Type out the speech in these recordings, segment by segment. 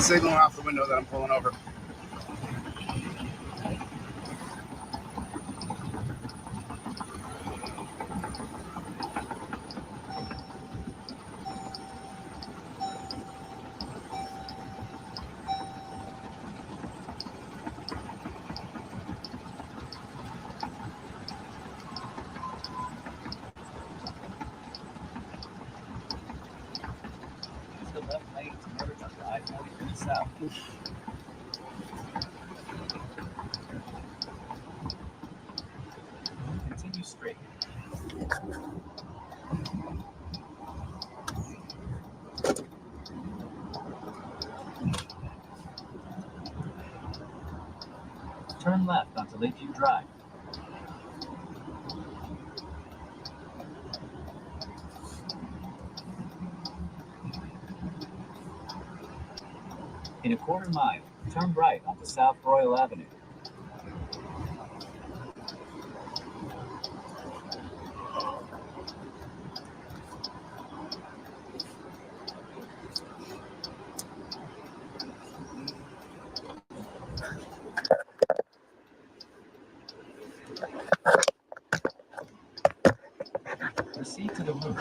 signaling out the window that I'm pulling over. The left lane to merge on I-40 south. Continue straight. Turn left onto Lakeview Drive. In a quarter mile, turn right onto South Royal Avenue. Proceed to the roof.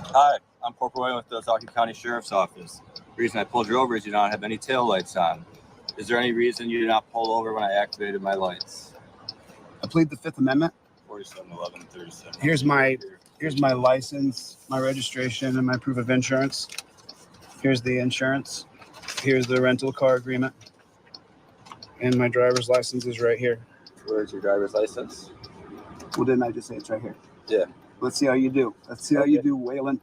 Hi, I'm Corporal Wayne with the Ozaukee County Sheriff's Office. The reason I pulled you over is you don't have any tail lights on. Is there any reason you did not pull over when I activated my lights? I plead the Fifth Amendment. 471137. Here's my license, my registration, and my proof of insurance. Here's the insurance. Here's the rental car agreement. And my driver's license is right here. Where's your driver's license? Well, didn't I just say it's right here? Yeah. Let's see how you do. Let's see how you do, Waylon.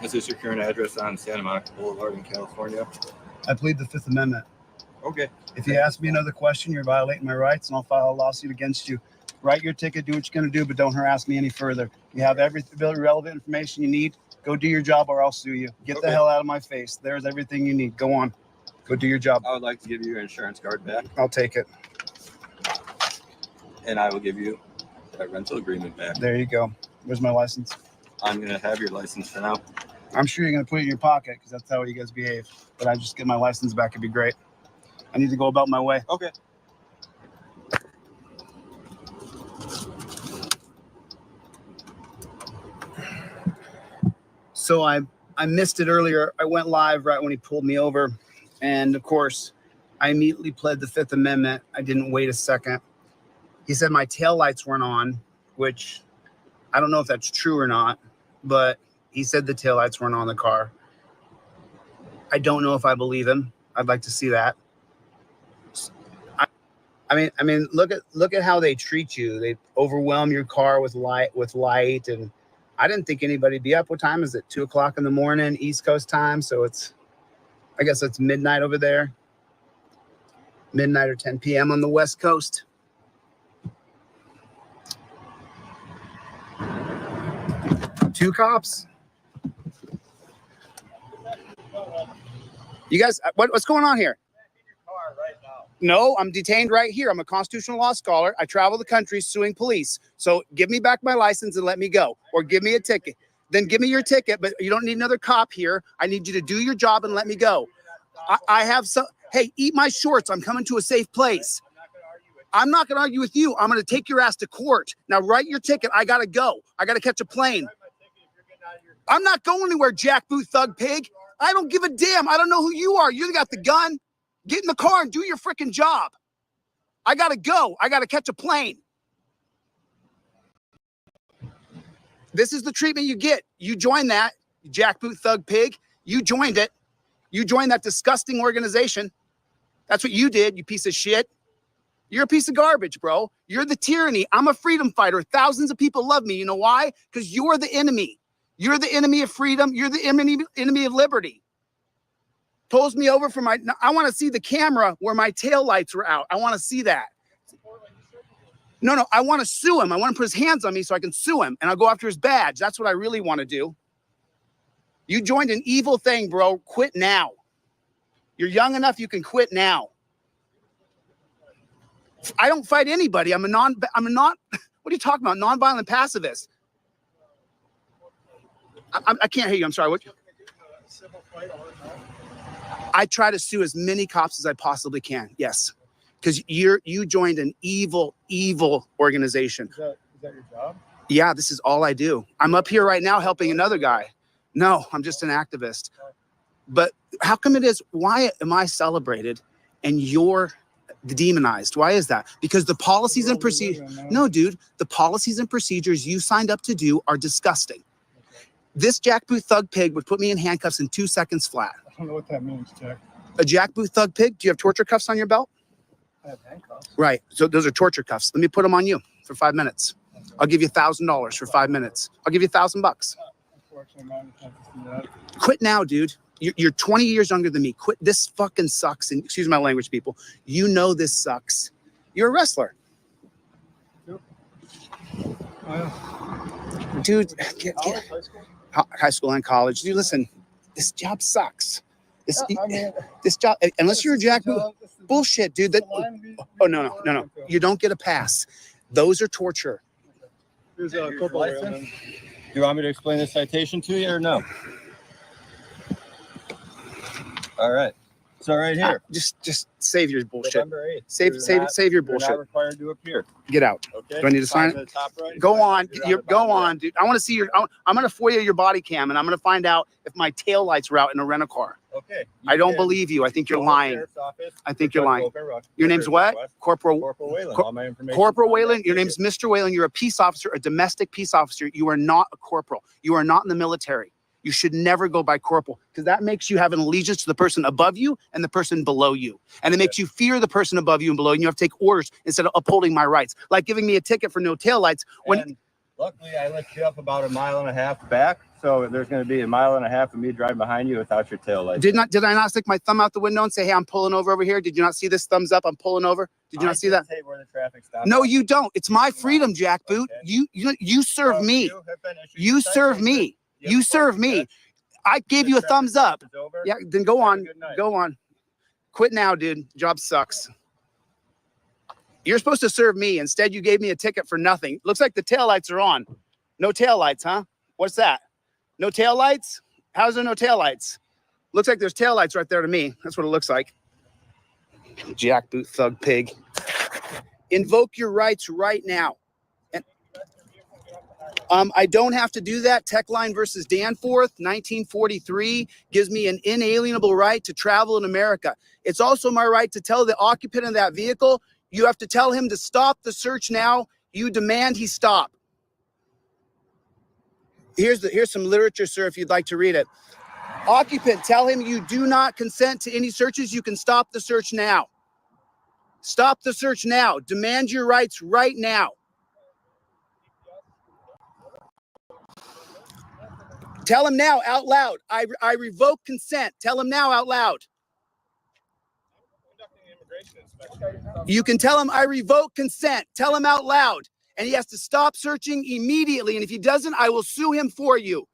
Is this your current address on Santa Monica Boulevard in California? I plead the Fifth Amendment. Okay. If you ask me another question, you're violating my rights, and I'll file a lawsuit against you. Write your ticket, do what you're going to do, but don't harass me any further. You have every relevant information you need. Go do your job, or I'll sue you. Get the hell out of my face. There's everything you need. Go on. Go do your job. I would like to give you your insurance card back. I'll take it. And I will give you that rental agreement back. There you go. Where's my license? I'm going to have your license for now. I'm sure you're going to put it in your pocket because that's how you guys behave. But I just get my license back. It'd be great. I need to go about my way. Okay. So I missed it earlier. I went live right when he pulled me over. And of course, I immediately pled the Fifth Amendment. I didn't wait a second. He said my taillights weren't on, which I don't know if that's true or not, but he said the taillights weren't on the car. I don't know if I believe him. I'd like to see that. I mean, look at how they treat you. They overwhelm your car with light, and I didn't think anybody'd be up. What time is it? 2 o'clock in the morning, East Coast time. So I guess it's midnight over there. Midnight or 10 p.m. on the West Coast. Two cops. You guys, what's going on here? No, I'm detained right here. I'm a constitutional law scholar. I travel the country suing police. So give me back my license and let me go, or give me a ticket. Then give me your ticket, but you don't need another cop here. I need you to do your job and let me go. I have some. Hey, eat my shorts. I'm coming to a safe place. I'm not going to argue with you. I'm going to take your ass to court. Now write your ticket. I got to go. I got to catch a plane. I'm not going anywhere, jackboot thug pig. I don't give a damn. I don't know who you are. You got the gun. Get in the car and do your freaking job. I got to go. I got to catch a plane. This is the treatment you get. You joined that, jackboot thug pig. You joined it. You joined that disgusting organization. That's what you did, you piece of shit. You're a piece of garbage, bro. You're the tyranny. I'm a freedom fighter. Thousands of people love me. You know why? Because you're the enemy. You're the enemy of freedom. You're the enemy of liberty. Pulls me over for I want to see the camera where my tail lights were out. I want to see that. No, I want to sue him. I want to put his hands on me so I can sue him, and I'll go after his badge. That's what I really want to do. You joined an evil thing, bro. Quit now. You're young enough. You can quit now. I don't fight anybody. I'm not, what are you talking about? Nonviolent pacifist. I can't hear you. I'm sorry. What? I try to sue as many cops as I possibly can. Yes, because you joined an evil organization. Is that your job? Yeah, this is all I do. I'm up here right now helping another guy. No, I'm just an activist. But how come it is? Why am I celebrated and you're demonized? Why is that? Because the policies and procedures. No, dude, the policies and procedures you signed up to do are disgusting. This jackboot thug pig would put me in handcuffs in 2 seconds flat. I don't know what that means, Jack. A jackboot thug pig? Do you have torture cuffs on your belt? I have handcuffs. Right. So those are torture cuffs. Let me put them on you for 5 minutes. I'll give you $1,000 for 5 minutes. I'll give you $1,000. Unfortunately, I'm not entitled to do that. Quit now, dude. You're 20 years younger than me. Quit. This fucking sucks. And excuse my language, people. You know this sucks. You're a wrestler. Dude, high school and college. Dude, listen, this job sucks. This job, unless you're a jackboot, bullshit, dude. Oh, no. You don't get a pass. Those are torture. Here's a corporal license? wheel. Do you want me to explain the citation to you or no? All right. So right here. Just save your bullshit. November 8th. Save your You're bullshit. not required to appear. Get out. Okay. Do I need to sign Sign to the top right? Go on. You're Go the bottom on, dude. I want to see your. I'm gonna FOIA your body cam, and I'm gonna find out if my tail lights were out in a rental car. left. Okay. I don't believe you. I think you're lying. I think you're lying. Your name's what? Corporal Whalen. Cor- All my information. Corporal Whalen. Your name's Mr. Whalen. You're a peace officer, a domestic peace officer. You are not a corporal. You are not in the military. You should never go by corporal because that makes you have an allegiance to the person above you and the person below you. And it makes you fear the person above you and below you. And you have to take orders instead of upholding my rights. Like giving me a ticket for no taillights. And luckily, I let you up about 1.5 miles back. So there's going to be 1.5 miles of me driving behind you without your tail lights. Did I not stick my thumb out the window and say, hey, I'm pulling over here? Did you not see this thumbs up? I'm pulling over. Did you not see that? Where the traffic stops. No, you don't. It's my freedom, jackboot. Okay. You serve So me. you Serve me. You serve me. I gave you a thumbs up. Yeah, then go on. Go on. Quit now, dude. Job sucks. You're supposed to serve me. Instead, you gave me a ticket for nothing. Looks like the taillights are on. No taillights, huh? What's that? No taillights? How's there no taillights? Looks like there's taillights right there to me. That's what it looks like. Jackboot thug pig. Invoke your rights right now. I don't have to do that. Techline versus Danforth, 1943, gives me an inalienable right to travel in America. It's also my right to tell the occupant of that vehicle, you have to tell him to stop the search now. You demand he stop. Here's some literature, sir, if you'd like to read it. Occupant, tell him you do not consent to any searches. You can stop the search now. Stop the search now. Demand your rights right now. Tell him now out loud. I revoke consent. Tell him now out loud. You can tell him I revoke consent. Tell him out loud. And he has to stop searching immediately. And if he doesn't, I will sue him for you.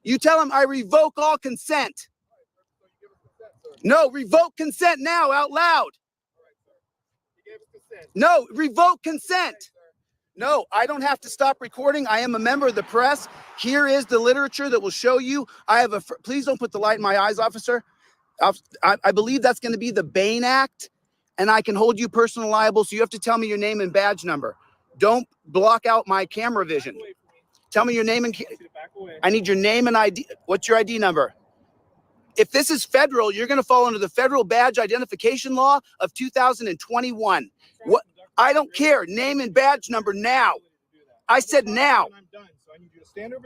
You tell him I revoke all consent. No, revoke consent now out loud. No, revoke consent. No, I don't have to stop recording. I am a member of the press. Here is the literature that will show you. Please don't put the light in my eyes, officer. I believe that's going to be the Bain Act, and I can hold you personally liable. So you have to tell me your name and badge number. Don't block out my camera vision. Tell me your name and I need your name and ID. What's your ID number? If this is federal, you're going to fall under the federal badge identification law of 2021. What? I don't care. Name and badge number now. I said now.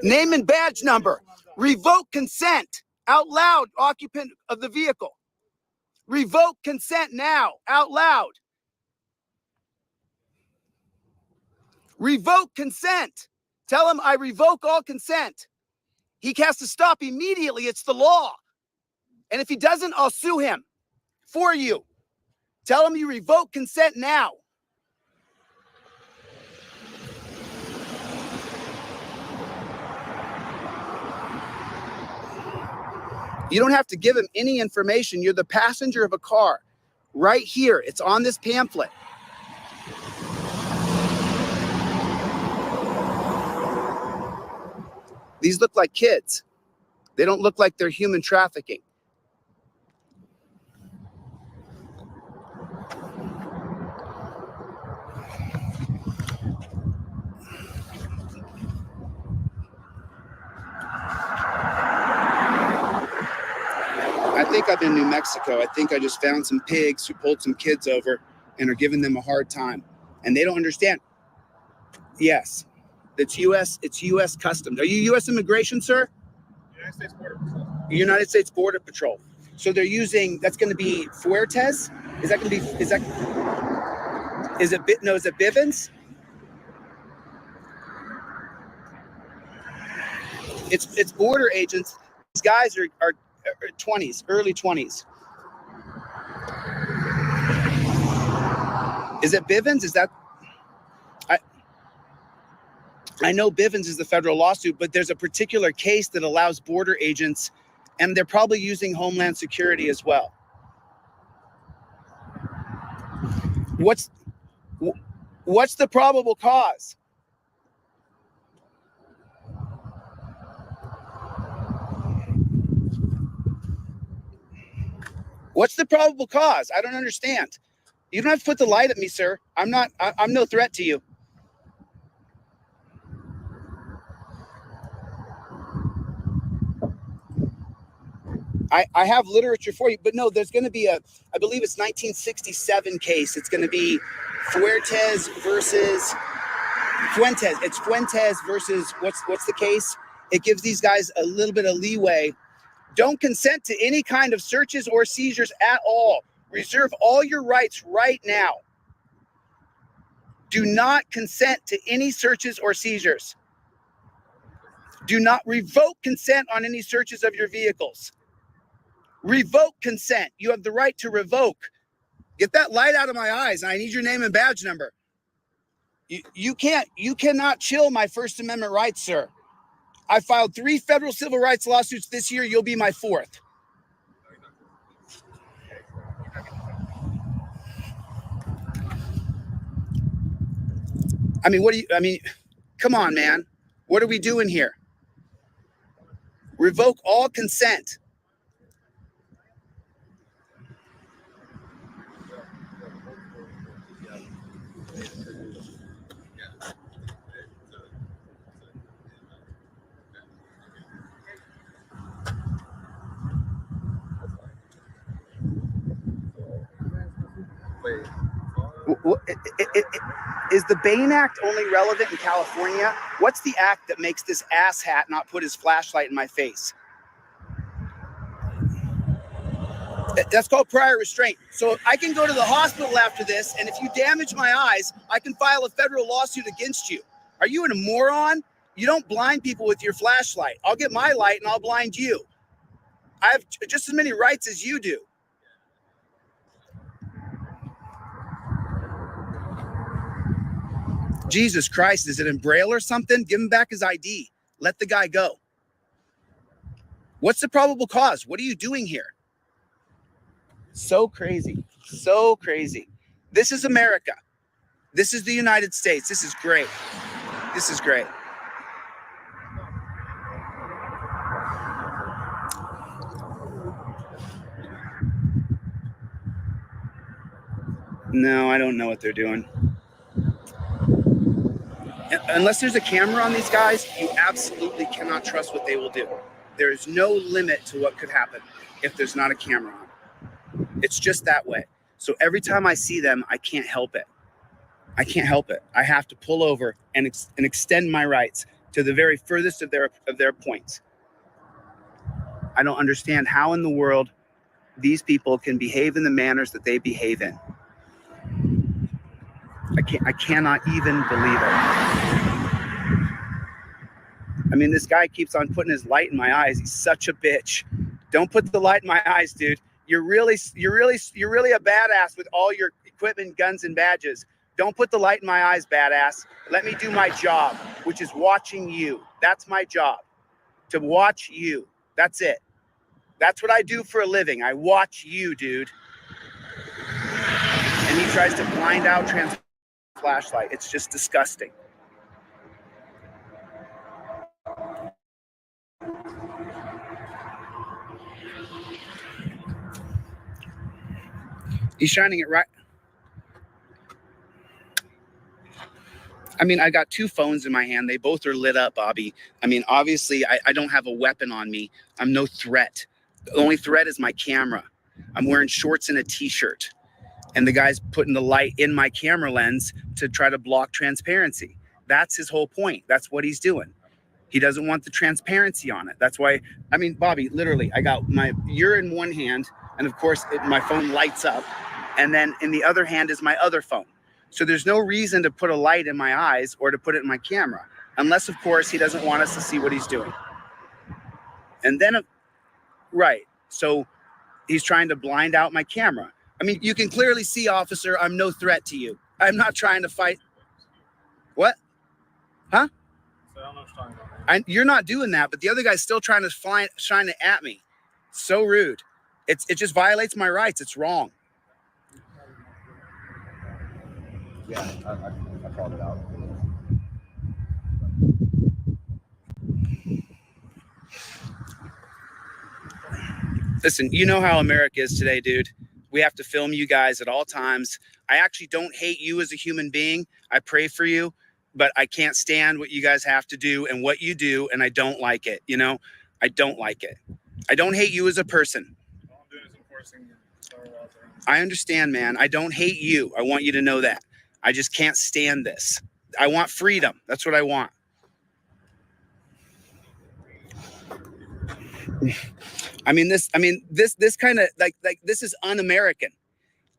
Name and badge number. Revoke consent. Out loud, occupant of the vehicle. Revoke consent now. Out loud. Revoke consent. Tell him I revoke all consent. He has to stop immediately. It's the law. And if he doesn't, I'll sue him for you. Tell him you revoke consent now. You don't have to give him any information. You're the passenger of a car right here. It's on this pamphlet. These look like kids. They don't look like they're human trafficking. I think I'm in New Mexico. I think I just found some pigs who pulled some kids over and are giving them a hard time. And they don't understand. Yes, it's U.S. Customs. Are you U.S. Immigration, sir? United States Border Patrol. United States Border Patrol. So they're using, that's going to be Fuertes? Is that going to be, is it Bivens? It's border agents. These guys are 20s, early 20s. Is it Bivens? Is that, I know Bivens is the federal lawsuit, but there's a particular case that allows border agents, and they're probably using Homeland Security as well. What's the probable cause? What's the probable cause? I don't understand. You don't have to put the light at me, sir. I'm no threat to you. I have literature for you, but no, there's going to be I believe it's 1967 case. It's going to be Fuentes. It's Fuentes versus what's the case? It gives these guys a little bit of leeway. Don't consent to any kind of searches or seizures at all. Reserve all your rights right now. Do not consent to any searches or seizures. Do not revoke consent on any searches of your vehicles. Revoke consent. You have the right to revoke. Get that light out of my eyes. I need your name and badge number. You cannot chill my First Amendment rights, sir. I filed 3 federal civil rights lawsuits this year. You'll be my 4th. Come on, man. What are we doing here? Revoke all consent. Is the Bain Act only relevant in California? What's the act that makes this asshat not put his flashlight in my face? That's called prior restraint. So I can go to the hospital after this, and if you damage my eyes, I can file a federal lawsuit against you. Are you a moron? You don't blind people with your flashlight. I'll get my light and I'll blind you. I have just as many rights as you do. Jesus Christ, is it in Braille or something? Give him back his ID. Let the guy go. What's the probable cause? What are you doing here? So crazy. So crazy. This is America. This is the United States. This is great. This is great. No, I don't know what they're doing. Unless there's a camera on these guys, you absolutely cannot trust what they will do. There is no limit to what could happen if there's not a camera on. It's just that way. So every time I see them, I can't help it. I can't help it. I have to pull over and extend my rights to the very furthest of their points. I don't understand how in the world these people can behave in the manners that they behave in. I cannot even believe it. I mean, this guy keeps on putting his light in my eyes. He's such a bitch. Don't put the light in my eyes, dude. You're really a badass with all your equipment, guns, and badges. Don't put the light in my eyes, badass. Let me do my job, which is watching you. That's my job, to watch you. That's it. That's what I do for a living. I watch you, dude. And he tries to blind out flashlight. It's just disgusting. He's shining it right. I mean, I got two phones in my hand. They both are lit up, Bobby. I mean, obviously, I don't have a weapon on me. I'm no threat. The only threat is my camera. I'm wearing shorts and a t-shirt. And the guy's putting the light in my camera lens to try to block transparency. That's his whole point. That's what he's doing. He doesn't want the transparency on it. That's why, I mean, Bobby, literally, you're in one hand, and of course, my phone lights up. And then in the other hand is my other phone. So there's no reason to put a light in my eyes or to put it in my camera, unless, of course, he doesn't want us to see what he's doing. And then, right. So he's trying to blind out my camera. I mean, you can clearly see, officer, I'm no threat to you. I'm not trying to fight. What? Huh? So I don't know what you're talking about. You're not doing that, but the other guy's still trying to shine it at me. So rude. It just violates my rights. It's wrong. Yeah, I called it out. Listen, you know how America is today, dude. We have to film you guys at all times. I actually don't hate you as a human being. I pray for you, but I can't stand what you guys have to do and what you do, and I don't like it. You know, I don't like it. I don't hate you as a person. All I'm doing is enforcing our laws. I understand, man. I don't hate you. I want you to know that. I just can't stand this. I want freedom. That's what I want. This kind of like this is un-American.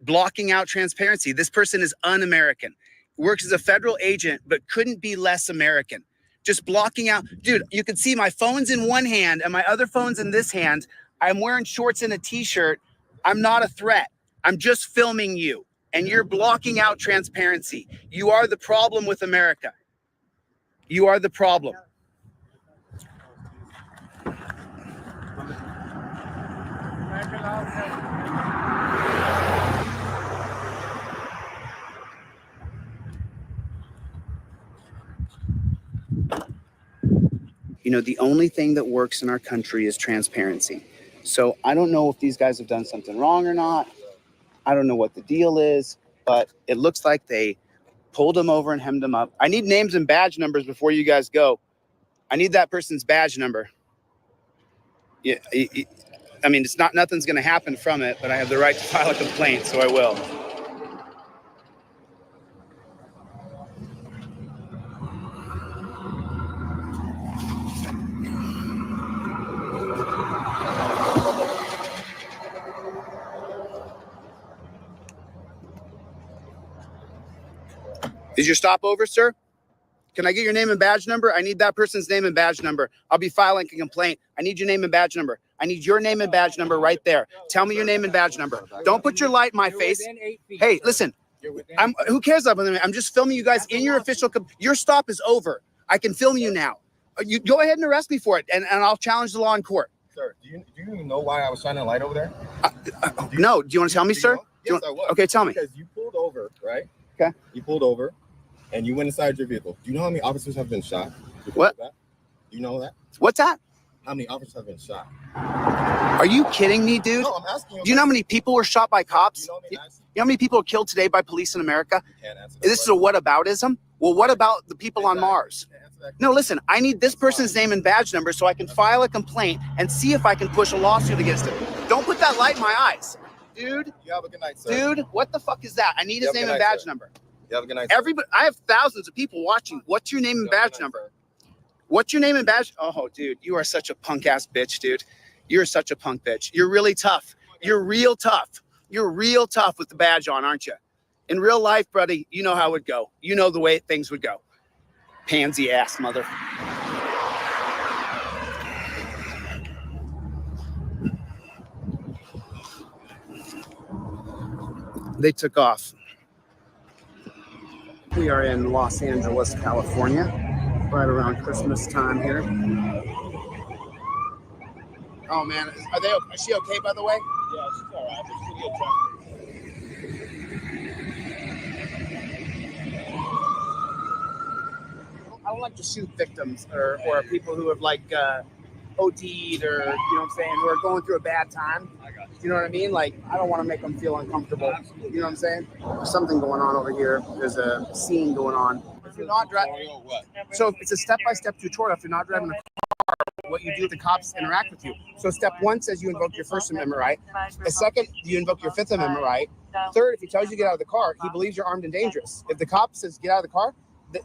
Blocking out transparency. This person is un-American. Works as a federal agent, but couldn't be less American. Just blocking out. Dude, you can see my phone's in one hand and my other phone's in this hand. I'm wearing shorts and a t-shirt. I'm not a threat. I'm just filming you. And you're blocking out transparency. You are the problem with America. You are the problem. You know, the only thing that works in our country is transparency. So I don't know if these guys have done something wrong or not. I don't know what the deal is, but it looks like they pulled him over and hemmed him up. I need names and badge numbers before you guys go. I need that person's badge number. Yeah, I mean, nothing's going to happen from it, but I have the right to file a complaint, so I will. Is your stop over, sir? Can I get your name and badge number? I need that person's name and badge number. I'll be filing a complaint. I need your name and badge number. I need your name and badge number right there. Tell me your name and badge number. Don't put your light in my face. Hey, listen, who cares about me? I'm just filming you guys in your official, your stop is over. I can film you now. You go ahead and arrest me for it, and I'll challenge the law in court. Sir, do you even know why I was shining a light over there? No, do you want to tell me, sir? Yes, I was. Okay, tell me. Because you pulled over, right? Okay. You pulled over, and you went inside your vehicle. Do you know how many officers have been shot? What? Do you know that? What's that? How many officers have been shot? Are you kidding me, dude? No, I'm asking you. Do you know how many people were shot by cops? Do you know how many people are killed today by police in America? You can't answer that This is a whataboutism? Well, what about the people on Mars? No, listen, I need this person's name and badge number so I can file a complaint and see if I can push a lawsuit against him. Don't put that light in my eyes. Dude, You have a good night, sir. dude, what the fuck is that? I need his You have a name good and night, badge sir. number. You have a good night, sir. Everybody, I have thousands of people watching. What's your name and You have a badge good night, number? sir. What's your name and badge? Oh, dude, you are such a punk ass bitch, dude. You're such a punk bitch. You're really tough. You're real tough. You're real tough with the badge on, aren't you? In real life, buddy, you know how it would go. You know the way things would go. Pansy ass mother. They took off. We are in Los Angeles, California, right around Christmas time here. Oh man, is she okay, by the way? Yeah, she's all right. She's pretty I don't like to shoot victims or people who have OD'd or, you know what I'm saying, who are going through a bad time. I got you. You know what I mean? Like, I don't want to make them feel uncomfortable. Absolutely. You know what I'm saying? There's something going on over here. There's a scene going on. If you're not driving, Tutorial, what? so it's a step-by-step tutorial. If you're not driving a car, what you do if the cops interact with you. So step one says you invoke your First Amendment right. The second, you invoke your Fifth Amendment right. Third, if he tells you to get out of the car, he believes you're armed and dangerous. If the cop says get out of the car,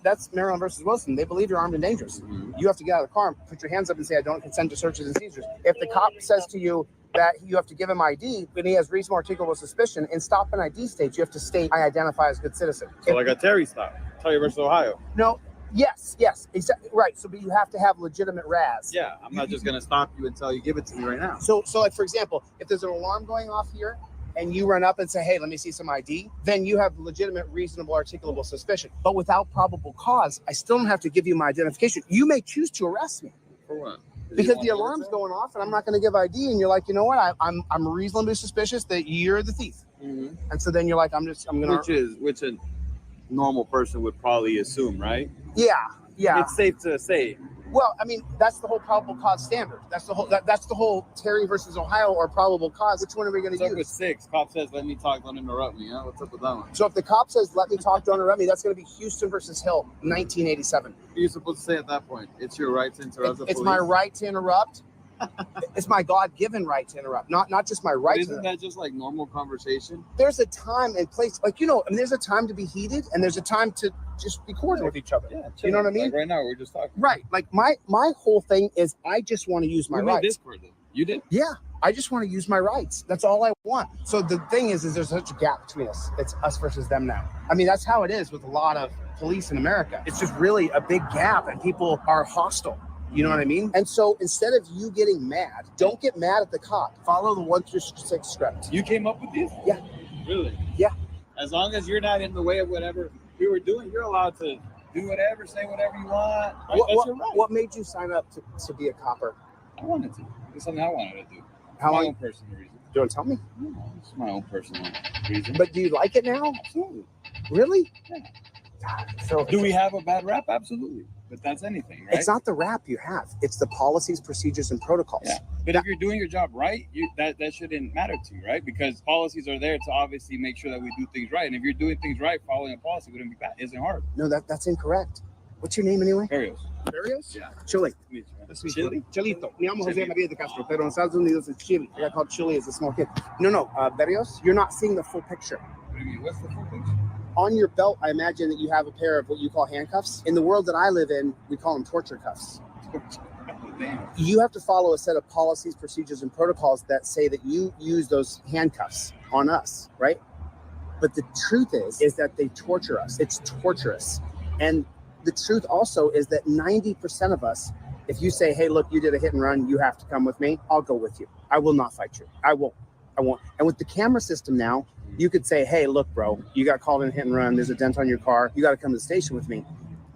that's Maryland versus Wilson. They believe you're armed and dangerous. You have to get out of the car and put your hands up and say, I don't consent to searches and seizures. If the cop says to you that you have to give him ID when he has reasonable articulable suspicion, in stop and ID stage, you have to state, I identify as a good citizen. So like a Terry stop, Terry versus Ohio. No, yes, exactly, right. So, but you have to have legitimate RAS. Yeah, I'm not just gonna stop you until you give it to me right now. So like, for example, if there's an alarm going off here and you run up and say, hey, let me see some ID, then you have legitimate, reasonable, articulable suspicion. But without probable cause, I still don't have to give you my identification. You may choose to arrest me For what? because the alarm's going off and I'm not going to give ID. And you're like, you know what? I'm reasonably suspicious that you're the thief. Mhm. And so then you're like, I'm going to, Which a normal person would probably assume, right? yeah. It's safe to say. Well, I mean, that's the whole probable cause standard. That's the whole Terry versus Ohio or probable cause. Which one are we going What's to up with use? 6? Cop says, let me talk, don't interrupt me. Huh? What's up with that one? So if the cop says, let me talk, don't interrupt me, that's going to be Houston versus Hill, 1987. What are you supposed to say at that point? It's your right to interrupt the It's police. my right to interrupt. It's my God-given right to interrupt, not just my But right to isn't interrupt. that just like normal conversation? There's a time and place, like, you know, I mean, there's a time to be heated and there's a time to just be cordial with each other. Yeah, You know what I mean? Like right now, we're just talking. Right. Like my whole thing is I just want to use my We made rights. Discord though. You did. Yeah. I just want to use my rights. That's all I want. So the thing is there's such a gap between us. It's us versus them now. I mean, that's how it is with a lot of police in America. It's just really a big gap and people are hostile. You know what I mean? And so instead of you getting mad, don't get mad at the cop. Follow the 1 through 6 script. You came up with these? Yeah. Really? Yeah. As long as you're not in the way of whatever we were doing, you're allowed to do whatever, say whatever you want. Right? That's your right. What made you sign up to be a copper? I wanted to. It's something I wanted to do. How my long? own personal reason. Do you want to tell me? No, it's my own personal reason. But do you like it now? Absolutely. Really? Yeah. God, so Do we have a bad rap? Absolutely. But that's anything, right? It's not the rap you have. It's the policies, procedures, and protocols. Yeah. But if you're doing your job right, that shouldn't matter to you, right? Because policies are there to obviously make sure that we do things right. And if you're doing things right, following a policy wouldn't be bad. Isn't hard. No, that's incorrect. What's your name anyway? Barrios. Barrios? Yeah. Chile. Meet you, man. That's me. Chili? Chilito. Me llamo Jose Chile. Maria de Castro, pero en Estados Unidos it's Chile. I got called Chile as a small kid. No, Barrios, you're not seeing the full picture. What do you mean? What's the full picture? On your belt, I imagine that you have a pair of what you call handcuffs. In the world that I live in, we call them torture cuffs. Damn. You have to follow a set of policies, procedures, and protocols that say that you use those handcuffs on us, right? But the truth is that they torture us. It's torturous. And the truth also is that 90% of us, if you say, hey, look, you did a hit and run, you have to come with me, I'll go with you. I will not fight you. I won't. And with the camera system now, you could say, hey, look, bro, you got called in a hit and run. There's a dent on your car. You got to come to the station with me.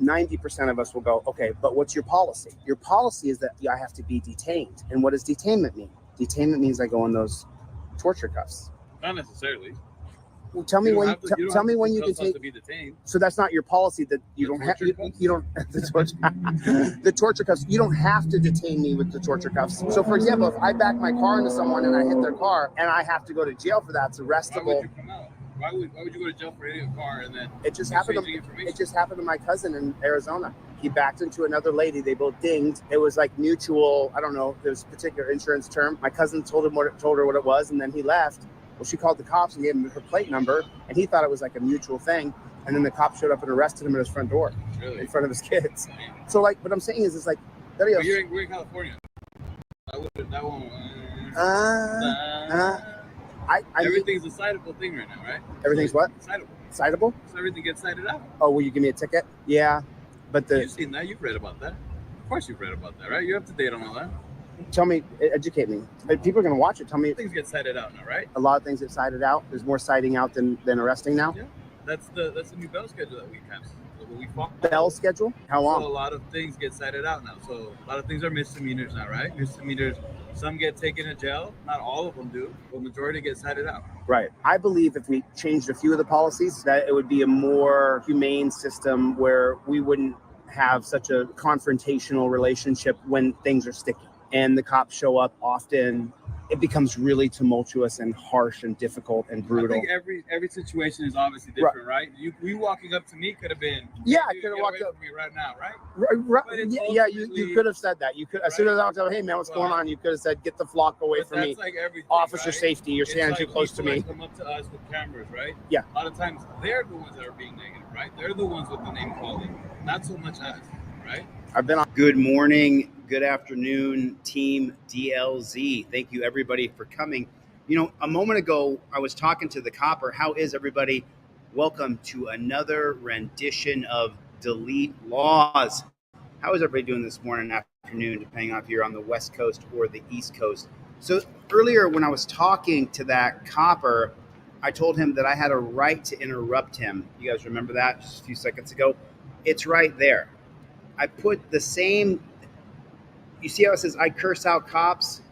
90% of us will go, okay, but what's your policy? Your policy is that I have to be detained. And what does detainment mean? Detainment means I go in those torture cuffs. Not necessarily. Well, tell me when. Tell me when you can take. to be detained. So that's not your policy that you The don't have. torture cuffs? You don't the torture cuffs. You don't have to detain me with the torture cuffs. So, for example, if I back my car into someone and I hit their car and I have to go to jail for that, it's Why would arrestable. you come out? Why would you go to jail for hitting a car and then It just happened. exchanging information? It just happened to my cousin in Arizona. He backed into another lady. They both dinged. It was like mutual. I don't know. There's a particular insurance term. My cousin told her what it was, and then he left. Well, she called the cops and gave him her plate number, and he thought it was like a mutual thing. And then the cops showed up and arrested him at his front door Really? in front of his kids. Damn. So, like, what I'm saying is, it's like, But we're in California. That won't. I Everything's a citable thing right now, right? Everything's what? Citable. Citable? So everything gets cited out. Oh, will you give me a ticket? Yeah, but You've seen that. You've read about that. Of course you've read about that, right? You're up to date on all that. tell me, educate me. People are going to watch it. Tell me, Things get cited out now, right? a lot of things get cited out. There's more citing out than arresting now. Yeah. That's the new bail schedule that we have. So we follow. Bell schedule? How So a long? lot of things get cited out now. So a lot of things are misdemeanors now, right? Misdemeanors. Some get taken to jail. Not all of them do, but majority get cited out. Right. I believe if we changed a few of the policies, that it would be a more humane system where we wouldn't have such a confrontational relationship when things are sticky. and the cops show up often, it becomes really tumultuous and harsh and difficult and I brutal. think every situation is obviously different, right? You walking up to me could have been, Yeah, I "Dude, could have get walked away up. from me right now, right? Right, But it's yeah, you ultimately- could have said that. You could, as soon as I walked up, hey man, what's going on? You could have said, get the flock away But from me. that's like everything, Officer right? safety, you're It's standing like too close to people me. that come up to us with cameras, right? Yeah. A lot of times they're the ones that are being negative, right? They're the ones with the name calling, not so much us, right? I've been on. Good morning, good afternoon, Team DLZ. Thank you everybody for coming. You know, a moment ago, I was talking to the copper. How is everybody? Welcome to another rendition of Delete Laws. How is everybody doing this morning, afternoon, depending on if you're on the West Coast or the East Coast? So earlier when I was talking to that copper, I told him that I had a right to interrupt him. You guys remember that just a few seconds ago? It's right there. I put the same, you see how it says, I curse out cops?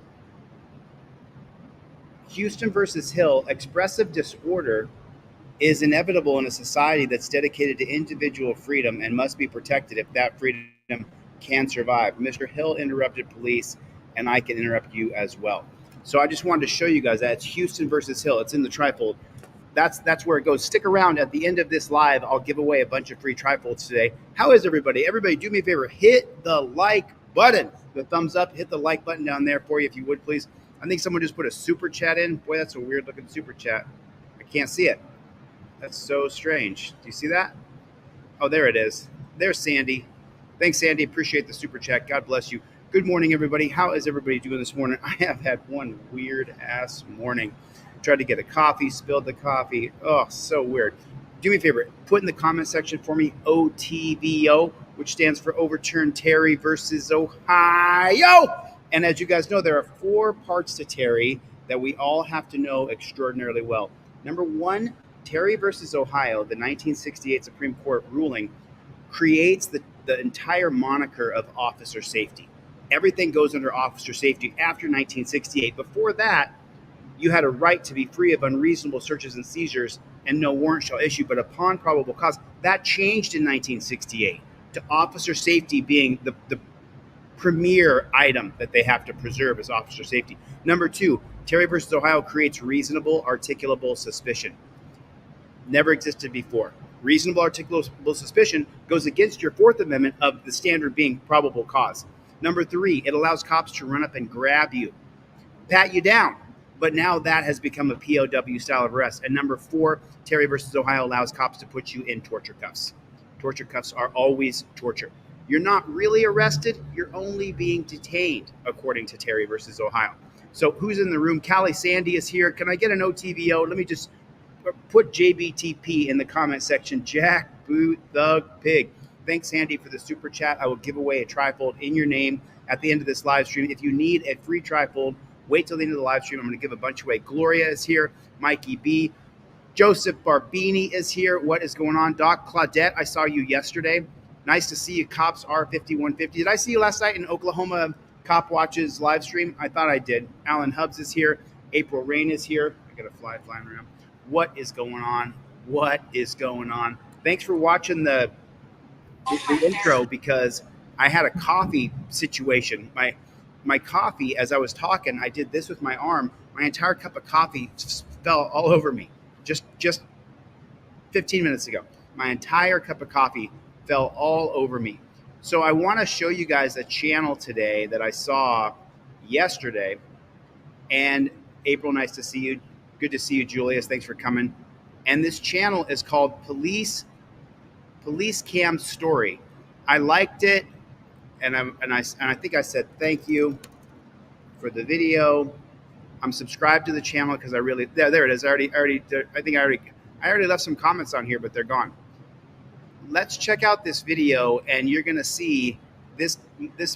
Houston versus Hill, expressive disorder is inevitable in a society that's dedicated to individual freedom and must be protected if that freedom can survive. Mr. Hill interrupted police, and I can interrupt you as well. So I just wanted to show you guys that it's Houston versus Hill. It's in the trifold. That's where it goes. Stick around. At the end of this live, I'll give away a bunch of free trifolds today. How is everybody? Everybody, do me a favor. Hit the like button. The thumbs up. Hit the like button down there for you, if you would, please. I think someone just put a super chat in. Boy, that's a weird looking super chat. I can't see it. That's so strange. Do you see that? Oh, there it is. There's Sandy. Thanks, Sandy. Appreciate the super chat. God bless you. Good morning, everybody. How is everybody doing this morning? I have had one weird ass morning. Tried to get a coffee, spilled the coffee. Oh, so weird. Do me a favor. Put in the comment section for me OTVO, which stands for Overturn Terry versus Ohio. And as you guys know, there are 4 parts to Terry that we all have to know extraordinarily well. Number 1, Terry versus Ohio, the 1968 Supreme Court ruling, creates the entire moniker of officer safety. Everything goes under officer safety after 1968. Before that, you had a right to be free of unreasonable searches and seizures and no warrant shall issue, but upon probable cause. That changed in 1968 to officer safety being the premier item that they have to preserve as officer safety. Number 2, Terry versus Ohio creates reasonable, articulable suspicion. Never existed before. Reasonable, articulable suspicion goes against your 4th Amendment of the standard being probable cause. Number 3, it allows cops to run up and grab you, pat you down. But now that has become a POW style of arrest. And number 4, Terry versus Ohio allows cops to put you in torture cuffs. Torture cuffs are always torture. You're not really arrested. You're only being detained, according to Terry versus Ohio. So who's in the room? Callie Sandy is here. Can I get an OTVO? Let me just put JBTP in the comment section. Jackboot Thug Pig. Thanks, Sandy, for the super chat. I will give away a trifold in your name at the end of this live stream. If you need a free trifold, wait till the end of the live stream. I'm going to give a bunch away. Gloria is here. Mikey B. Joseph Barbini is here. What is going on? Doc Claudette, I saw you yesterday. Nice to see you. Cops R5150. Did I see you last night in Oklahoma Cop Watch's live stream? I thought I did. Alan Hubbs is here. April Rain is here. I got a fly flying around. What is going on? What is going on? Thanks for watching the intro, because I had a coffee situation. My coffee, as I was talking, I did this with my arm. My entire cup of coffee fell all over me just 15 minutes ago. My entire cup of coffee fell all over me. So I want to show you guys a channel today that I saw yesterday. And April, nice to see you. Good to see you, Julius. Thanks for coming. And this channel is called Police Cam Story. I liked it, and I think I said thank you for the video. I'm subscribed to the channel because I really there it is. I already left some comments on here, but they're gone. Let's check out this video, and you're gonna see this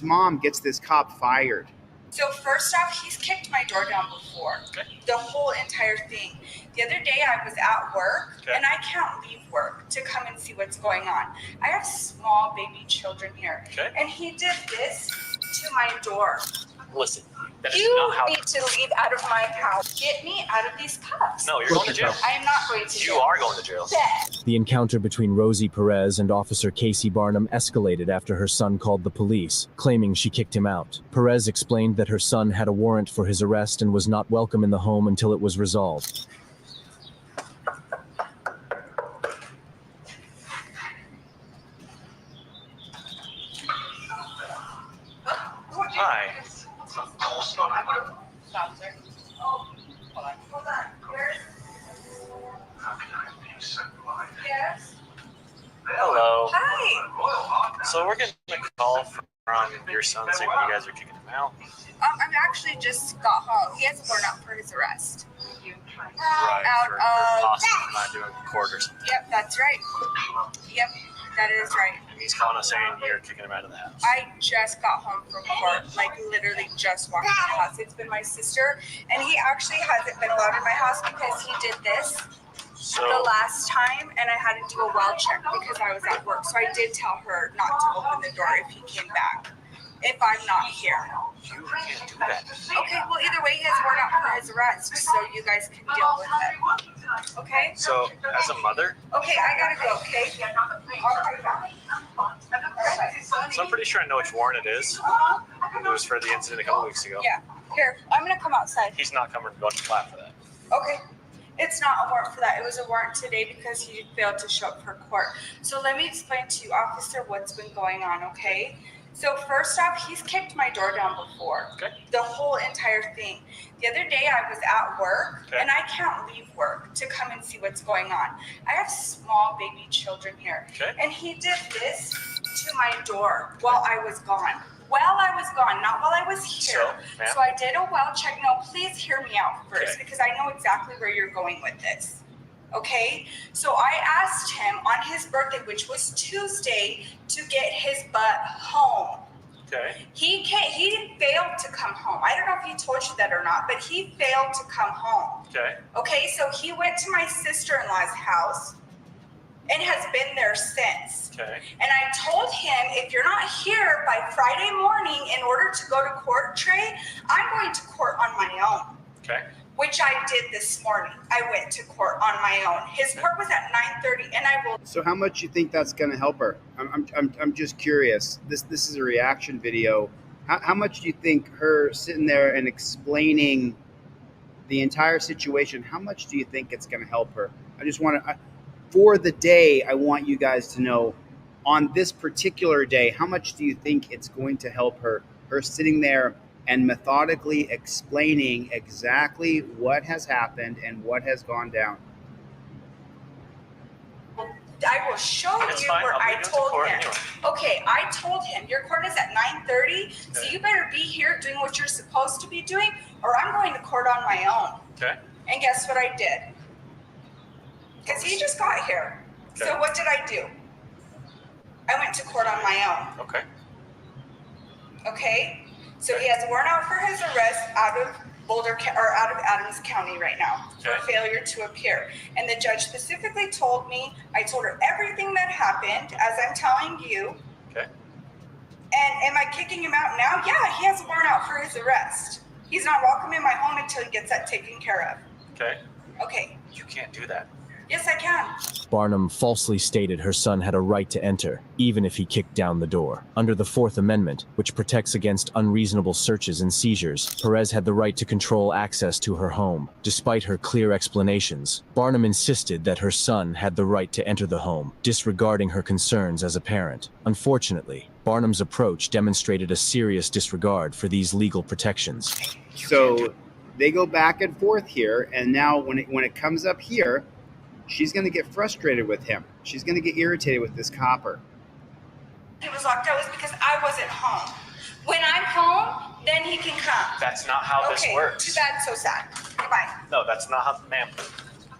mom gets this cop fired. So first off, he's kicked my door down before. Okay. The whole entire thing. The other day I was at work, Okay. and I can't leave work to come and see what's going on. I have small baby children here. Okay. And he did this to my door. Listen, That is You not how. need to leave out of my house. Get me out of these cuffs. No, you're going to jail. I am not going to You jail. are going to jail. The encounter between Rosie Perez and Officer Casey Barnum escalated after her son called the police, claiming she kicked him out. Perez explained that her son had a warrant for his arrest and was not welcome in the home until it was resolved. Hi. Yes. Hello. Hi. So we're getting a call from your son saying that you guys are kicking him out. I'm actually just got home. He has a warrant out for his arrest. Right. Out For of. possibly not doing court or something. Yep, that's right. Yep, that is right. He's calling us saying you're kicking him out of the house. I just got home from court, like literally just walked in the house. It's been my sister, and he actually hasn't been allowed in my house because he did this So the last time, and I had to do a well check because I was at work. So I did tell her not to open the door if he came back, if I'm not here. you can't do that. Okay, well either way, he has a warrant out for his arrest, so you guys can deal with it. Okay? So as a mother, Okay, I gotta go. Okay. I'll be back. so I'm pretty sure I know which warrant it is. It was for the incident a couple weeks ago. Yeah. Here, I'm gonna come outside. He's not coming going to flat for that. Okay. It's not a warrant for that. It was a warrant today because he failed to show up for court. So let me explain to you, officer, what's been going on, okay? So first off, he's kicked my door down before. Okay. The whole entire thing. The other day I was at work, Okay. and I can't leave work to come and see what's going on. I have small baby children here. Okay. And he did this to my door while I was gone. While I was gone, not while I was here. So, ma'am? So I did a well check. No, please hear me out first Okay. because I know exactly where you're going with this. Okay? So I asked him on his birthday, which was Tuesday, to get his butt home. Okay. He failed to come home. I don't know if he told you that or not, but he failed to come home. Okay. Okay, so he went to my sister-in-law's house and has been there since. Okay. And I told him, if you're not here by Friday morning in order to go to court, Trey, I'm going to court on my own, Okay. which I did this morning. I went to court on my own. His court was at 9:30, and I will. So how much you think that's going to help her? I'm just curious. This is a reaction video. How much do you think her sitting there and explaining the entire situation, how much do you think it's going to help her? I just want to, for the day, I want you guys to know on this particular day, how much do you think it's going to help her sitting there and methodically explaining exactly what has happened and what has gone down? I will show It's you fine. where I'll I leave it to told court him. anyway. Okay, I told him your court is at 9:30, so Okay. you better be here doing what you're supposed to be doing, or I'm going to court on my own. Okay. And guess what I did? Because he just got here. So Okay. what did I do? I went to court on my own. Okay. Okay, so he has a warrant out for his arrest out of out of Adams County right now for Okay. failure to appear. And the judge specifically told me, I told her everything that happened, as I'm telling you. Okay. And am I kicking him out now? Yeah, he has a warrant out for his arrest. He's not welcome in my home until he gets that taken care of. Okay. Okay, You can't do that. yes, I can. Barnum falsely stated her son had a right to enter, even if he kicked down the door. Under the Fourth Amendment, which protects against unreasonable searches and seizures, Perez had the right to control access to her home. Despite her clear explanations, Barnum insisted that her son had the right to enter the home, disregarding her concerns as a parent. Unfortunately, Barnum's approach demonstrated a serious disregard for these legal protections. So they go back and forth here, and now when it comes up here, she's going to get frustrated with him. She's going to get irritated with this copper. He was locked out was because I wasn't home. When I'm home, then he can come. That's not how this Okay, works. too bad, so sad. Goodbye. No, that's not how, ma'am.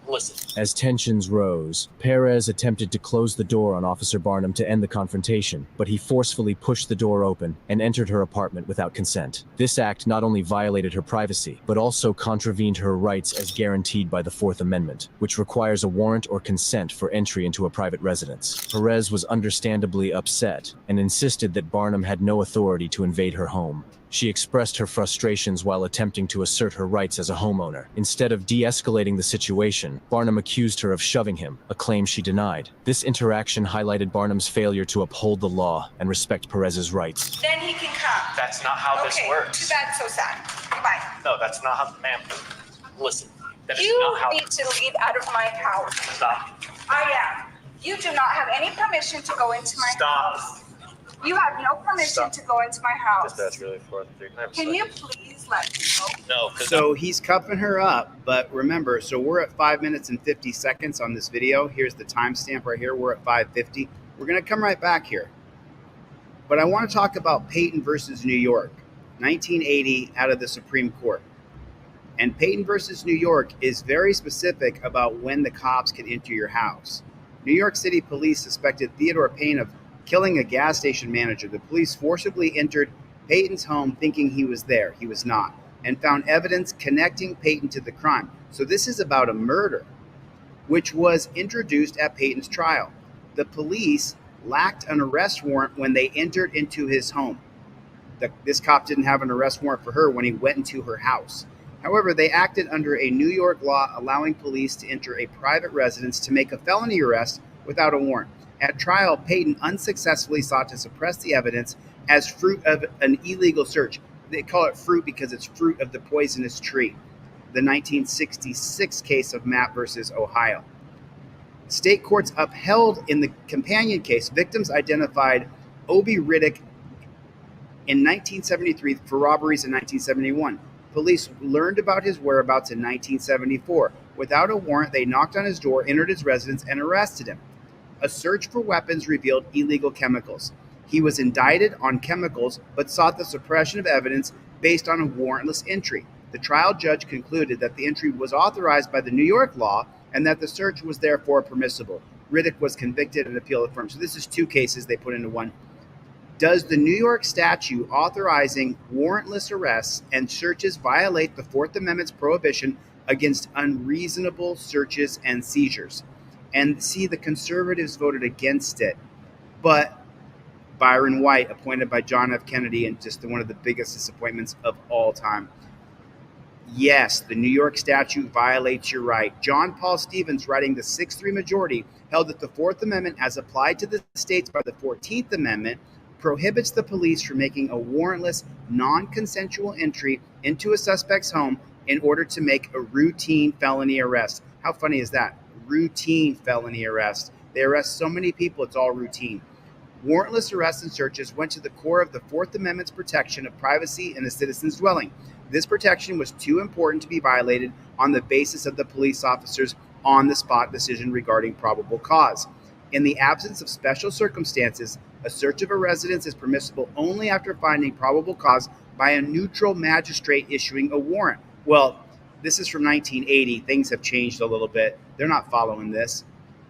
Listen. As tensions rose, Perez attempted to close the door on Officer Barnum to end the confrontation, but he forcefully pushed the door open and entered her apartment without consent. This act not only violated her privacy, but also contravened her rights as guaranteed by the Fourth Amendment, which requires a warrant or consent for entry into a private residence. Perez was understandably upset and insisted that Barnum had no authority to invade her home. She expressed her frustrations while attempting to assert her rights as a homeowner. Instead of de-escalating the situation, Barnum accused her of shoving him, a claim she denied. This interaction highlighted Barnum's failure to uphold the law and respect Perez's rights. Then he can come. That's not how this Okay, works. too bad, so sad. Goodbye. No, that's not how, ma'am. Listen. That is You not how. need to leave out of my house. Stop. I am. You do not have any permission to go into my Stop. house. You have no permission Stop. to go into my house. Dispatch really 403. Can you please let me go? No, because So he's cuffing her up, but remember, so we're at 5 minutes and 50 seconds on this video. Here's the timestamp right here. We're at 5:50. We're going to come right back here. But I want to talk about Payton versus New York, 1980 out of the Supreme Court. And Payton versus New York is very specific about when the cops can enter your house. New York City police suspected Theodore Payne of killing a gas station manager. The police forcibly entered Payton's home thinking he was there. He was not, and found evidence connecting Payton to the crime. So this is about a murder, which was introduced at Payton's trial. The police lacked an arrest warrant when they entered into his home. This cop didn't have an arrest warrant for her when he went into her house. However, they acted under a New York law allowing police to enter a private residence to make a felony arrest without a warrant. At trial, Payton unsuccessfully sought to suppress the evidence as fruit of an illegal search. They call it fruit because it's fruit of the poisonous tree, the 1966 case of Mapp versus Ohio. State courts upheld in the companion case. Victims identified Obi Riddick in 1973 for robberies in 1971. Police learned about his whereabouts in 1974. Without a warrant, they knocked on his door, entered his residence, and arrested him. A search for weapons revealed illegal chemicals. He was indicted on chemicals, but sought the suppression of evidence based on a warrantless entry. The trial judge concluded that the entry was authorized by the New York law and that the search was therefore permissible. Riddick was convicted and appeal affirmed. So this is two cases they put into one. Does the New York statute authorizing warrantless arrests and searches violate the Fourth Amendment's prohibition against unreasonable searches and seizures? And see, the conservatives voted against it. But Byron White, appointed by John F. Kennedy, and just one of the biggest disappointments of all time. Yes, the New York statute violates your right. John Paul Stevens, writing the 6-3 majority, held that the Fourth Amendment, as applied to the states by the 14th Amendment, prohibits the police from making a warrantless, non-consensual entry into a suspect's home in order to make a routine felony arrest. How funny is that? Routine felony arrest. They arrest so many people, it's all routine. Warrantless arrests and searches went to the core of the Fourth Amendment's protection of privacy in a citizen's dwelling. This protection was too important to be violated on the basis of the police officer's on-the-spot decision regarding probable cause. In the absence of special circumstances, a search of a residence is permissible only after finding probable cause by a neutral magistrate issuing a warrant. Well, this is from 1980. Things have changed a little bit. They're not following this.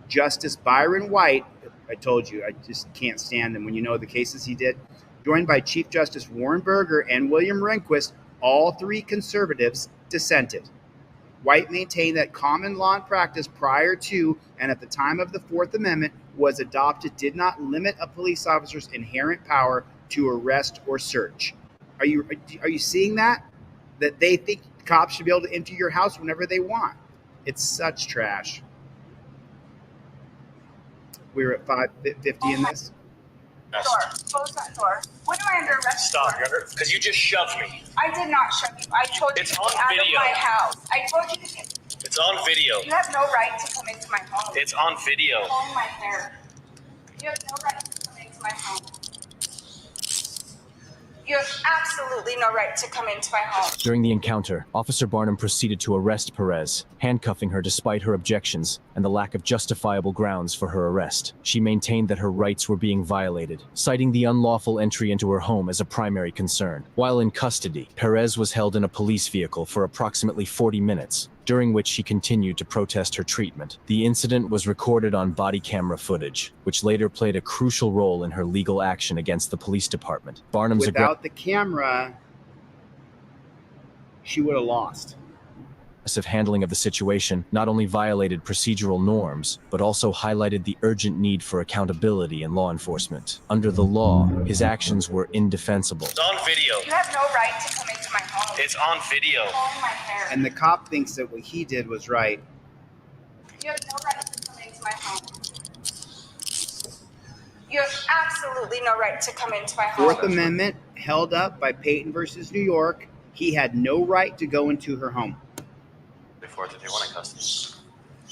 Justice Byron White, I told you, I just can't stand him when you know the cases he did, joined by Chief Justice Warren Burger and William Rehnquist, all three conservatives, dissented. White maintained that common law and practice prior to and at the time of the Fourth Amendment was adopted did not limit a police officer's inherent power to arrest or search. Are you seeing that? That they think cops should be able to enter your house whenever they want. It's such trash. We're at 5:50 in this. Door. Close that door. When am I under arrest? Stop. for? You're under, because you just shoved me. I did not shove you. I told you It's to on get out video. of my house. I told you to get. It's on video. You have no right to come into my home. It's on video. Comb my hair. You have no right to come into my home. You have absolutely no right to come into my home. During the encounter, Officer Barnum proceeded to arrest Perez, handcuffing her despite her objections and the lack of justifiable grounds for her arrest. She maintained that her rights were being violated, citing the unlawful entry into her home as a primary concern. While in custody, Perez was held in a police vehicle for approximately 40 minutes, during which she continued to protest her treatment. The incident was recorded on body camera footage, which later played a crucial role in her legal action against the police department. Barnum's Without the camera, she would have lost. aggressive handling of the situation not only violated procedural norms, but also highlighted the urgent need for accountability in law enforcement. Under the law, his actions were indefensible. It's on video. You have no right to come into my home. It's on video. Calling my hair. And the cop thinks that what he did was right. You have no right to come into my home. You have absolutely no right to come into my home. Fourth Amendment held up by Peyton versus New York. He had no right to go into her home. Before they want in custody.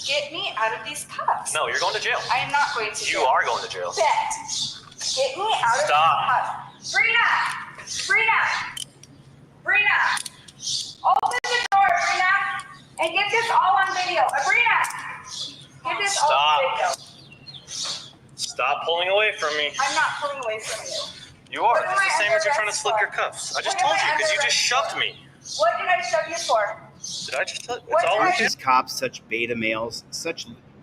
Get me out of these cuffs. No, you're going to jail. I am not going to You jail. are going to jail. Bet. Get me out of Stop. these cuffs. Brina! Open the door, Brina! And get this all on video. Brina! Get this all on video. Stop pulling away from me. I'm not pulling away from you. You are. What am It's the I same as you're under trying to arrest slip for? your cuffs. I just What am told you I because you under just arrest shoved for? me. What did I shove you for? Did I just tell you? What It's all did on I Aren't video. these cops such beta males?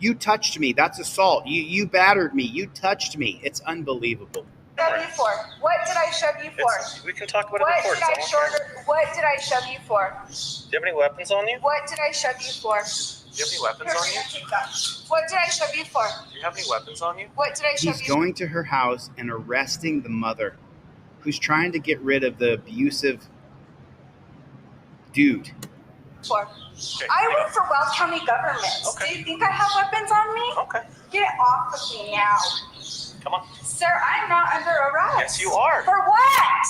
You touched me. That's assault. You battered me. You touched me. It's unbelievable. Shove you for? What did I shove you for? We can talk about it What before. did I What did I shove you for? Do you have any weapons on you? What did I shove you for? Do you have any weapons Here, on you? Brina, take that. What did I shove you for? Do you have any weapons on you? What did I shove He's you going to her house and arresting the mother who's trying to get rid of the abusive dude. for? Okay. I work for Weld County government. Okay. Do you think I have weapons on me? Okay. Get off of me now. Come on. Sir, I'm not under arrest. Yes, you are. For what?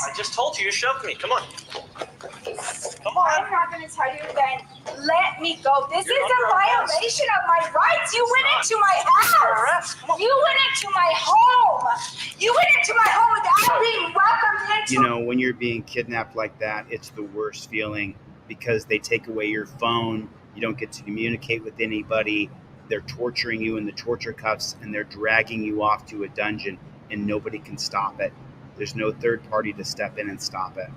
I just told you shoved me. Come on. Come on. I'm not going to tell you again. Let me go. This You're is a under arrest. violation of my rights. You went not. into my Under house. arrest. Come on. You went into my home. You went into my home without being welcomed into. You know, when you're being kidnapped like that, it's the worst feeling because they take away your phone. You don't get to communicate with anybody. They're torturing you in the torture cuffs and they're dragging you off to a dungeon and nobody can stop it. There's no third party to step in and stop it.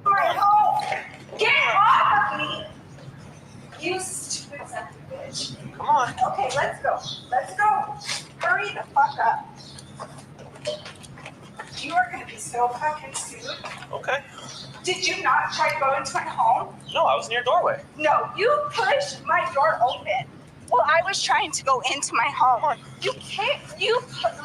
My home. Get off of me. You stupid son of a bitch. Come on. Okay, let's go. Let's go. Hurry the fuck up. You are going to be so fucking sued. Okay. Did you not try to go into my home? No, I was in your doorway. No, you pushed my door open. Well, I was trying to go into my home. You can't. You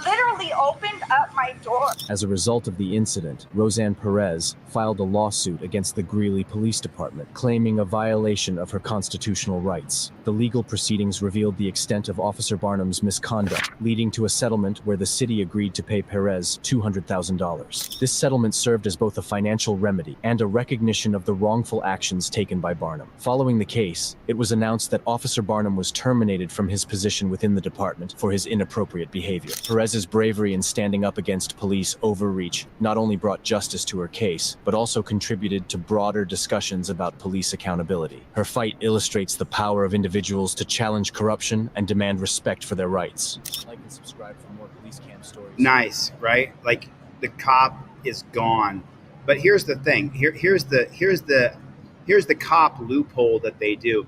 literally opened up my door. As a result of the incident, Roseanne Perez filed a lawsuit against the Greeley Police Department, claiming a violation of her constitutional rights. The legal proceedings revealed the extent of Officer Barnum's misconduct, leading to a settlement where the city agreed to pay Perez $200,000. This settlement served as both a financial remedy and a recognition of the wrongful actions taken by Barnum. Following the case, it was announced that Officer Barnum was terminated from his position within the department for his inappropriate behavior. Perez's bravery in standing up against police overreach not only brought justice to her case, but also contributed to broader discussions about police accountability. Her fight illustrates the power of individuals to challenge corruption and demand respect for their rights. Like and subscribe for more police cam stories. Nice, right? Like the cop is gone. But here's the thing. Here's the cop loophole that they do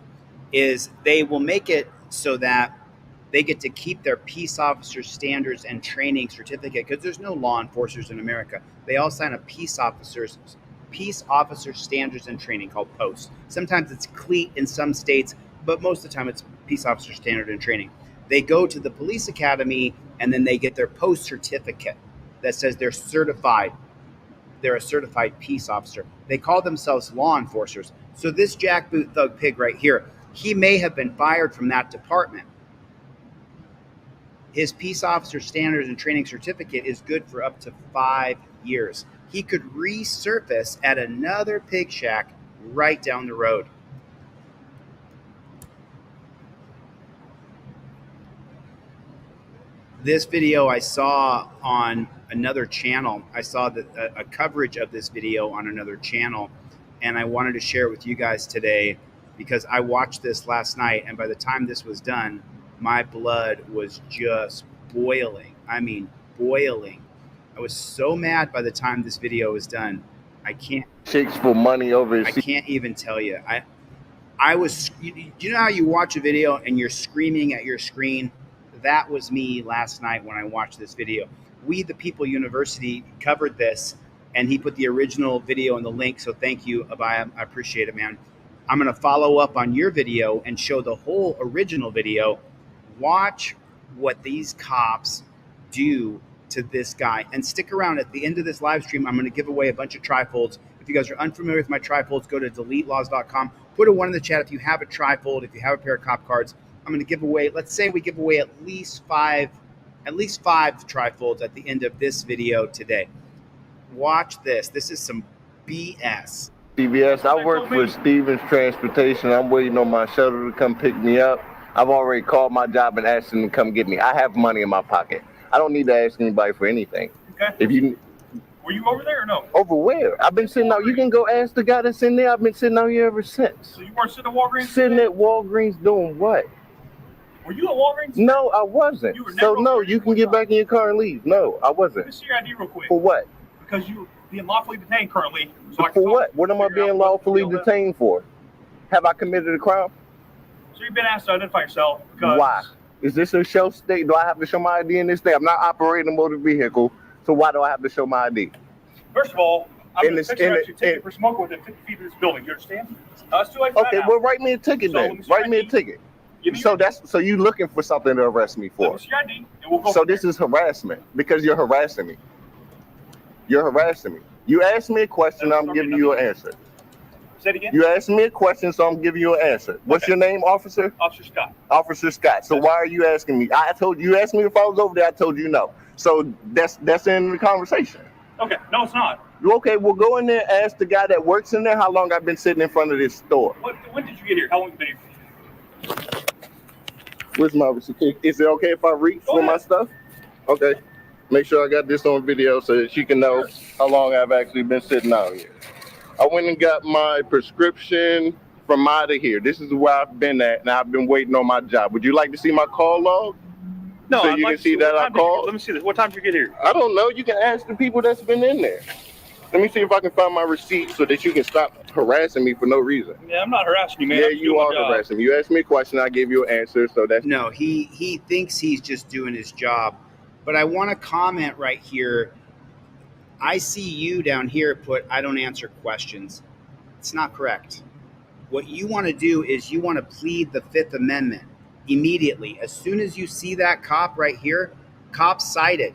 is they will make it so that they get to keep their peace officer standards and training certificate because there's no law enforcers in America. They all sign a peace officer standards and training called POST. Sometimes it's CLEAT in some states, but most of the time it's peace officer standard and training. They go to the police academy and then they get their POST certificate that says they're certified. They're a certified peace officer. They call themselves law enforcers. So this jackboot thug pig right here, he may have been fired from that department. His peace officer standards and training certificate is good for up to 5 years. He could resurface at another pig shack right down the road. This video I saw on another channel. I saw a coverage of this video on another channel, and I wanted to share it with you guys today because I watched this last night, and by the time this was done, my blood was just boiling. I mean, boiling. I was so mad by the time this video was done. I can't Chicks for money over. I can't even tell you. I was, you know how you watch a video and you're screaming at your screen? That was me last night when I watched this video. We the People University covered this, and he put the original video in the link. So thank you, Abaya. I appreciate it, man. I'm going to follow up on your video and show the whole original video. Watch what these cops do to this guy, and stick around. At the end of this live stream, I'm going to give away a bunch of trifolds. If you guys are unfamiliar with my trifolds, go to deletelaws.com. Put a 1 in the chat if you have a trifold, if you have a pair of cop cards. I'm going to give away, let's say we give away at least five trifolds at the end of this video today. Watch this. This is some BS. CBS, I work for Stevens Transportation. I'm waiting on my shuttle to come pick me up. I've already called my job and asked them to come get me. I have money in my pocket. I don't need to ask anybody for anything. Okay. If you Were you over there or no? over where? I've been sitting out. You can go ask the guy that's in there. I've been sitting out here ever since. So you weren't sitting at Walgreens? Sitting at Walgreens doing what? Were you at Walgreens? No, I wasn't. You were So never no, over you there can get back in your car and leave. No, I Let me wasn't. see your ID real quick. For what? Because you're being lawfully detained currently. So I can For call what? What am I figure out being what lawfully the deal is. detained for? Have I committed a crime? So you've been asked to identify yourself because Why? Is this a show state? Do I have to show my ID in this state? I'm not operating a motor vehicle, so why do I have to show my ID? First of all, I'm In going this- to picture in out it- your ticket in- for smoking within 50 feet of this building. You understand? It's too late for Okay, that now. well, write me a ticket So, let then. me see your Write me a ID. ticket. Give me So your- so you looking for something to arrest me Let for? me see your ID, and we'll go So from this is harassment because you're harassing me. You're harassing me. You asked me a question, I'm giving you an answer. there. Say it again. You asked me a question, so I'm giving you an answer. What's Okay. your name, officer? Officer Scott. Officer Scott. So why are you asking me? I told you, asked me if I was over there. I told you no. So that's in the conversation. Okay. No, it's not. Okay, well go in there, ask the guy that works in there how long I've been sitting in front of this store. When did you get here? How long have you been here? Where's my receipt? Is it okay if I reach Go for my ahead. stuff? Okay. Make sure I got this on video so that you can know how long I've actually been sitting out here. I went and got my prescription from out of here. This is where I've been at, and I've been waiting on my job. Would you like to see my call log? No, So I'd you like can to see what that I time did you- called? Let me see this. What time did you get here? I don't know. You can ask the people that's been in there. Let me see if I can find my receipt so that you can stop harassing me for no reason. Yeah, I'm not harassing you, man. Yeah, I'm just you doing are my job. harassing me. You asked me a question, I gave you an answer, so that's No, he thinks he's just doing his job. But I want to comment right here. I see you down here put, I don't answer questions. It's not correct. What you want to do is you want to plead the Fifth Amendment immediately. As soon as you see that cop right here, cop cited.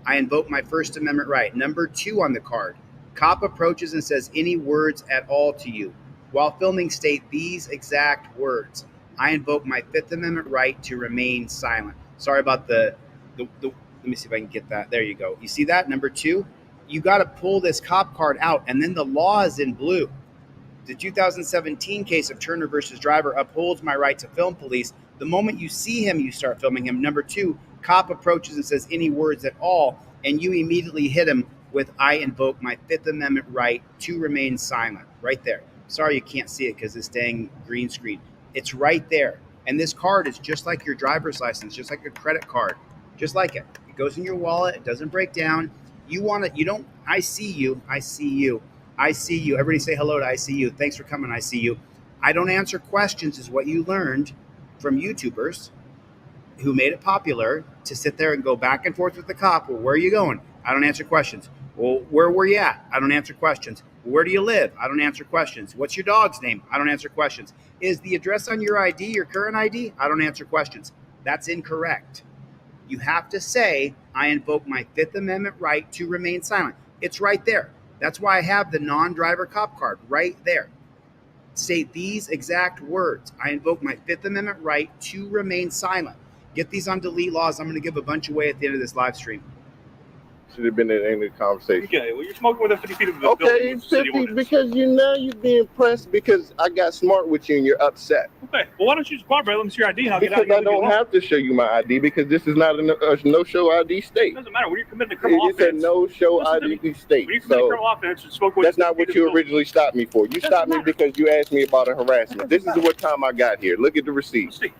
I invoke my First Amendment right. Number 2 on the card. Cop approaches and says any words at all to you. While filming, state these exact words. I invoke my Fifth Amendment right to remain silent. Sorry about the let me see if I can get that. There you go. You see that? Number 2? You got to pull this cop card out, and then the law is in blue. The 2017 case of Turner versus Driver upholds my right to film police. The moment you see him, you start filming him. Number 2, cop approaches and says any words at all, and you immediately hit him with I invoke my Fifth Amendment right to remain silent. Right there. Sorry you can't see it because this dang green screen. It's right there. And this card is just like your driver's license, just like a credit card, just like it. It goes in your wallet. It doesn't break down. You want it. You don't. I see you. I see you. I see you. Everybody say hello to I see you. Thanks for coming. I see you. I don't answer questions is what you learned from YouTubers who made it popular to sit there and go back and forth with the cop. Well, where are you going? I don't answer questions. Well, where were you at? I don't answer questions. Where do you live? I don't answer questions. What's your dog's name? I don't answer questions. Is the address on your ID your current ID? I don't answer questions. That's incorrect. You have to say, I invoke my Fifth Amendment right to remain silent. It's right there. That's why I have the non-driver cop card right there. Say these exact words. I invoke my Fifth Amendment right to remain silent. Get these on Delete Laws. I'm going to give a bunch away at the end of this live stream. should have been in any conversation. Okay, well, you're smoking within 50 feet of the Okay, building. It's city 50 ordinance. because you're being pressed because I got smart with you and you're upset. Okay, well, why don't you just cooperate? Let me see your ID and I'll get Because out. I don't have to show you my ID because this is not a no-show ID It state. doesn't matter. When you're committing a criminal It's a offense, no-show Listen to ID state. when you're committing a So criminal offense, you smoke within that's 50 not feet what of you the building. originally stopped me for. You Doesn't stopped me matter. because you asked me about a harassment. This is what time I got here. Look at the receipt. Let's see.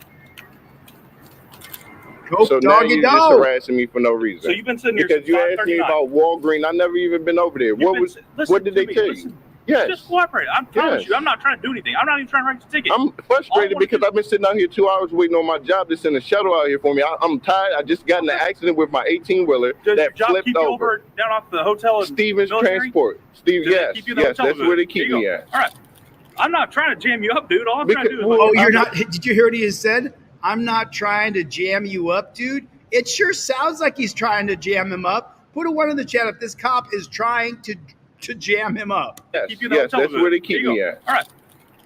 Go So now doggy you're just dog. harassing me for no reason. So you've been sitting here Because since you asked me 5:39. about Walgreens. I never even been over there. You've What been- was? listen What did to they me. tell Listen. you? Yes. Just cooperate. I'm promise Yes. you, I'm not trying to do anything. I'm not even trying to write the ticket. I'm frustrated because I've been sitting out here 2 hours waiting on my job to send a shuttle out here for me. I'm tired. I just got in an accident with my 18-wheeler Does your that job flipped keep you over. over down off the hotel in Stevens military? Transport. Steve, Do they yes, keep you in the yes, hotel that's where they booth? keep There you me go. at. All right. I'm not trying to jam you up, dude. All I'm trying to do is. Oh, you're not. Did you hear what he just said? I'm not trying to jam you up, dude. It sure sounds like he's trying to jam him up. Put a one in the chat if this cop is trying to jam him up. Yes, Keep you in the yes, hotel that's booth. where they There keep you me go. at. All right.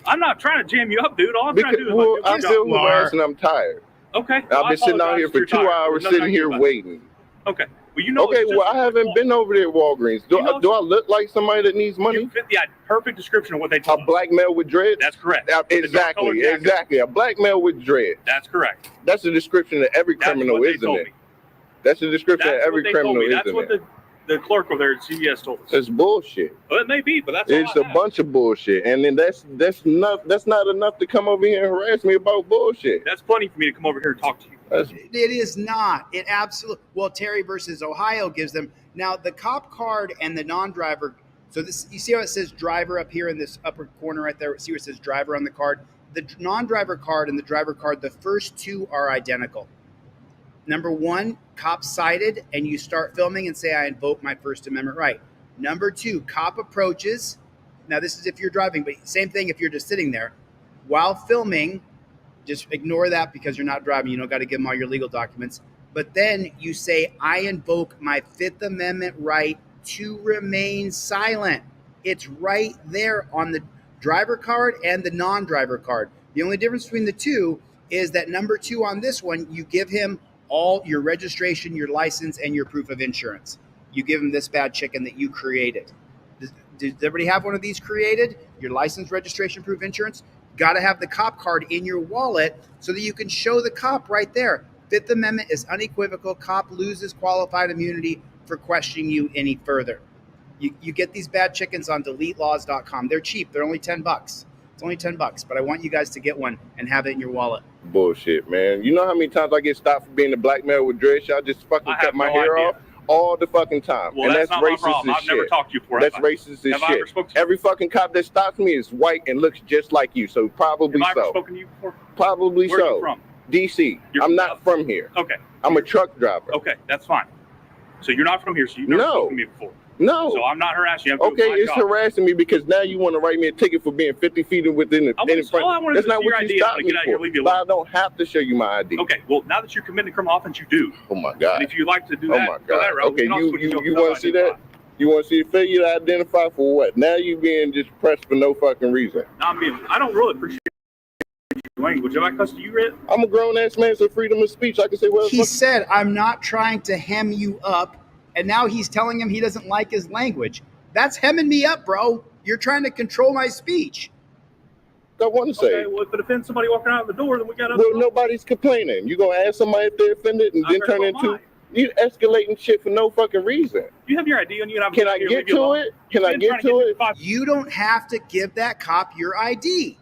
I'm not trying to jam you up, dude. All I'm trying to Because, do is well, like, I do my feel job. harassed and I'm tired. Okay. I've been sitting out here for 2 hours sitting here waiting. Okay. Well, you know. Okay, it's well, just- I haven't been over there at Walgreens. Do, You know- do I look like somebody that needs money? You fit the perfect description of what they A told us. black male with dreads? That's correct. Exactly, exactly. A black male with dreads. That's correct. That's the description of every That's criminal, what they isn't told it? me. That's the description That's of every what they told criminal, me. That's isn't what it? the clerk over there at CVS told us. It's bullshit. Well, it may be, but that's It's all a I have. bunch of bullshit, and then that's not enough to come over here and harass me about bullshit. That's plenty for me to come over here and talk to you. It is not. It absolutely. Well, Terry versus Ohio gives them now the cop card and the non-driver. So this, you see how it says driver up here in this upper corner right there. See where it says driver on the card. The non-driver card and the driver card, the first two are identical. Number one, cop cited, and you start filming and say, I invoke my First Amendment right. Number two, cop approaches. Now, this is if you're driving, but same thing if you're just sitting there. While filming, just ignore that because you're not driving. You don't got to give them all your legal documents. But then you say, I invoke my Fifth Amendment right to remain silent. It's right there on the driver card and the non-driver card. The only difference between the two is that number two on this one, you give him all your registration, your license, and your proof of insurance. You give him this bad chicken that you created. Does everybody have one of these created? Your license, registration, proof of insurance? Got to have the cop card in your wallet so that you can show the cop right there. Fifth Amendment is unequivocal. Cop loses qualified immunity for questioning you any further. You get these bad chickens on deletelaws.com. They're cheap. They're only $10. It's only $10, but I want you guys to get one and have it in your wallet. Bullshit, man. You know how many times I get stopped for being a black male with dreads? I just fucking cut my hair off all the fucking time. Well, and that's not my racist problem. as I've shit. never talked to you before. That's Have I? racist as Have I ever shit. spoken to you? Every fucking cop that stops me is white and looks just like you, so probably Have I ever so. spoken to you before? Probably Where are so. you from? DC. You're I'm from not from here. Okay. I'm a truck driver. Okay, that's fine. So you're not from here, so you've never No. spoken to me before. No. So I'm not harassing you. I'm Okay, doing my it's job. harassing me because now you want to write me a ticket for being 50 feet within the in front. all I wanted That's to not see your what you ID. stopped I'm me gonna get out of here, for. leave you But I alone. don't have to show you my ID. Okay, well, now that you're committing a criminal offense, you do. Oh my God. And if you like to do Oh that, my go that God. route. Okay, We can also you put yourself want to see that? You want to see the failure to identify for what? Now you being just pressed for no fucking reason. I don't really appreciate your language. Have I cussed you, Red? I'm a grown ass man, so freedom of speech. I can say whatever. He said, I'm not trying to hem you up. And now he's telling him he doesn't like his language. That's hemming me up, bro. You're trying to control my speech. I want to say. Okay, well, if it offends somebody walking out the door, then we got to. Well, nobody's complaining. You gonna ask somebody if they're offended and then turn into you escalating shit for no fucking reason. You have your ID on you, and I'm Can I get to it? Can I get to it? You don't have to give that cop your ID.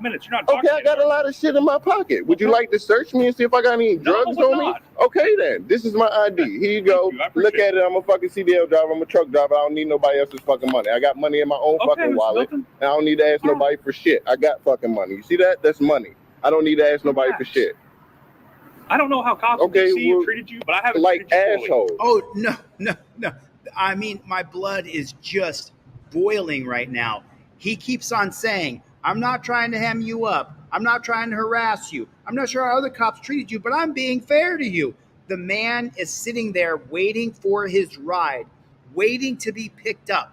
Minutes. You're not Okay, I got a lot of shit in my pocket. Would you like to search me and see if I got any drugs on me? Okay, then. This is my ID. Here you go. Look at it. I'm a fucking CDL driver. I'm a truck driver. I don't need nobody else's fucking money. I got money in my own fucking wallet. And I don't need to ask nobody for shit. I got fucking money. You see that? That's money. I don't need to ask nobody for shit. I don't know how cops in DC have treated you, but I haven't like treated you poorly. assholes. Oh, no. I mean, my blood is just boiling right now. He keeps on saying, I'm not trying to hem you up. I'm not trying to harass you. I'm not sure how other cops treated you, but I'm being fair to you. The man is sitting there waiting for his ride, waiting to be picked up,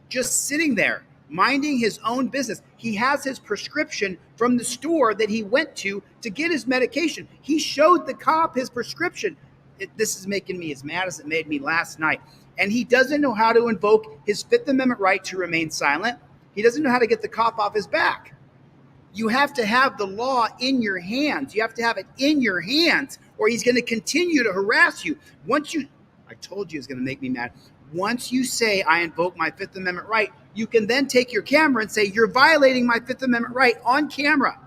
just sitting there, minding his own business. He has his prescription from the store that he went to get his medication. He showed the cop his prescription. This is making me as mad as it made me last night. And he doesn't know how to invoke his Fifth Amendment right to remain silent. He doesn't know how to get the cop off his back. You have to have the law in your hands. You have to have it in your hands, or he's going to continue to harass you. I told you it's going to make me mad. Once you say, I invoke my Fifth Amendment right, you can then take your camera and say, you're violating my Fifth Amendment right on camera.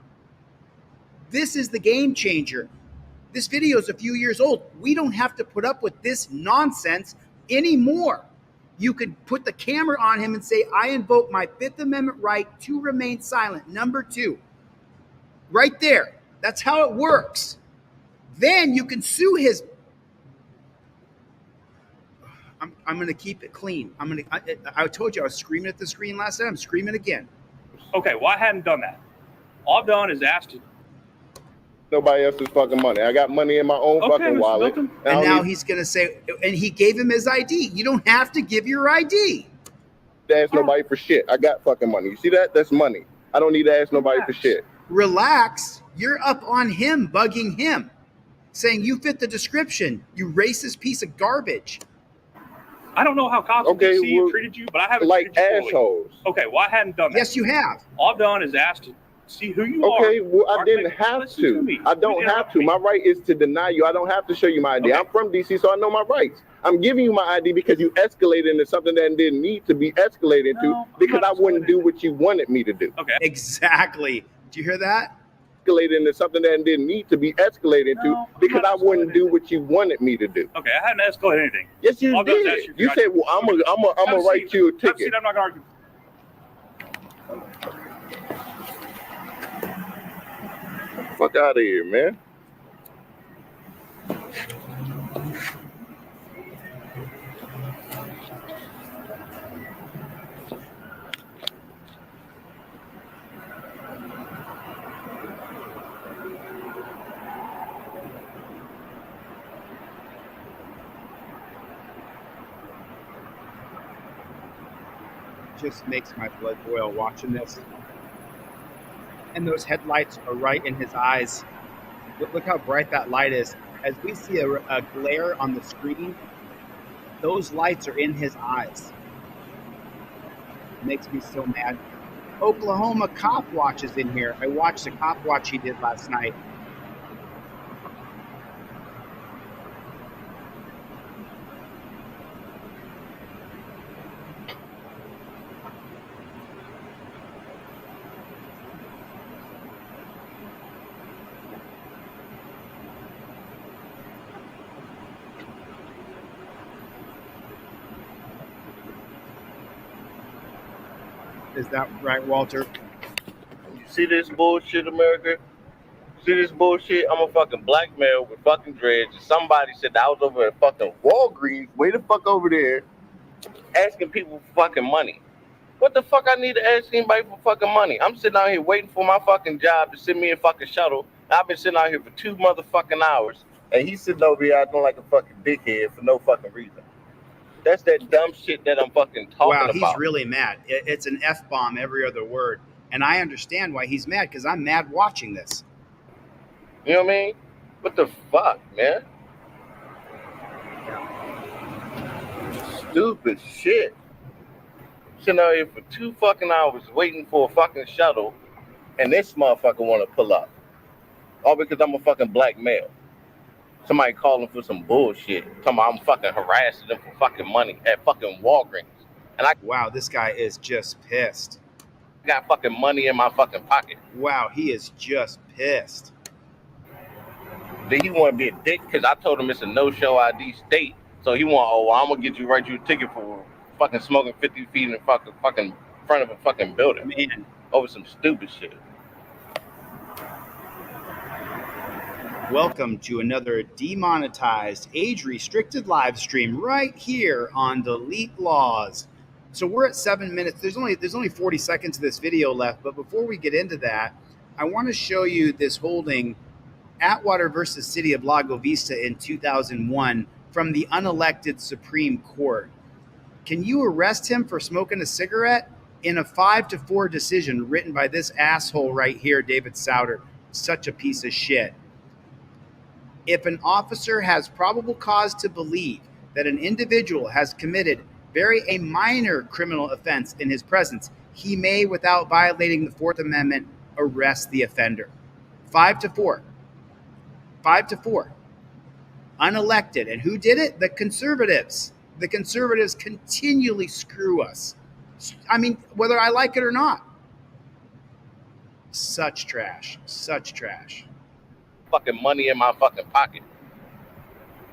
This is the game changer. This video is a few years old. We don't have to put up with this nonsense anymore. you could put the camera on him and say, I invoke my Fifth Amendment right to remain silent. Number 2. Right there. That's how it works. Then you can sue his. I'm going to keep it clean. I told you I was screaming at the screen last time. I'm screaming again. Okay, well, I hadn't done that. All I've done is asked to. Nobody else's fucking money. I got money in my own Okay, fucking Mr. wallet. Milton. And now he's going to say, and he gave him his ID. You don't have to give your ID. Ask nobody for shit. I got fucking money. You see that? That's money. I don't need to ask nobody for shit. Relax. You're up on him, bugging him, saying you fit the description, you racist piece of garbage. I don't know how cops in DC have treated you, but I haven't like treated you assholes. Okay, well, I hadn't done that. Yes, you have. All I've done is asked to see who you are. Okay, well, I didn't have to. I don't have to. My right is to deny you. I don't have to show you my ID. I'm from DC, so I know my rights. I'm giving you my ID because you escalated into something that didn't need to be escalated to because I wouldn't do what you wanted me to do. Okay. Exactly. Do you hear that? Escalated into something that didn't need to be escalated to because I wouldn't do what you wanted me to do. Okay, I hadn't escalated anything. Yes, you All I've done is ask did. for You your said, ID. well, I'm gonna write you a Have a seat. ticket. I'm not going to argue. Fuck out of here, man. Just makes my blood boil watching this. And those headlights are right in his eyes. Look how bright that light is. As we see a glare on the screen, those lights are in his eyes. It makes me so mad. Oklahoma Cop Watch is in here. I watched the Cop Watch he did last night. Is that right, Walter? You see this bullshit, America? See this bullshit? I'm a fucking black male with fucking dreads. And somebody said that I was over at fucking Walgreens, way the fuck over there, asking people for fucking money. What the fuck I need to ask anybody for fucking money? I'm sitting out here waiting for my fucking job to send me a fucking shuttle. I've been sitting out here for 2 motherfucking hours. And he's sitting over here acting like a fucking dickhead for no fucking reason. That's that dumb shit that I'm fucking talking about. Wow, he's really mad. It's an F-bomb every other word. And I understand why he's mad, because I'm mad watching this. You know what I mean? What the fuck, man? Stupid shit. Sitting out here for 2 fucking hours waiting for a fucking shuttle, and this motherfucker want to pull up. All because I'm a fucking black male. Somebody calling for some bullshit. Talking about I'm fucking harassing them for fucking money at fucking Walgreens. And wow, this guy is just pissed. Got fucking money in my fucking pocket. Wow, he is just pissed. Then he want to be a dick because I told him it's a no-show ID state. So he want, oh, well, I'm going to get you, write you a ticket for fucking smoking 50 feet in the fucking front of a fucking building. Man. Over some stupid shit. Welcome to another demonetized, age-restricted live stream right here on Delete Laws. So we're at 7 minutes. There's only 40 seconds of this video left, but before we get into that, I want to show you this holding Atwater versus City of Lago Vista in 2001 from the unelected Supreme Court. Can you arrest him for smoking a cigarette? In a 5-4 decision written by this asshole right here, David Souter, such a piece of shit. If an officer has probable cause to believe that an individual has committed a minor criminal offense in his presence, he may, without violating the Fourth Amendment, arrest the offender. 5-4. 5-4. Unelected. And who did it? The conservatives. The conservatives continually screw us. I mean, whether I like it or not. Such trash. Such trash. Fucking money in my fucking pocket.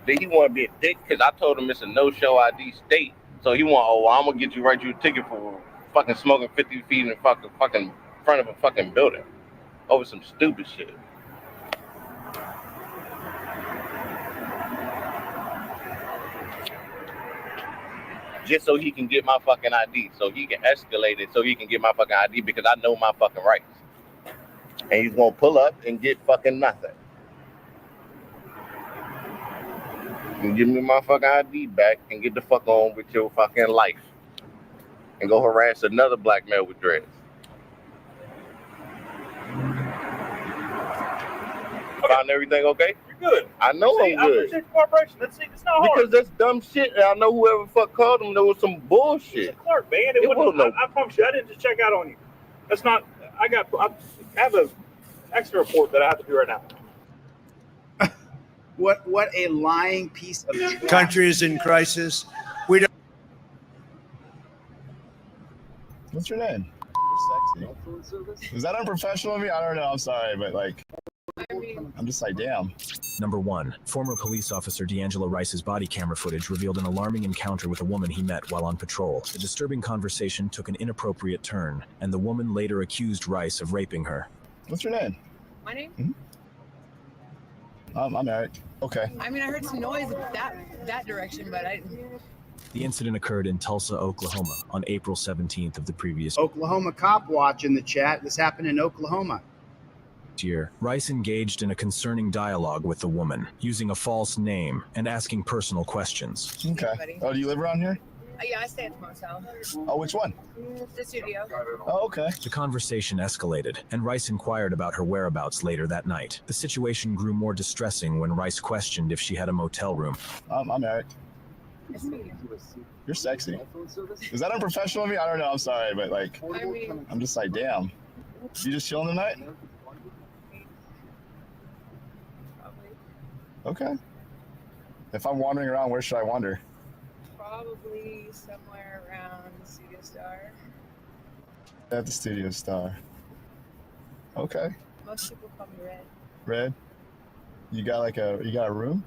Then he want to be a dick because I told him it's a no-show ID state. So he want, oh, I'm gonna get you, write you a ticket for fucking smoking 50 feet in the fucking front of a fucking building over some stupid shit. Just so he can get my fucking ID, so he can escalate it, so he can get my fucking ID because I know my fucking rights. And he's gonna pull up and get fucking nothing. And give me my fucking ID back and get the fuck on with your fucking life. And go harass another black male with dreads. Found everything okay? You're good. I know See, I'm I good. appreciate the cooperation. It's not hard. Because that's dumb shit. And I know whoever fuck called him, there was some bullshit. It's Clark, man. It wasn't, wasn't I promise you, I didn't just check out on you. That's not. I have an extra report that I have to do right now. What a lying piece of trash. Country is in crisis. We don't. What's your name? You're sexy. Is that unprofessional of me? I don't know. I'm sorry, but like, I'm just like, damn. Number 1. Former police officer D'Angelo Rice's body camera footage revealed an alarming encounter with a woman he met while on patrol. The disturbing conversation took an inappropriate turn, and the woman later accused Rice of raping her. What's your name? My name? Mm-hmm. I'm married. Okay. I mean, I heard some noise that direction, but I didn't. The incident occurred in Tulsa, Oklahoma on April 17th of the previous Oklahoma cop watch in the chat. This happened in Oklahoma. year. Rice engaged in a concerning dialogue with the woman, using a false name and asking personal questions. Okay. Oh, do you live around here? Yeah, I stay at the motel. Oh, which one? The studio. Oh, okay. The conversation escalated, and Rice inquired about her whereabouts later that night. The situation grew more distressing when Rice questioned if she had a motel room. I'm married. Nice to meet you. You're sexy. Is that unprofessional of me? I don't know. I'm sorry, but like, I mean, I'm just like, damn. You just chilling tonight? probably. Okay. If I'm wandering around, where should I wander? Probably somewhere around the Studio Star. At the Studio Star. Okay. Most people call me Red. Red. You got a room?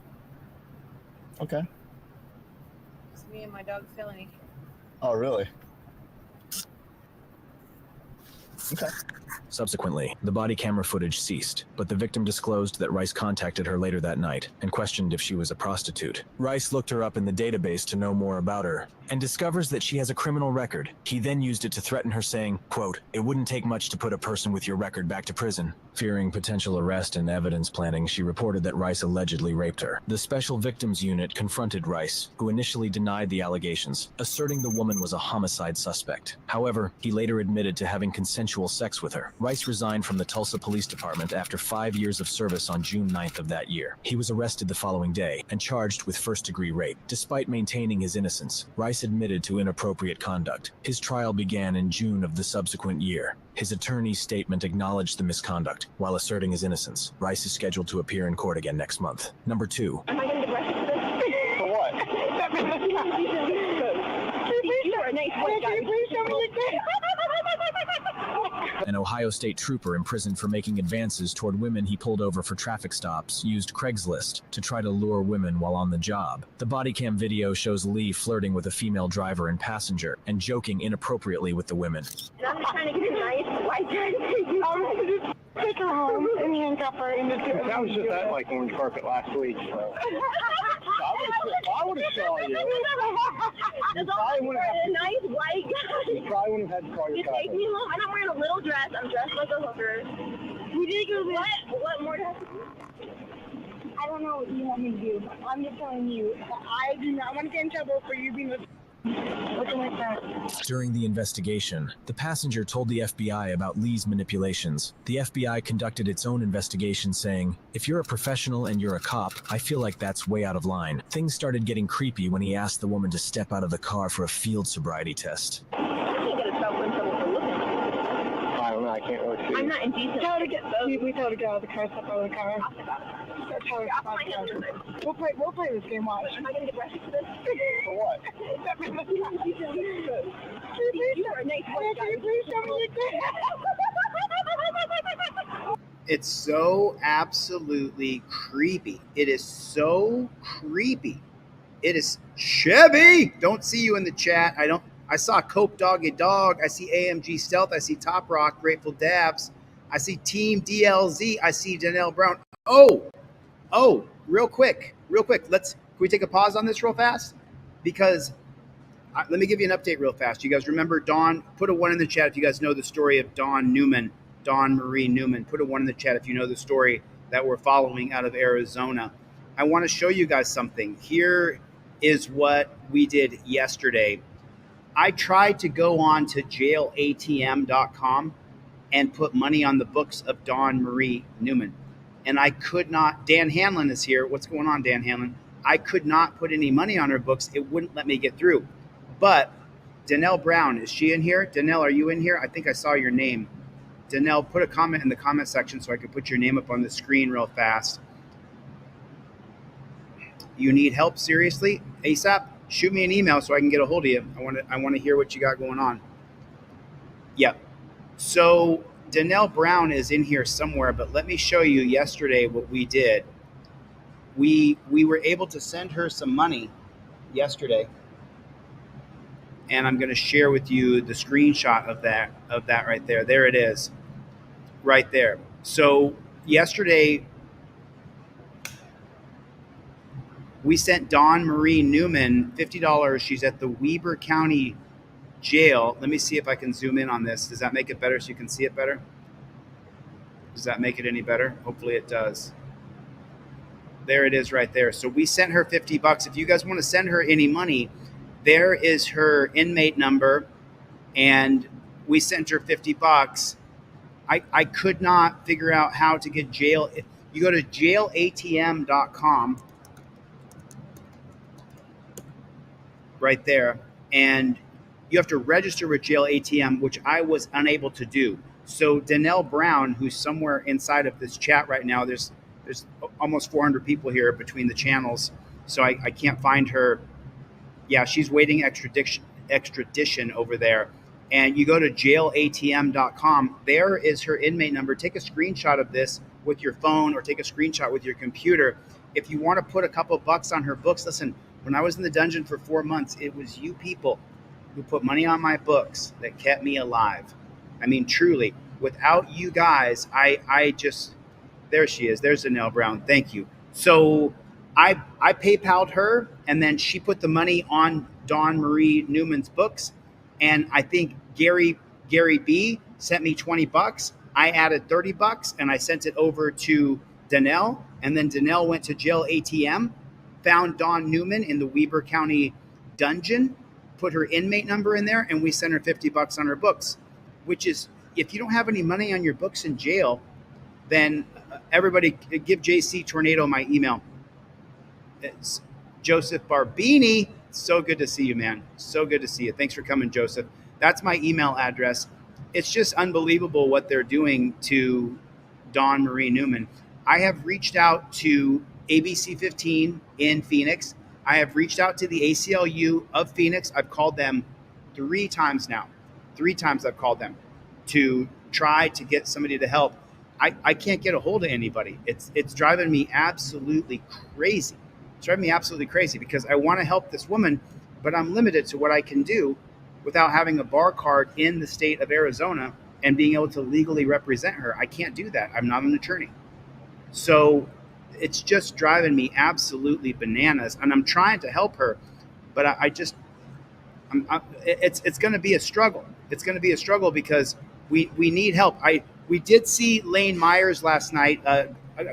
Okay. It's me and my dog Felony. Oh, really? Okay. Subsequently, the body camera footage ceased, but the victim disclosed that Rice contacted her later that night and questioned if she was a prostitute. Rice looked her up in the database to know more about her and discovers that she has a criminal record. He then used it to threaten her, saying, quote, "It wouldn't take much to put a person with your record back to prison." Fearing potential arrest and evidence planning, she reported that Rice allegedly raped her. The Special Victims Unit confronted Rice, who initially denied the allegations, asserting the woman was a homicide suspect. However, he later admitted to having consensual sex with her. Rice resigned from the Tulsa Police Department after 5 years of service on June 9th of that year. He was arrested the following day and charged with first-degree rape. Despite maintaining his innocence, Rice admitted to inappropriate conduct. His trial began in June of the subsequent year. His attorney's statement acknowledged the misconduct while asserting his innocence. Rice is scheduled to appear in court again next month. Number 2. Am I going to get arrested for this? For what? You are a nice white guy. Please show me your dick. An Ohio State trooper imprisoned for making advances toward women he pulled over for traffic stops used Craigslist to try to lure women while on the job. The body cam video shows Lee flirting with a female driver and passenger and joking inappropriately with the women. And I'm just trying to get a nice white guy to take you home. Take her home and handcuff her. That was just that like orange carpet last week. So. I would have saw you. You probably would have a nice white guy. You probably wouldn't have had to call your You take me home, and I'm wearing a little dress. I'm dressed like a hooker. Ridiculous. What more do I have to do? I don't know what you want me to do. I'm just telling you that I do not want to get in trouble for you being looking like that. During the investigation, the passenger told the FBI about Lee's manipulations. The FBI conducted its own investigation, saying, "If you're a professional and you're a cop, I feel like that's way out of line." Things started getting creepy when he asked the woman to step out of the car for a field sobriety test. I can't get a cell phone trouble for looking. I don't know. I can't really see. I'm not indecent. Tell her to get we tell her to get out of the car, step out of the car. That's how it's about. We'll play this game, watch. Am I going to get arrested for this? For what? You are a nice white guy. Please show me your dick. It's so absolutely creepy. It is so creepy It is Chevy. Don't see you in the chat. I saw Cope Doggy Dog. I see AMG Stealth. I see Top Rock, Grateful Dabs. I see Team DLZ. I see Danelle Brown. Oh, real quick. Can we take a pause on this real fast? Because let me give you an update real fast. You guys remember Dawn? Put a 1 in the chat if you guys know the story of Dawn Marie Newman. Put a 1 in the chat if you know the story that we're following out of Arizona. I want to show you guys something. Here is what we did yesterday. I tried to go on to jailatm.com and put money on the books of Dawn Marie Newman. And I could not. Dan Hanlon is here. What's going on, Dan Hanlon? I could not put any money on her books. It wouldn't let me get through. But Danelle Brown, is she in here? Danelle, are you in here? I think I saw your name. Danelle, put a comment in the comment section so I can put your name up on the screen real fast. You need help, seriously? ASAP? Shoot me an email so I can get a hold of you. I want to hear what you got going on. Yeah. So Danelle Brown is in here somewhere, but let me show you yesterday what we did. We were able to send her some money yesterday, and I'm going to share with you the screenshot of that right there. There it is, right there. So yesterday, we sent Dawn Marie Newman $50. She's at the Weber County Jail. Let me see if I can zoom in on this. Does that make it better so you can see it better? Does that make it any better? Hopefully it does. There it is right there. So we sent her $50. If you guys want to send her any money, there is her inmate number, and we sent her $50. I could not figure out how to get jail. You go to jailatm.com right there, and you have to register with Jail ATM, which I was unable to do. So Danelle Brown, who's somewhere inside of this chat right now, there's almost 400 people here between the channels, so I can't find her. Yeah, she's waiting extradition over there. And you go to jailatm.com. There is her inmate number. Take a screenshot of this with your phone or take a screenshot with your computer. If you want to put a couple bucks on her books, listen, when I was in the dungeon for 4 months, it was you people who put money on my books that kept me alive. I mean, truly, without you guys, I just, there she is. There's Danelle Brown. Thank you. So I PayPal'd her, and then she put the money on Dawn Marie Newman's books. And I think Gary B sent me $20. I added $30 and I sent it over to Danelle. And then Danelle went to Jail ATM, found Dawn Newman in the Weber County dungeon, put her inmate number in there, and we sent her $50 on her books, which is, if you don't have any money on your books in jail, then everybody give JC Tornado my email. It's Joseph Barbini. So good to see you, man. So good to see you. Thanks for coming, Joseph. That's my email address. It's just unbelievable what they're doing to Dawn Marie Newman. I have reached out to ABC 15 in Phoenix. I have reached out to the ACLU of Phoenix. I've called them 3 times now. 3 times I've called them to try to get somebody to help. I can't get a hold of anybody. It's driving me absolutely crazy. It's driving me absolutely crazy because I want to help this woman, but I'm limited to what I can do without having a bar card in the state of Arizona and being able to legally represent her. I can't do that. I'm not an attorney. So it's just driving me absolutely bananas, and I'm trying to help her, but it's going to be a struggle. It's going to be a struggle because we need help. We did see Lane Myers last night.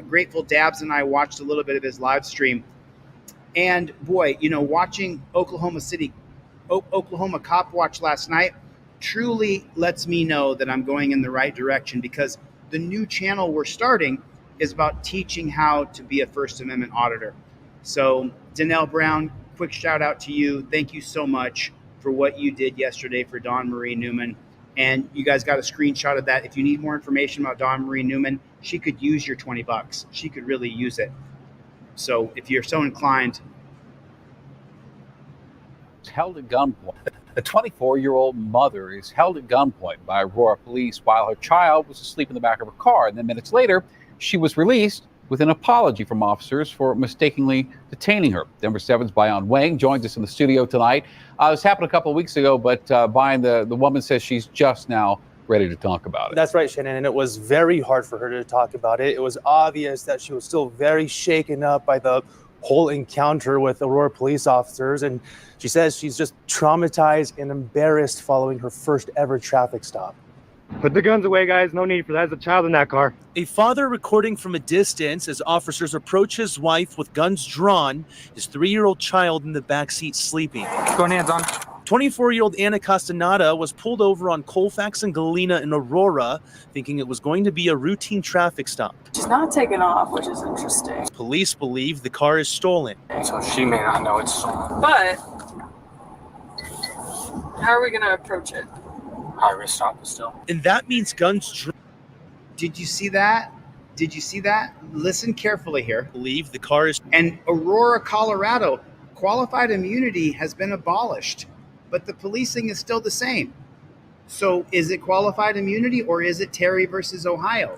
Grateful Dabs and I watched a little bit of his live stream. And boy, watching Oklahoma Cop Watch last night truly lets me know that I'm going in the right direction, because the new channel we're starting is about teaching how to be a First Amendment auditor. So Danelle Brown, quick shout out to you. Thank you so much for what you did yesterday for Dawn Marie Newman. And you guys got a screenshot of that. If you need more information about Dawn Marie Newman, she could use your $20. She could really use it. So if you're so inclined. Held at gunpoint. A 24-year-old mother is held at gunpoint by Aurora police while her child was asleep in the back of her car. And then minutes later, she was released with an apology from officers for mistakenly detaining her. Denver 7's Bayan Wang joins us in the studio tonight. This happened a couple of weeks ago, but Bayan, the woman says she's just now ready to talk about it. That's right, Shannon, and it was very hard for her to talk about it. It was obvious that she was still very shaken up by the whole encounter with Aurora police officers, and she says she's just traumatized and embarrassed following her first ever traffic stop. Put the guns away, guys. No need for that. There's a child in that car. A father recording from a distance as officers approach his wife with guns drawn, his 3-year-old child in the backseat sleeping. Going hands on. 24-year-old Anna Castaneda was pulled over on Colfax and Galena in Aurora, thinking it was going to be a routine traffic stop. She's not taken off, which is interesting. Police believe the car is stolen. So she may not know it's stolen. But how are we going to approach it? High risk stop still. And that means guns drawn. Did you see that? Did you see that? Listen carefully here. Believe the car is. And Aurora, Colorado, qualified immunity has been abolished, but the policing is still the same. So is it qualified immunity or is it Terry versus Ohio?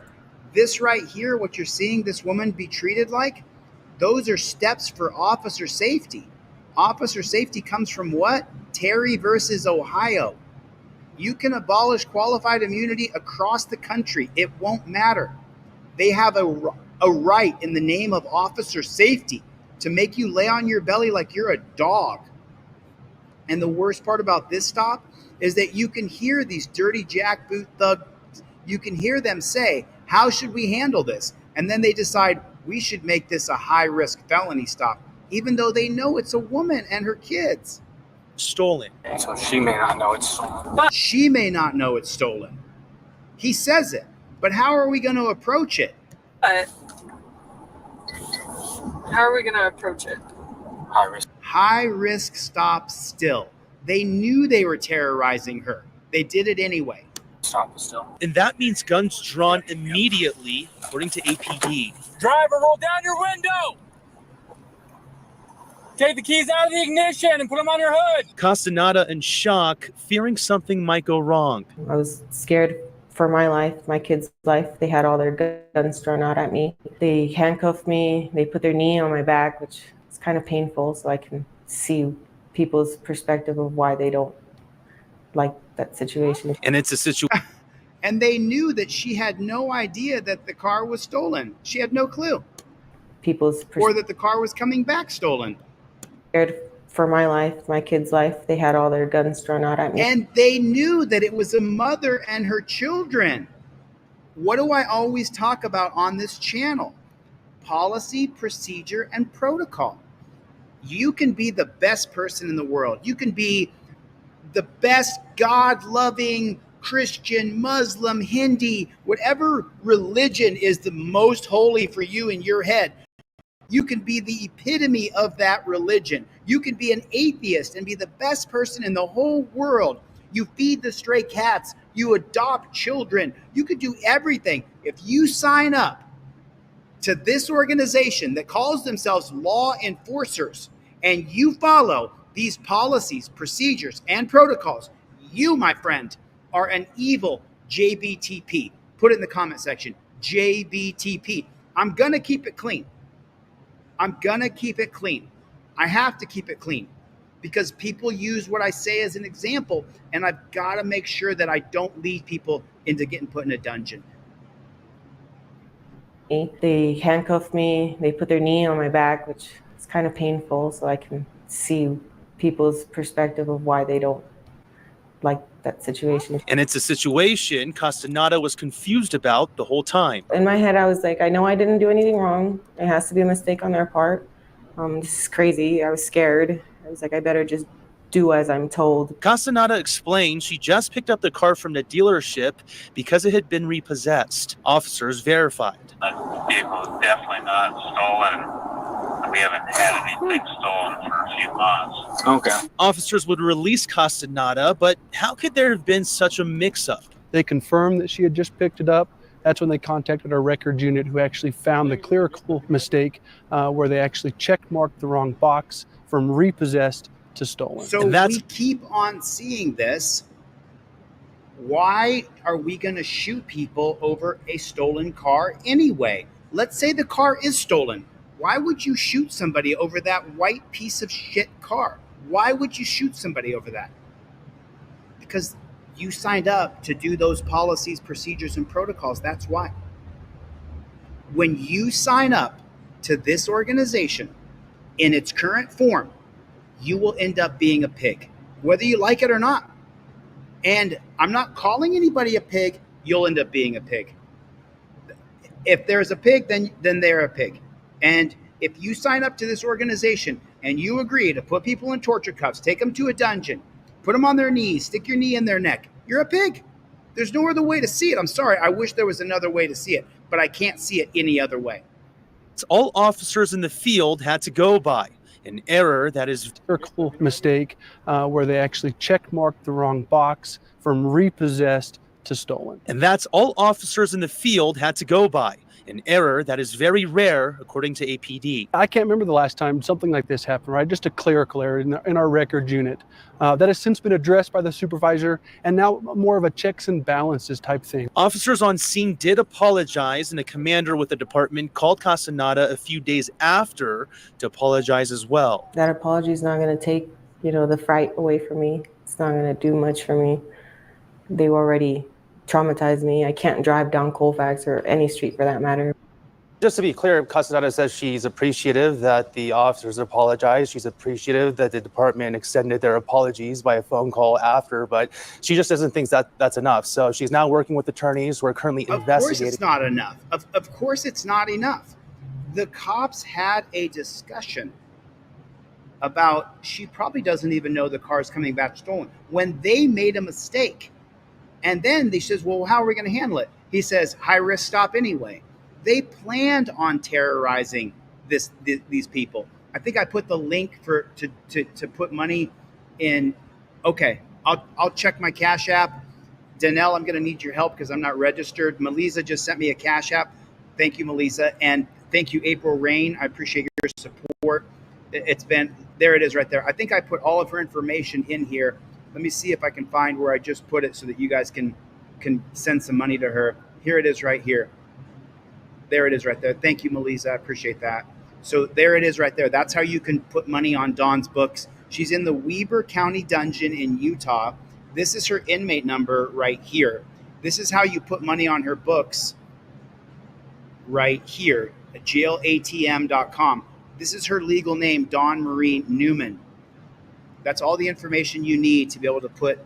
This right here, what you're seeing this woman be treated like, those are steps for officer safety. Officer safety comes from what? Terry versus Ohio. You can abolish qualified immunity across the country. It won't matter. They have a right in the name of officer safety to make you lay on your belly like you're a dog. And the worst part about this stop is that you can hear these dirty jackboot thugs. You can hear them say, how should we handle this? And then they decide we should make this a high-risk felony stop, even though they know it's a woman and her kids. Stolen. So she may not know it's stolen. She may not know it's stolen. He says it, but how are we going to approach it? But how are we going to approach it? High risk. High risk stop still. They knew they were terrorizing her. They did it anyway. Stop still. And that means guns drawn immediately, according to APD. Driver, roll down your window. Take the keys out of the ignition and put them on your hood. Castaneda in shock, fearing something might go wrong. I was scared for my life, my kids' life. They had all their guns drawn out at me. They handcuffed me. They put their knee on my back, which is kind of painful, so I can see people's perspective of why they don't like that situation. And it's a situation. And they knew that she had no idea that the car was stolen. She had no clue. Or that the car was coming back stolen. Scared for my life, my kids' life. They had all their guns drawn out at me. And they knew that it was a mother and her children. What do I always talk about on this channel? Policy, procedure, and protocol. You can be the best person in the world. You can be the best God-loving Christian, Muslim, Hindi, whatever religion is the most holy for you in your head. You can be the epitome of that religion. You can be an atheist and be the best person in the whole world. You feed the stray cats. You adopt children. You could do everything. If you sign up to this organization that calls themselves law enforcers and you follow these policies, procedures, and protocols, you, my friend, are an evil JBTP. Put it in the comment section, JBTP. I'm going to keep it clean. I'm going to keep it clean. I have to keep it clean because people use what I say as an example, and I've got to make sure that I don't lead people into getting put in a dungeon. They handcuffed me. They put their knee on my back, which is kind of painful, so I can see people's perspective of why they don't like that situation. And it's a situation Castaneda was confused about the whole time. In my head, I was like, I know I didn't do anything wrong. It has to be a mistake on their part. This is crazy. I was scared. I was like, I better just do as I'm told. Castaneda explained she just picked up the car from the dealership because it had been repossessed. Officers verified. The vehicle is definitely not stolen. We haven't had anything stolen for a few months. Okay. Officers would release Castaneda, but how could there have been such a mix-up? They confirmed that she had just picked it up. That's when they contacted our records unit, who actually found the clerical mistake where they actually check-marked the wrong box from repossessed to stolen. So we keep on seeing this. Why are we going to shoot people over a stolen car anyway? Let's say the car is stolen. Why would you shoot somebody over that white piece of shit car? Why would you shoot somebody over that? Because you signed up to do those policies, procedures, and protocols. That's why. When you sign up to this organization in its current form, you will end up being a pig, whether you like it or not. And I'm not calling anybody a pig. You'll end up being a pig. If there's a pig, then they're a pig. And if you sign up to this organization and you agree to put people in torture cuffs, take them to a dungeon, put them on their knees, stick your knee in their neck, you're a pig. There's no other way to see it. I'm sorry. I wish there was another way to see it, but I can't see it any other way. It's all officers in the field had to go by. An error that is Clerical mistake where they actually check marked the wrong box from repossessed to stolen. And that's all officers in the field had to go by. An error that is very rare, according to APD. I can't remember the last time something like this happened, right? Just a clerical error in our records unit that has since been addressed by the supervisor and now more of a checks and balances type thing. Officers on scene did apologize, and a commander with the department called Castaneda a few days after to apologize as well. That apology is not going to take, the fright away from me. It's not going to do much for me. They've already traumatized me. I can't drive down Colfax or any street for that matter. Just to be clear, Castaneda says she's appreciative that the officers apologized. She's appreciative that the department extended their apologies by a phone call after, but she just doesn't think that's enough. So she's now working with attorneys who are currently investigating. Of course it's not enough. Of course it's not enough. The cops had a discussion about she probably doesn't even know the car's coming back stolen when they made a mistake. And then he says, well, how are we going to handle it? He says, high risk stop anyway. They planned on terrorizing these people. I think I put the link to put money in. Okay, I'll check my Cash App. Danelle, I'm going to need your help because I'm not registered. Melissa just sent me a Cash App. Thank you, Melissa. And thank you, April Rain. I appreciate your support. There it is right there. I think I put all of her information in here. Let me see if I can find where I just put it so that you guys can send some money to her. Here it is right here. There it is right there. Thank you, Melissa. I appreciate that. So there it is right there. That's how you can put money on Dawn's books. She's in the Weber County Dungeon in Utah. This is her inmate number right here. This is how you put money on her books right here at jailatm.com. This is her legal name, Dawn Marie Newman. That's all the information you need to be able to put.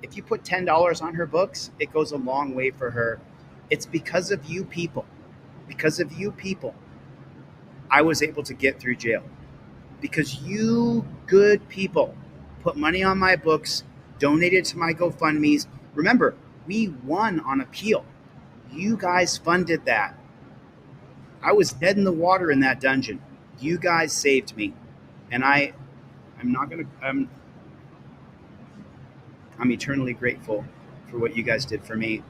If you put $10 on her books, it goes a long way for her. It's because of you people. Because of you people, I was able to get through jail. Because you good people put money on my books, donated to my GoFundMes. Remember, we won on appeal. You guys funded that. I was dead in the water in that dungeon. You guys saved me. And I'm eternally grateful for what you guys did for me.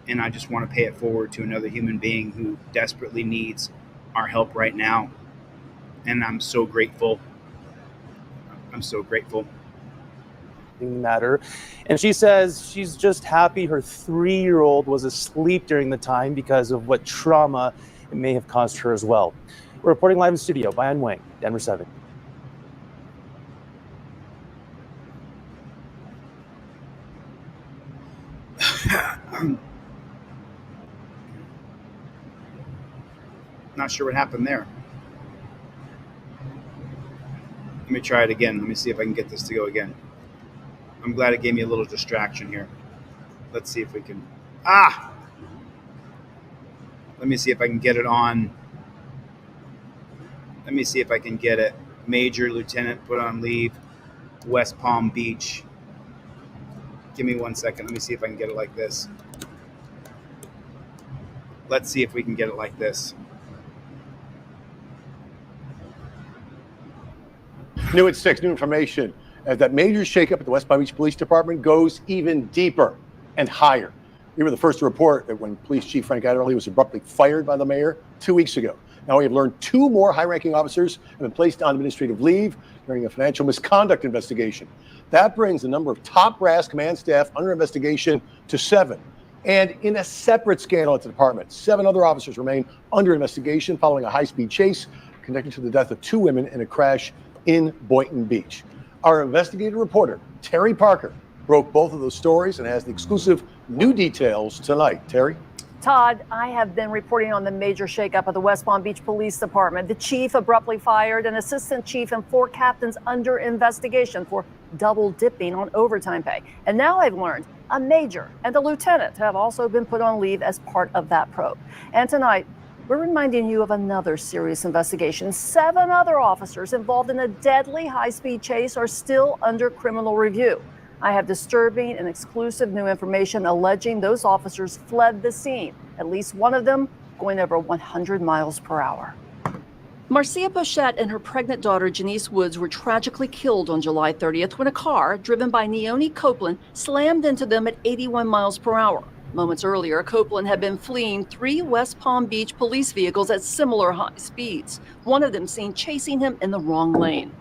And I just want to pay it forward to another human being who desperately needs our help right now. And I'm so grateful. I'm so grateful. Matter. And she says she's just happy her 3-year-old was asleep during the time because of what trauma it may have caused her as well. We're reporting live in studio. Bayan Wang, Denver 7. Not sure what happened there. Let me try it again. Let me see if I can get this to go again. I'm glad it gave me a little distraction here. Let's see if we can. Let me see if I can get it on. Let me see if I can get it. Major Lieutenant put on leave, West Palm Beach. Give me 1 second. Let me see if I can get it like this. Let's see if we can get it like this. New at 6, new information as that major shakeup at the West Palm Beach Police Department goes even deeper and higher. We were the first to report that when Police Chief Frank Adderley was abruptly fired by the mayor 2 weeks ago. Now we have learned 2 more high-ranking officers have been placed on administrative leave during a financial misconduct investigation. That brings the number of top brass command staff under investigation to 7. And in a separate scandal at the department, 7 other officers remain under investigation following a high-speed chase connected to the death of 2 women in a crash in Boynton Beach. Our investigative reporter, Terry Parker, broke both of those stories and has the exclusive new details tonight. Terry? Todd, I have been reporting on the major shakeup at the West Palm Beach Police Department. The chief abruptly fired, an assistant chief, and 4 captains under investigation for double dipping on overtime pay. And now I've learned a major and a lieutenant have also been put on leave as part of that probe. And tonight, we're reminding you of another serious investigation. 7 other officers involved in a deadly high-speed chase are still under criminal review. I have disturbing and exclusive new information alleging those officers fled the scene, at least one of them going over 100 miles per hour. Marcia Pochette and her pregnant daughter, Janice Woods, were tragically killed on July 30th when a car driven by Neoni Copeland slammed into them at 81 miles per hour. Moments earlier, Copeland had been fleeing 3 West Palm Beach police vehicles at similar high speeds, one of them seen chasing him in the wrong lane.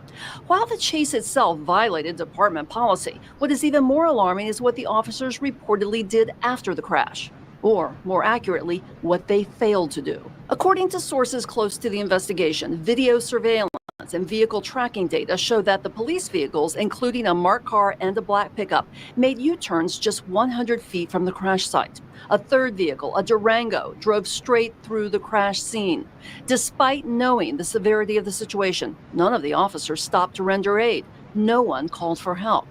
While the chase itself violated department policy, what is even more alarming is what the officers reportedly did after the crash. Or, more accurately, what they failed to do. According to sources close to the investigation, video surveillance and vehicle tracking data show that the police vehicles, including a marked car and a black pickup, made U-turns just 100 feet from the crash site. A third vehicle, a Durango, drove straight through the crash scene. Despite knowing the severity of the situation, none of the officers stopped to render aid. No one called for help.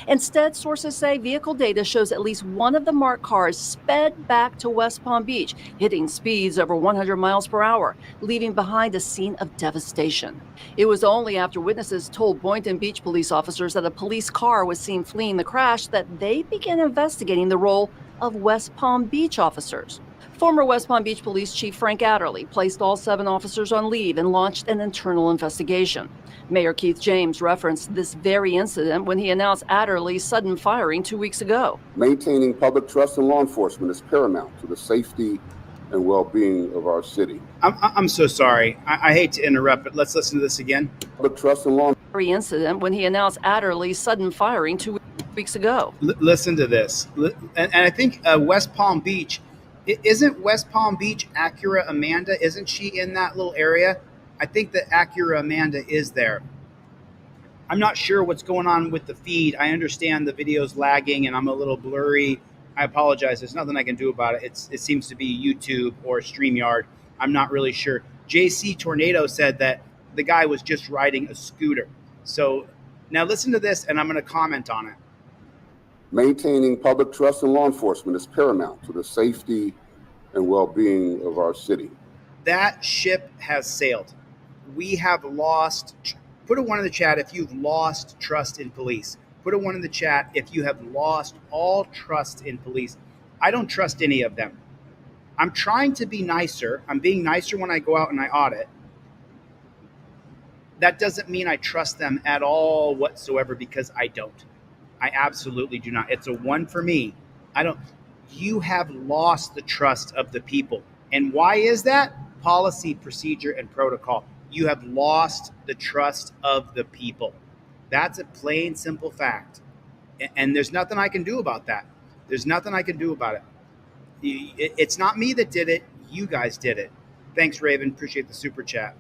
Instead, sources say vehicle data shows at least one of the marked cars sped back to West Palm Beach, hitting speeds over 100 miles per hour, leaving behind a scene of devastation. It was only after witnesses told Boynton Beach police officers that a police car was seen fleeing the crash that they began investigating the role of West Palm Beach officers. Former West Palm Beach Police Chief Frank Adderley placed all 7 officers on leave and launched an internal investigation. Mayor Keith James referenced this very incident when he announced Adderley's sudden firing 2 weeks ago. Maintaining public trust in law enforcement is paramount to the safety and well-being of our city. I'm so sorry. I hate to interrupt, but let's listen to this again. Public trust in law Very incident when he announced Adderley's sudden firing 2 weeks ago. Listen to this. And I think West Palm Beach, isn't West Palm Beach Acura Amanda? Isn't she in that little area? I think that Acura Amanda is there. I'm not sure what's going on with the feed. I understand the video's lagging and I'm a little blurry. I apologize. There's nothing I can do about it. It seems to be YouTube or StreamYard. I'm not really sure. JC Tornado said that the guy was just riding a scooter. So now listen to this and I'm going to comment on it. Maintaining public trust in law enforcement is paramount to the safety and well-being of our city. That ship has sailed. We have lost. Put a 1 in the chat if you've lost trust in police. Put a 1 in the chat if you have lost all trust in police. I don't trust any of them. I'm trying to be nicer. I'm being nicer when I go out and I audit. That doesn't mean I trust them at all whatsoever, because I don't. I absolutely do not. It's a 1 for me. You have lost the trust of the people. And why is that? Policy, procedure, and protocol. You have lost the trust of the people. That's a plain, simple fact. And there's nothing I can do about that. There's nothing I can do about it. It's not me that did it. You guys did it. Thanks, Raven. Appreciate the super chat.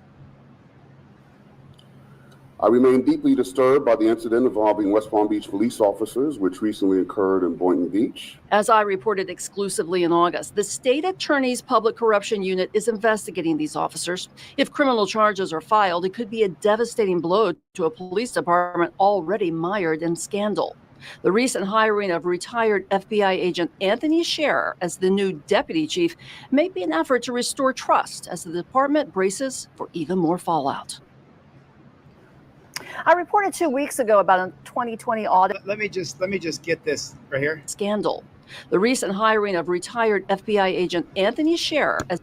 I remain deeply disturbed by the incident involving West Palm Beach police officers, which recently occurred in Boynton Beach. As I reported exclusively in August, the state attorney's public corruption unit is investigating these officers. If criminal charges are filed, it could be a devastating blow to a police department already mired in scandal. The recent hiring of retired FBI agent Anthony Scherer as the new deputy chief may be an effort to restore trust as the department braces for even more fallout. I reported 2 weeks ago about a 2020 audit. Let me just get this right here. Scandal. The recent hiring of retired FBI agent Anthony Scherer as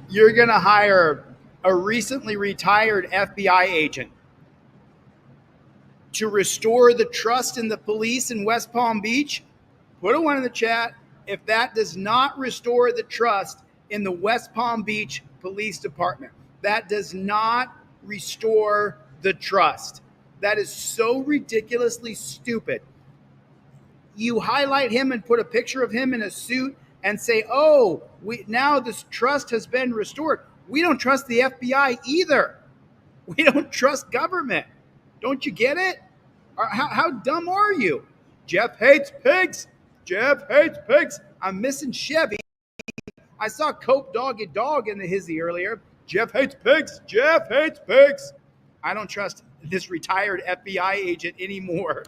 you're going to hire a recently retired FBI agent to restore the trust in the police in West Palm Beach? Put a 1 in the chat if that does not restore the trust in the West Palm Beach Police Department. That does not restore the trust. That is so ridiculously stupid. You highlight him and put a picture of him in a suit and say, oh, now this trust has been restored. We don't trust the FBI either. We don't trust government. Don't you get it? How dumb are you? Jeff hates pigs. Jeff hates pigs. I'm missing Chevy. I saw Cope Dog in the hizzy earlier. Jeff hates pigs. Jeff hates pigs. I don't trust this retired FBI agent anymore.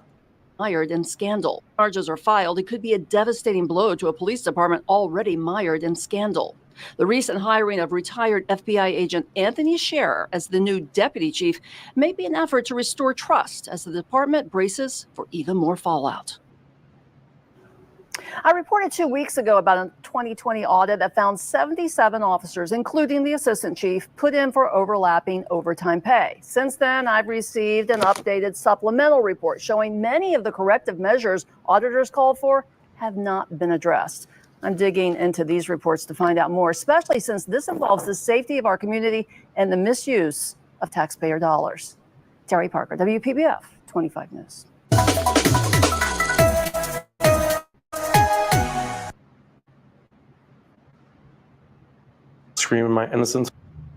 Mired in scandal. Charges are filed. It could be a devastating blow to a police department already mired in scandal. The recent hiring of retired FBI agent Anthony Scherer as the new deputy chief may be an effort to restore trust as the department braces for even more fallout. I reported 2 weeks ago about a 2020 audit that found 77 officers, including the assistant chief, put in for overlapping overtime pay. Since then, I've received an updated supplemental report showing many of the corrective measures auditors called for have not been addressed. I'm digging into these reports to find out more, especially since this involves the safety of our community and the misuse of taxpayer dollars. Terry Parker, WPBF 25 News. Screaming my innocence.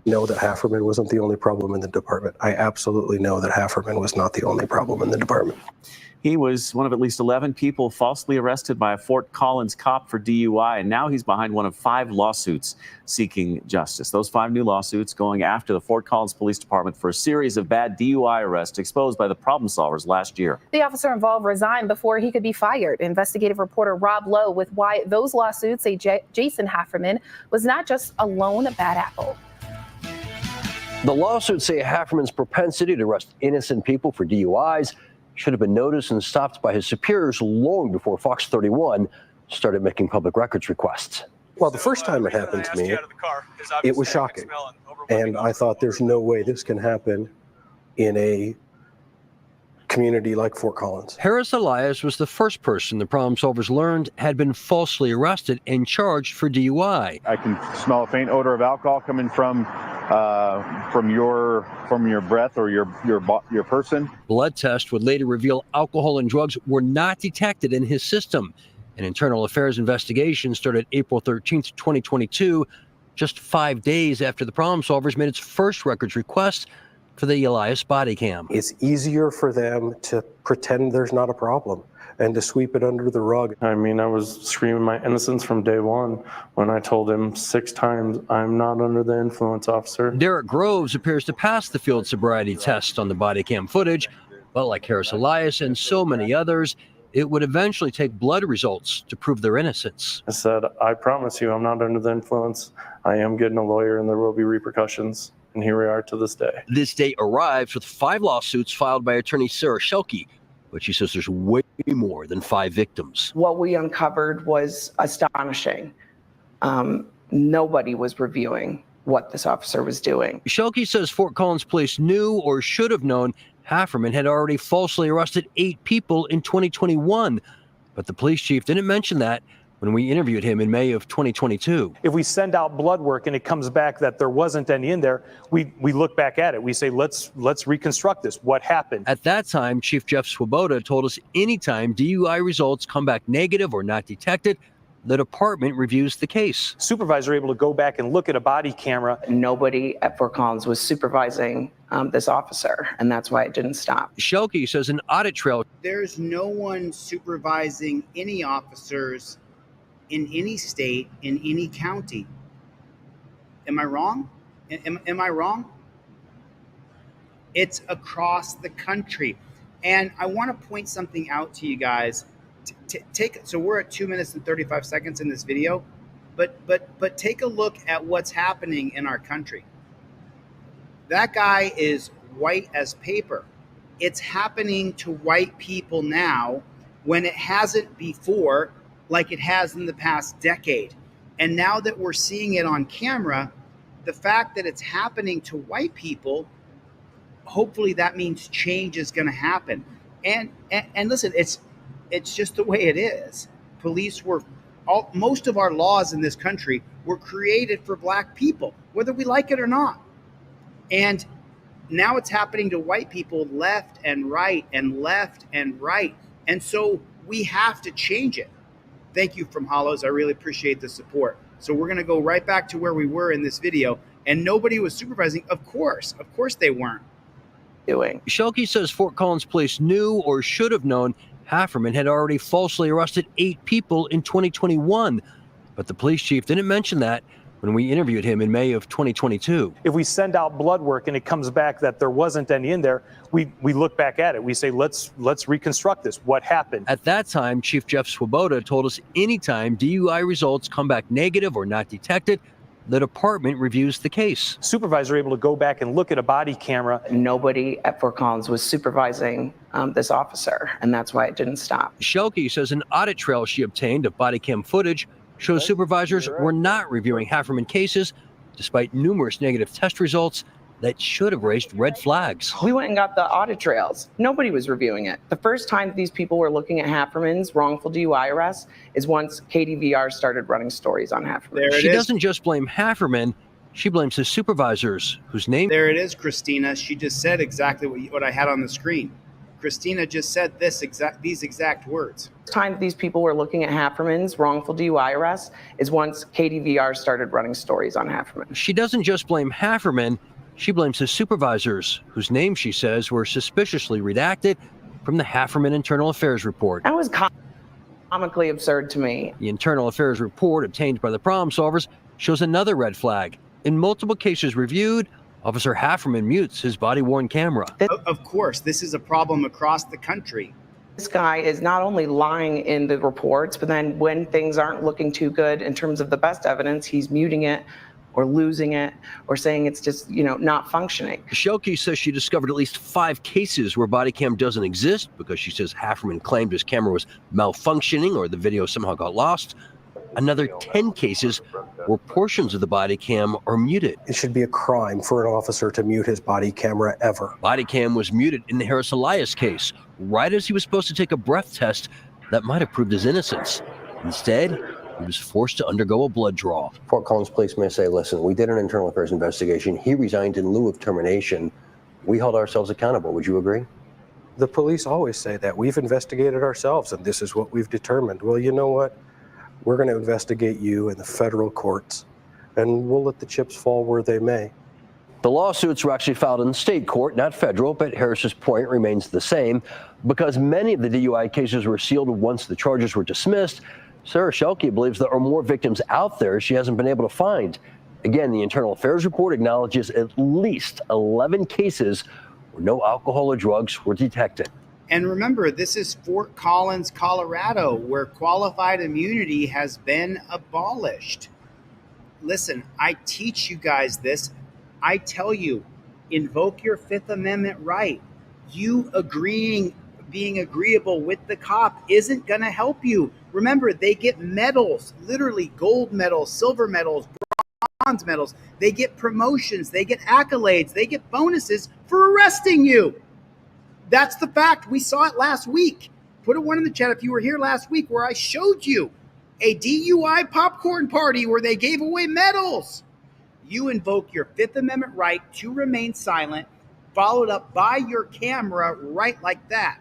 Know that Hafferman wasn't the only problem in the department. I absolutely know that Hafferman was not the only problem in the department. He was one of at least 11 people falsely arrested by a Fort Collins cop for DUI, and now he's behind one of 5 lawsuits seeking justice. Those 5 new lawsuits going after the Fort Collins Police Department for a series of bad DUI arrests exposed by the Problem Solvers last year. The officer involved resigned before he could be fired. Investigative reporter Rob Lowe with why those lawsuits say Jason Hafferman was not just a lone bad apple. The lawsuits say Hafferman's propensity to arrest innocent people for DUIs should have been noticed and stopped by his superiors long before Fox 31 started making public records requests. Well, the first time it happened to me, it was shocking. And I thought there's no way this can happen in a community like Fort Collins. Harris Elias was the first person the Problem Solvers learned had been falsely arrested and charged for DUI. I can smell a faint odor of alcohol coming from your breath or your person. Blood tests would later reveal alcohol and drugs were not detected in his system. An internal affairs investigation started April 13th, 2022, just 5 days after the Problem Solvers made its first records request for the Elias body cam. It's easier for them to pretend there's not a problem and to sweep it under the rug. I mean, I was screaming my innocence from day one when I told him 6 times, I'm not under the influence, officer. Derek Groves appears to pass the field sobriety test on the body cam footage, but like Harris Elias and so many others, it would eventually take blood results to prove their innocence. I said, I promise you, I'm not under the influence. I am getting a lawyer and there will be repercussions. And here we are to this day. This day arrives with 5 lawsuits filed by attorney Sarah Shelkey, but she says there's way more than 5 victims. What we uncovered was astonishing. Nobody was reviewing what this officer was doing. Shelkey says Fort Collins Police knew or should have known Hafferman had already falsely arrested 8 people in 2021, but the police chief didn't mention that when we interviewed him in May of 2022. If we send out blood work and it comes back that there wasn't any in there, we look back at it. We say, let's reconstruct this. What happened? At that time, Chief Jeff Swoboda told us anytime DUI results come back negative or not detected, the department reviews the case. Supervisors are able to go back and look at a body camera. Nobody at Fort Collins was supervising this officer, and that's why it didn't stop. Shelkey says an audit trail. There's no one supervising any officers in any state, in any county. Am I wrong? Am I wrong? It's across the country. And I want to point something out to you guys. So we're at 2 minutes and 35 seconds in this video, but take a look at what's happening in our country. That guy is white as paper. It's happening to white people now when it hasn't before, like it has in the past decade. And now that we're seeing it on camera, the fact that it's happening to white people, hopefully that means change is going to happen. And listen, it's just the way it is. Most of our laws in this country were created for black people, whether we like it or not. And Now it's happening to white people left and right and left and right. And so we have to change it. Thank you from Hollows. I really appreciate the support. So we're going to go right back to where we were in this video. And nobody was supervising. Of course they weren't. Shelkey says Fort Collins police knew or should have known Hafferman had already falsely arrested 8 people in 2021. But the police chief didn't mention that when we interviewed him in May of 2022. If we send out blood work and it comes back that there wasn't any in there, we look back at it. We say, let's reconstruct this. What happened? At that time, Chief Jeff Swoboda told us anytime DUI results come back negative or not detected, the department reviews the case. Supervisors are able to go back and look at a body camera. Nobody at Fort Collins was supervising this officer, and that's why it didn't stop. Shelkey says an audit trail she obtained of body cam footage shows supervisors were not reviewing Hafferman cases despite numerous negative test results that should have raised red flags. We went and got the audit trails. Nobody was reviewing it. The first time these people were looking at Hafferman's wrongful DUI arrest is once KDVR started running stories on Hafferman. She doesn't just blame Hafferman, she blames his supervisors, whose name... There it is, Christina. She just said exactly what I had on the screen. Christina just said these exact words. The time these people were looking at Hafferman's wrongful DUI arrest is once KDVR started running stories on Hafferman. She doesn't just blame Hafferman, she blames his supervisors, whose names she says were suspiciously redacted from the Hafferman Internal Affairs report. That was comically absurd to me. The Internal Affairs report obtained by the problem solvers shows another red flag. In multiple cases reviewed, Officer Hafferman mutes his body-worn camera. Of course, this is a problem across the country. This guy is not only lying in the reports, but then when things aren't looking too good in terms of the best evidence, he's muting it or losing it or saying it's just, not functioning. Shelkey says she discovered at least 5 cases where body cam doesn't exist because she says Hafferman claimed his camera was malfunctioning or the video somehow got lost. Another 10 cases where portions of the body cam are muted. It should be a crime for an officer to mute his body camera ever. Body cam was muted in the Harris Elias case, right as he was supposed to take a breath test that might have proved his innocence. Instead, he was forced to undergo a blood draw. Fort Collins police may say, listen, we did an internal affairs investigation. He resigned in lieu of termination. We held ourselves accountable. Would you agree? The police always say that. We've investigated ourselves, and this is what we've determined. Well, you know what? We're going to investigate you in the federal courts, and we'll let the chips fall where they may. The lawsuits were actually filed in state court, not federal, but Harris's point remains the same. Because many of the DUI cases were sealed once the charges were dismissed, Sarah Shelkey believes there are more victims out there she hasn't been able to find. Again, the Internal Affairs report acknowledges at least 11 cases where no alcohol or drugs were detected. And remember, this is Fort Collins, Colorado, where qualified immunity has been abolished. Listen, I teach you guys this. I tell you, invoke your Fifth Amendment right. You being agreeable with the cop isn't going to help you. Remember, they get medals, literally gold medals, silver medals, bronze medals. They get promotions, they get accolades, they get bonuses for arresting you. That's the fact. We saw it last week. Put a 1 in the chat if you were here last week where I showed you a DUI popcorn party where they gave away medals. You invoke your Fifth Amendment right to remain silent, followed up by your camera right like that.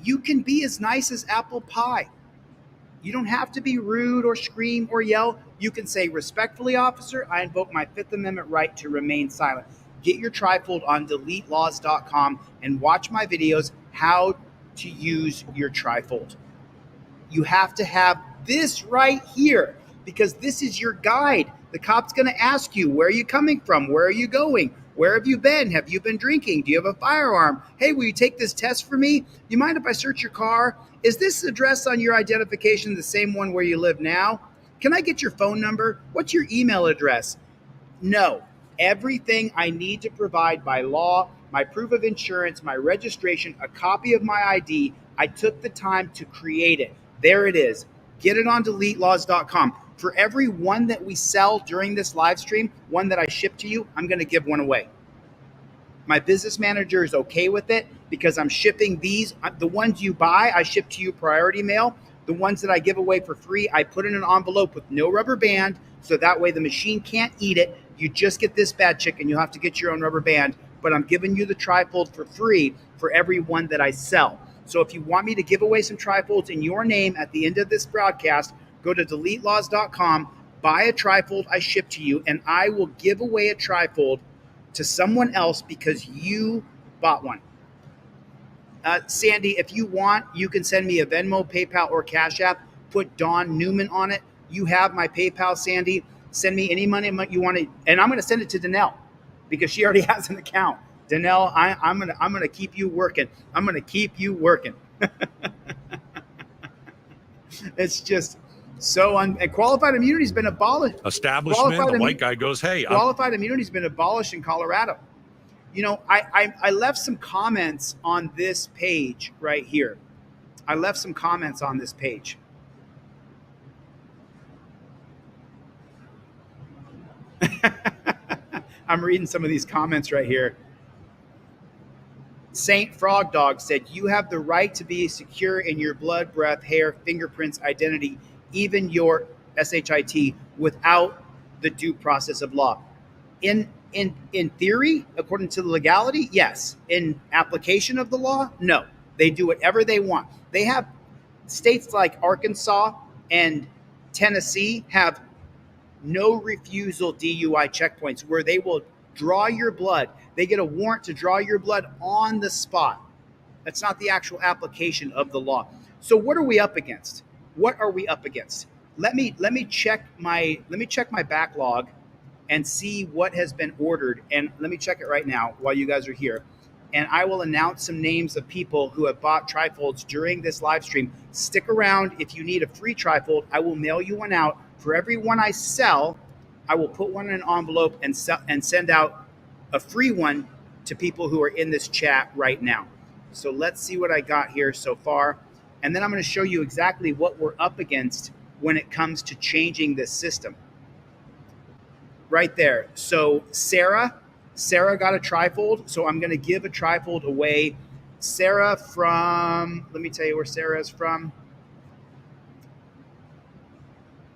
You can be as nice as apple pie. You don't have to be rude or scream or yell. You can say, respectfully, officer, I invoke my Fifth Amendment right to remain silent. Get your trifold on deletelaws.com and watch my videos how to use your trifold. You have to have this right here because this is your guide. The cop's going to ask you, where are you coming from? Where are you going? Where have you been? Have you been drinking? Do you have a firearm? Hey, will you take this test for me? You mind if I search your car? Is this address on your identification the same one where you live now? Can I get your phone number? What's your email address? No. Everything I need to provide by law, my proof of insurance, my registration, a copy of my ID, I took the time to create it. There it is. Get it on deletelaws.com. For every one that we sell during this live stream, one that I ship to you, I'm going to give one away. My business manager is okay with it because I'm shipping these. The ones you buy, I ship to you priority mail. The ones that I give away for free, I put in an envelope with no rubber band, so that way the machine can't eat it. You just get this bad chicken. You'll have to get your own rubber band but I'm giving you the trifold for free for every one that I sell. So if you want me to give away some trifolds in your name at the end of this broadcast, go to deletelaws.com, buy a trifold I ship to you, and I will give away a trifold to someone else because you bought one. Sandy, if you want, you can send me a Venmo, PayPal, or Cash App. Put Dawn Newman on it. You have my PayPal, Sandy. Send me any money you want to, and I'm going to send it to Danelle because she already has an account. Danelle, I'm gonna keep you working. I'm gonna keep you working. It's just so and qualified immunity's been abolished. Establishment. The white guy goes, "Hey, qualified immunity's been abolished in Colorado." You know, I left some comments on this page right here. I left some comments on this page. I'm reading some of these comments right here. Saint Frog Dog said, "You have the right to be secure in your blood, breath, hair, fingerprints, identity, even your SHIT, without the due process of law." In theory, according to the legality, yes. In application of the law, no. They do whatever they want. They have states like Arkansas and Tennessee have no refusal DUI checkpoints where they will draw your blood. They get a warrant to draw your blood on the spot. That's not the actual application of the law. So what are we up against? What are we up against? Let me check my backlog and see what has been ordered. And let me check it right now while you guys are here. And I will announce some names of people who have bought trifolds during this live stream. Stick around. If you need a free trifold, I will mail you one out. For every one I sell, I will put one in an envelope and send out a free one to people who are in this chat right now. So let's see what I got here so far. And then I'm going to show you exactly what we're up against when it comes to changing this system. Right there. So Sarah got a trifold. So I'm going to give a trifold away. Sarah from, let me tell you where Sarah is from.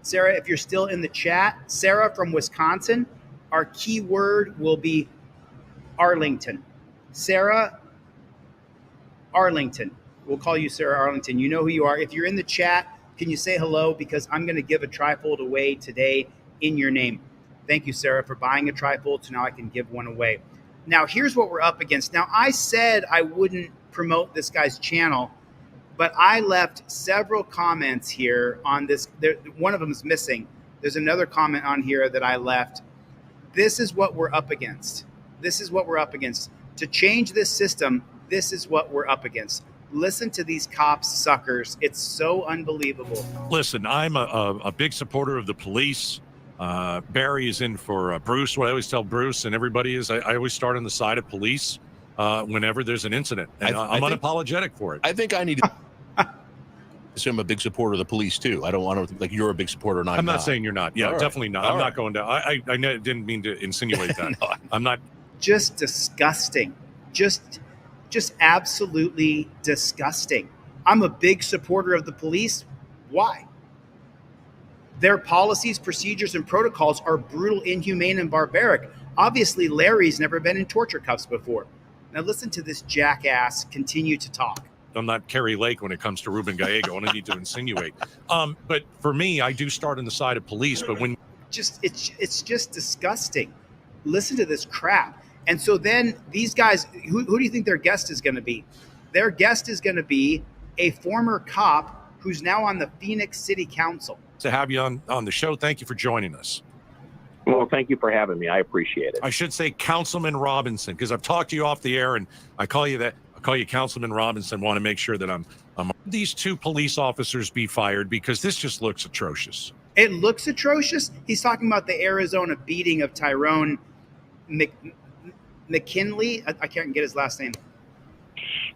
Sarah, if you're still in the chat, Sarah from Wisconsin, our keyword will be Arlington. Sarah Arlington. We'll call you Sarah Arlington. You know who you are. If you're in the chat, can you say hello? Because I'm going to give a trifold away today in your name. Thank you, Sarah, for buying a trifold. So now I can give one away. Now, here's what we're up against. Now, I said I wouldn't promote this guy's channel, but I left several comments here on this. One of them is missing. There's another comment on here that I left. This is what we're up against. This is what we're up against. To change this system, this is what we're up against. Listen to these cops suckers. It's so unbelievable. Listen, I'm a big supporter of the police. Barry is in for Bruce. What I always tell Bruce and everybody is I always start on the side of police whenever there's an incident. And I'm unapologetic for it. I think I need to assume I'm a big supporter of the police, too. I don't want to like you're a big supporter and I'm not saying you're not. Yeah, All right. definitely not. All I'm right. not going to. I didn't mean to insinuate that. No. I'm not. Just disgusting. Just absolutely disgusting. I'm a big supporter of the police. Why? Their policies, procedures, and protocols are brutal, inhumane, and barbaric. Obviously, Larry's never been in torture cuffs before. Now listen to this jackass continue to talk. I'm not Kerry Lake when it comes to Ruben Gallego. I don't need to insinuate. But for me, I do start on the side of police. But when It's just disgusting. Listen to this crap. And so then these guys, who do you think their guest is going to be? Their guest is going to be a former cop who's now on the Phoenix City Council. to have you on the show, thank you for joining us. Well, thank you for having me. I appreciate it. I should say Councilman Robinson, because I've talked to you off the air and I call you Councilman Robinson. Want to make sure that I'm these two police officers be fired because this just looks atrocious. It looks atrocious. He's talking about the Arizona beating of Tyrone McKinley. I can't get his last name.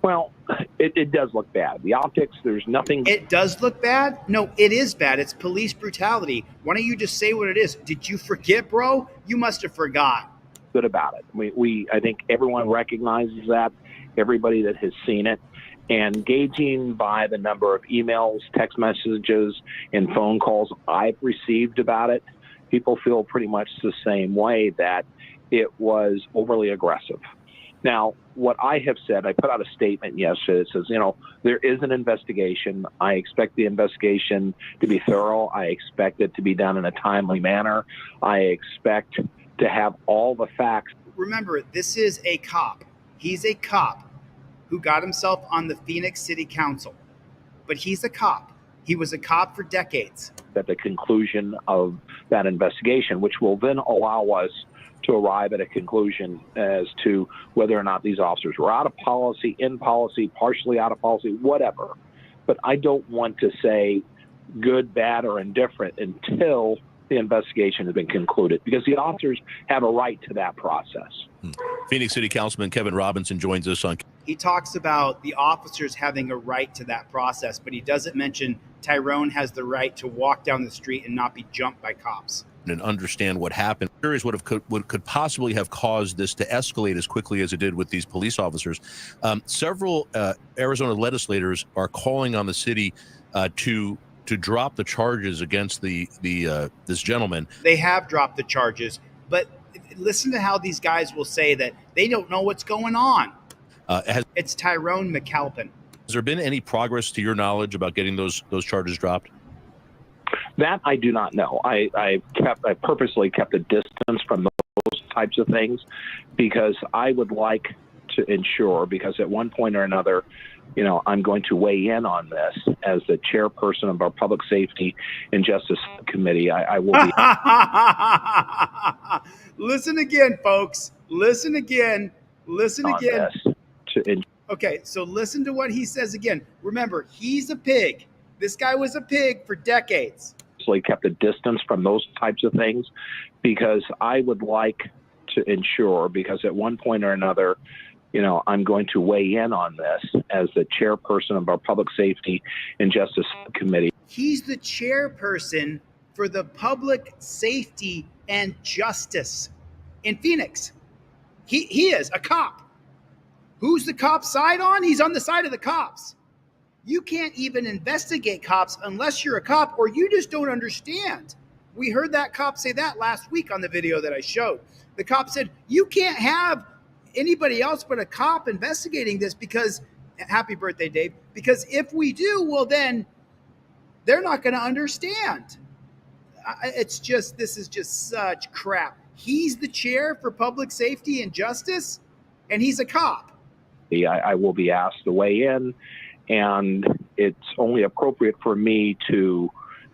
Well, it does look bad. The optics, there's nothing. It does look bad? No, it is bad. It's police brutality. Why don't you just say what it is? Did you forget, bro? You must have forgot. Good about it. I think everyone recognizes that, everybody that has seen it. And gauging by the number of emails, text messages, and phone calls I've received about it, people feel pretty much the same way, that it was overly aggressive. Now, what I have said, I put out a statement yesterday that says, there is an investigation. I expect the investigation to be thorough. I expect it to be done in a timely manner. I expect to have all the facts. Remember, this is a cop. He's a cop who got himself on the Phoenix City Council. But he's a cop. He was a cop for decades. At the conclusion of that investigation, which will then allow us to arrive at a conclusion as to whether or not these officers were out of policy, in policy, partially out of policy, whatever. But I don't want to say good, bad, or indifferent until the investigation has been concluded, because the officers have a right to that process. Phoenix City Councilman Kevin Robinson joins us on. He talks about the officers having a right to that process, but he doesn't mention Tyrone has the right to walk down the street and not be jumped by cops. And understand what happened. Curious what could possibly have caused this to escalate as quickly as it did with these police officers. Several Arizona legislators are calling on the city to drop the charges against this gentleman. They have dropped the charges, but listen to how these guys will say that they don't know what's going on. It's Tyrone McAlpin. Has there been any progress to your knowledge about getting those charges dropped? That I do not know. I purposely kept a distance from those types of things, because I would like to ensure, because at one point or another, I'm going to weigh in on this as the chairperson of our Public Safety and Justice Committee. I will be. Listen again, folks. Listen again. Listen on again. This Okay, so listen to what he says again. Remember, he's a pig. This guy was a pig for decades. Kept a distance from those types of things, because I would like to ensure, because at one point or another, I'm going to weigh in on this as the chairperson of our Public Safety and Justice Committee. He's the chairperson for the Public Safety and Justice in Phoenix. He is a cop. Who's the cop side on? He's on the side of the cops. You can't even investigate cops unless you're a cop, or you just don't understand. We heard that cop say that last week on the video that I showed. The cop said, you can't have anybody else but a cop investigating this, because, happy birthday, Dave, because if we do, well, then they're not going to understand. This is just such crap. He's the chair for Public Safety and Justice, and he's a cop. I will be asked to weigh in, and it's only appropriate for me to,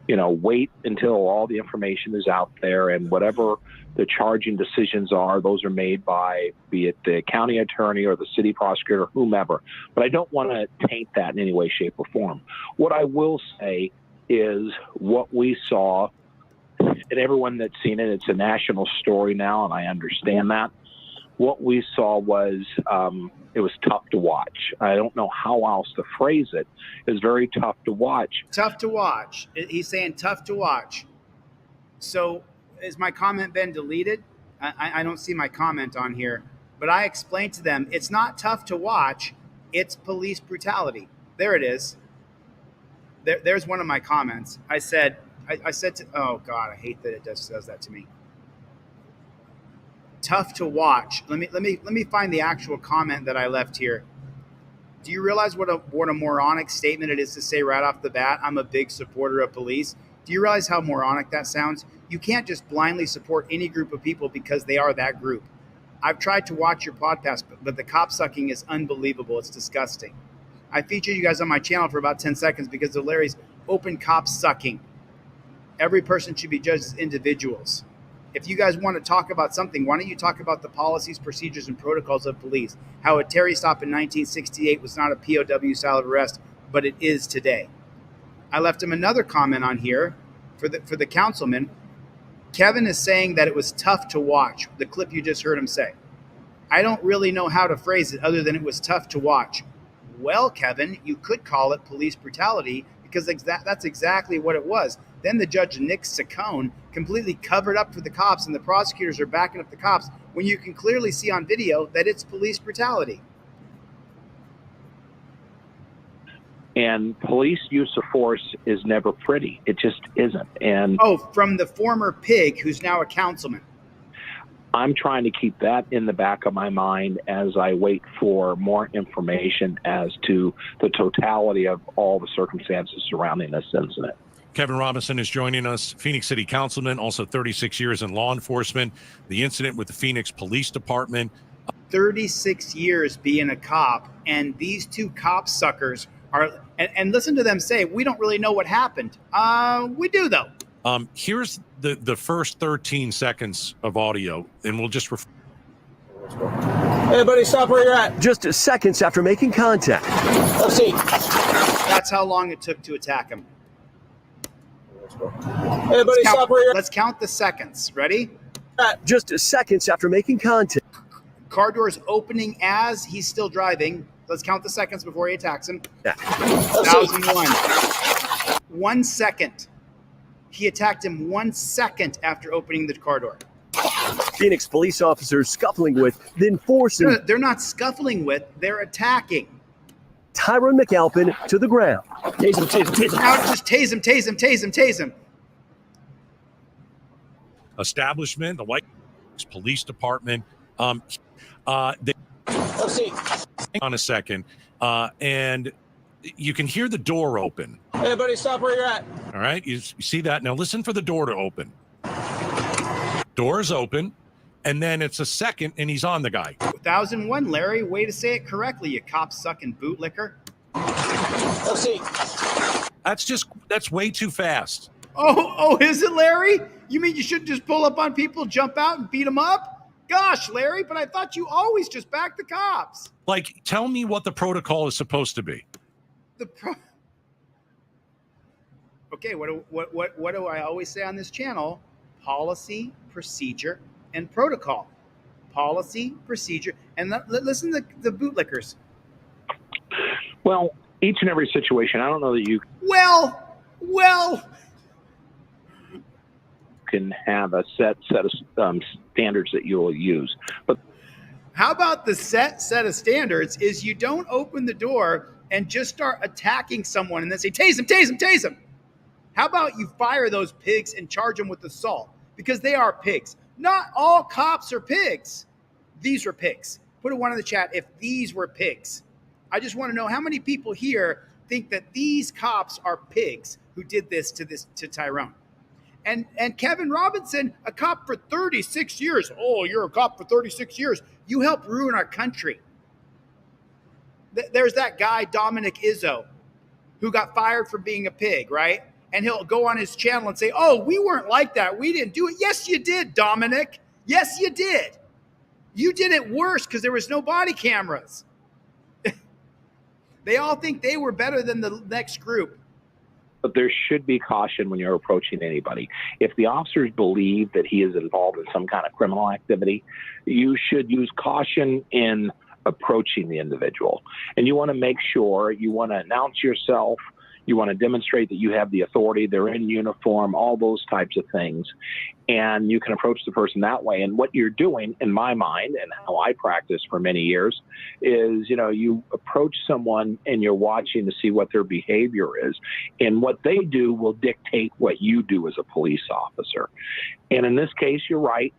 wait until all the information is out there, and whatever the charging decisions are, those are made by, be it the county attorney or the city prosecutor, whomever. But I don't want to taint that in any way, shape, or form. What I will say is what we saw, and everyone that's seen it, it's a national story now, and I understand that. What we saw was it was tough to watch. I don't know how else to phrase it. It was very tough to watch. Tough to watch. He's saying tough to watch. So has my comment been deleted? I don't see my comment on here. But I explained to them, it's not tough to watch. It's police brutality. There it is. There's one of my comments. I said to, oh God, I hate that it does that to me. Tough to watch. Let me find the actual comment that I left here. Do you realize what a moronic statement it is to say right off the bat, I'm a big supporter of police? Do you realize how moronic that sounds? You can't just blindly support any group of people because they are that group. I've tried to watch your podcast, but the cop sucking is unbelievable. It's disgusting. I featured you guys on my channel for about 10 seconds because of Larry's open cop sucking. Every person should be judged as individuals. If you guys want to talk about something, why don't you talk about the policies, procedures, and protocols of police? How a Terry stop in 1968 was not a POW style of arrest, but it is today. I left him another comment on here for the councilman. Kevin is saying that it was tough to watch, the clip you just heard him say. I don't really know how to phrase it other than it was tough to watch. Well, Kevin, you could call it police brutality because that's exactly what it was. Then the judge, Nick Saccone, completely covered up for the cops, and the prosecutors are backing up the cops when you can clearly see on video that it's police brutality. And police use of force is never pretty. It just isn't. And from the former pig who's now a councilman. I'm trying to keep that in the back of my mind as I wait for more information as to the totality of all the circumstances surrounding this incident. Kevin Robinson is joining us, Phoenix City Councilman, also 36 years in law enforcement. The incident with the Phoenix Police Department. 36 years being a cop, and these two cop suckers are, and listen to them say, we don't really know what happened. We do, though. Here's the first 13 seconds of audio, and we'll just Hey, buddy, stop where you're at. Just seconds after making contact. Let's see. That's how long it took to attack him. Hey, buddy, stop where you're at. Let's count the seconds. Ready? Just seconds after making contact. Car doors opening as he's still driving. Let's count the seconds before he attacks him. 1001. 1 second. He attacked him 1 second after opening the car door. Phoenix police officers scuffling with, then forcing. They're not scuffling with, they're attacking. Tyrone McAlpin to the ground. Tase him, tase him, tase him. Now just tase him, tase him, tase him, tase him. establishment, the White Police Department. Let's see. Hang on a second. And you can hear the door open. Hey, buddy, stop where you're at. All right. You see that? Now listen for the door to open. Door's open. And then it's a second and he's on the guy. 2001, Larry. Way to say it correctly, you cop-sucking bootlicker. Let's see. That's way too fast. Oh, is it, Larry? You mean you should just pull up on people, jump out, and beat them up? Gosh, Larry, but I thought you always just back the cops. Like, tell me what the protocol is supposed to be. Okay, what do I always say on this channel? Policy, procedure, and protocol. Policy, procedure, and listen to the bootlickers. Well, each and every situation, I don't know that you Well, can have a set of standards that you'll use. But how about the set of standards is you don't open the door and just start attacking someone and then say, tase him, tase him, tase him. How about you fire those pigs and charge them with assault? Because they are pigs. Not all cops are pigs. These were pigs. Put a one in the chat if these were pigs. I just want to know how many people here think that these cops are pigs who did this to Tyrone. And Kevin Robinson, a cop for 36 years. Oh, you're a cop for 36 years. You helped ruin our country. There's that guy, Dominic Izzo, who got fired for being a pig, right? And he'll go on his channel and say, oh, we weren't like that. We didn't do it. Yes, you did, Dominic. Yes, you did. You did it worse because there was no body cameras. They all think they were better than the next group. But there should be caution when you're approaching anybody. If the officers believe that he is involved in some kind of criminal activity, you should use caution in approaching the individual. And you want to make sure, you want to announce yourself, you want to demonstrate that you have the authority, they're in uniform, all those types of things. And you can approach the person that way. And what you're doing, in my mind, and how I practice for many years, is, you approach someone and you're watching to see what their behavior is. And what they do will dictate what you do as a police officer. And in this case, you're right.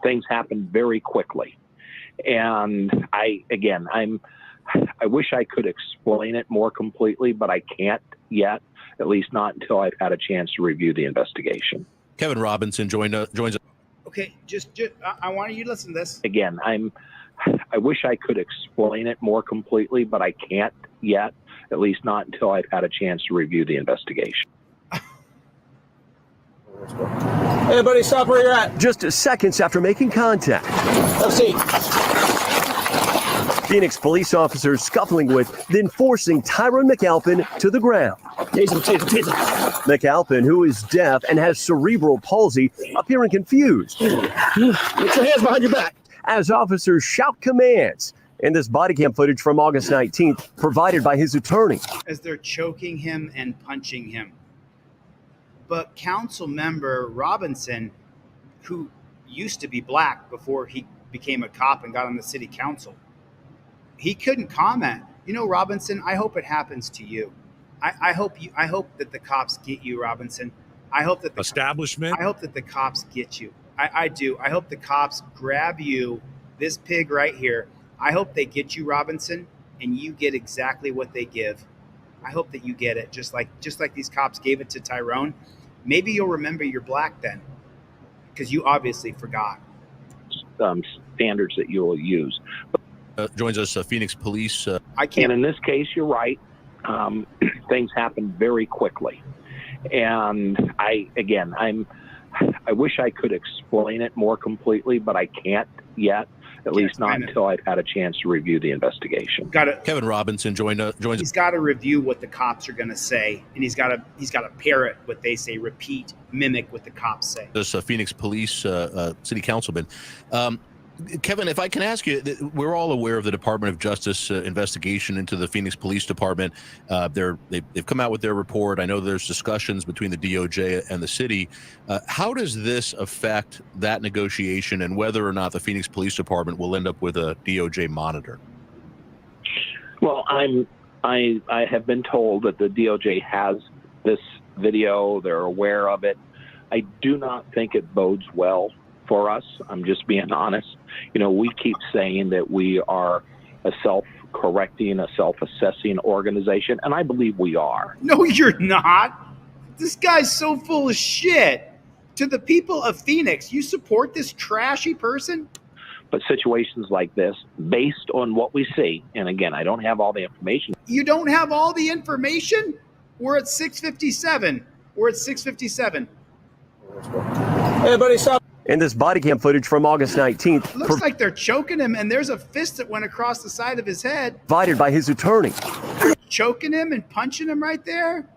Things happen very quickly. And I wish I could explain it more completely, but I can't yet, at least not until I've had a chance to review the investigation. Kevin Robinson joins us. Okay, just I want you to listen to this. Again, I wish I could explain it more completely, but I can't yet, at least not until I've had a chance to review the investigation. Hey, buddy, stop where you're at. Just seconds after making contact. Let's see. Phoenix police officers scuffling with, then forcing Tyrone McAlpin to the ground. Tase him, tase him, tase him. McAlpin, who is deaf and has cerebral palsy, appearing confused. Get your hands behind your back. As officers shout commands. In this body cam footage from August 19th, provided by his attorney. As they're choking him and punching him. But council member Robinson, who used to be black before he became a cop and got on the city council, he couldn't comment. Robinson, I hope it happens to you. I hope that the cops get you, Robinson. I hope that the cops get you. I do. I hope the cops grab you, this pig right here. I hope they get you, Robinson, and you get exactly what they give. I hope that you get it, just like these cops gave it to Tyrone. Maybe you'll remember you're black then, because you obviously forgot. Standards that you will use. Joins us, Phoenix Police. I can't. And in this case, you're right. Things happen very quickly, and I wish I could explain it more completely, but I can't yet. At least not until I've had a chance to review the investigation. Kevin Robinson joins. He's got to review what the cops are going to say, and he's got to parrot what they say, repeat, mimic what the cops say. This Phoenix Police City Councilman. Kevin, if I can ask you, we're all aware of the Department of Justice investigation into the Phoenix Police Department. They've come out with their report. I know there's discussions between the DOJ and the city. How does this affect that negotiation and whether or not the Phoenix Police Department will end up with a DOJ monitor? Well, I have been told that the DOJ has this video. They're aware of it. I do not think it bodes well for us. I'm just being honest. We keep saying that we are a self-correcting, a self-assessing organization, and I believe we are. No, you're not. This guy's so full of shit. To the people of Phoenix, you support this trashy person? But situations like this, based on what we see, and again, I don't have all the information. You don't have all the information? We're at 6:57. We're at 6:57. Hey, buddy, stop. And this body cam footage from August 19th. Looks like they're choking him, and there's a fist that went across the side of his head. Provided by his attorney. Choking him and punching him right there.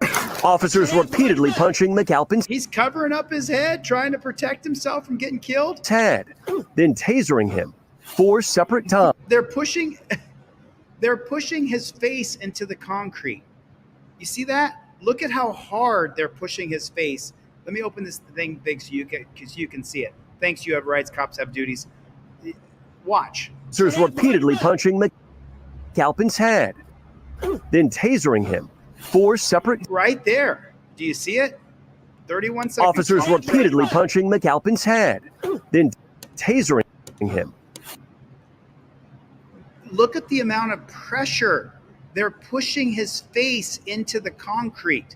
Officers repeatedly punching McAlpin's He's covering up his head, trying to protect himself from getting killed. head, then tasering him 4 separate times. They're pushing his face into the concrete. You see that? Look at how hard they're pushing his face. Let me open this thing big so you can see it. Thanks, you have rights, cops have duties. Watch. Officers repeatedly punching McAlpin's head, then tasering him 4 separate. Right there. Do you see it? 31 seconds. Officers repeatedly punching McAlpin's head, then tasering him. Look at the amount of pressure. They're pushing his face into the concrete.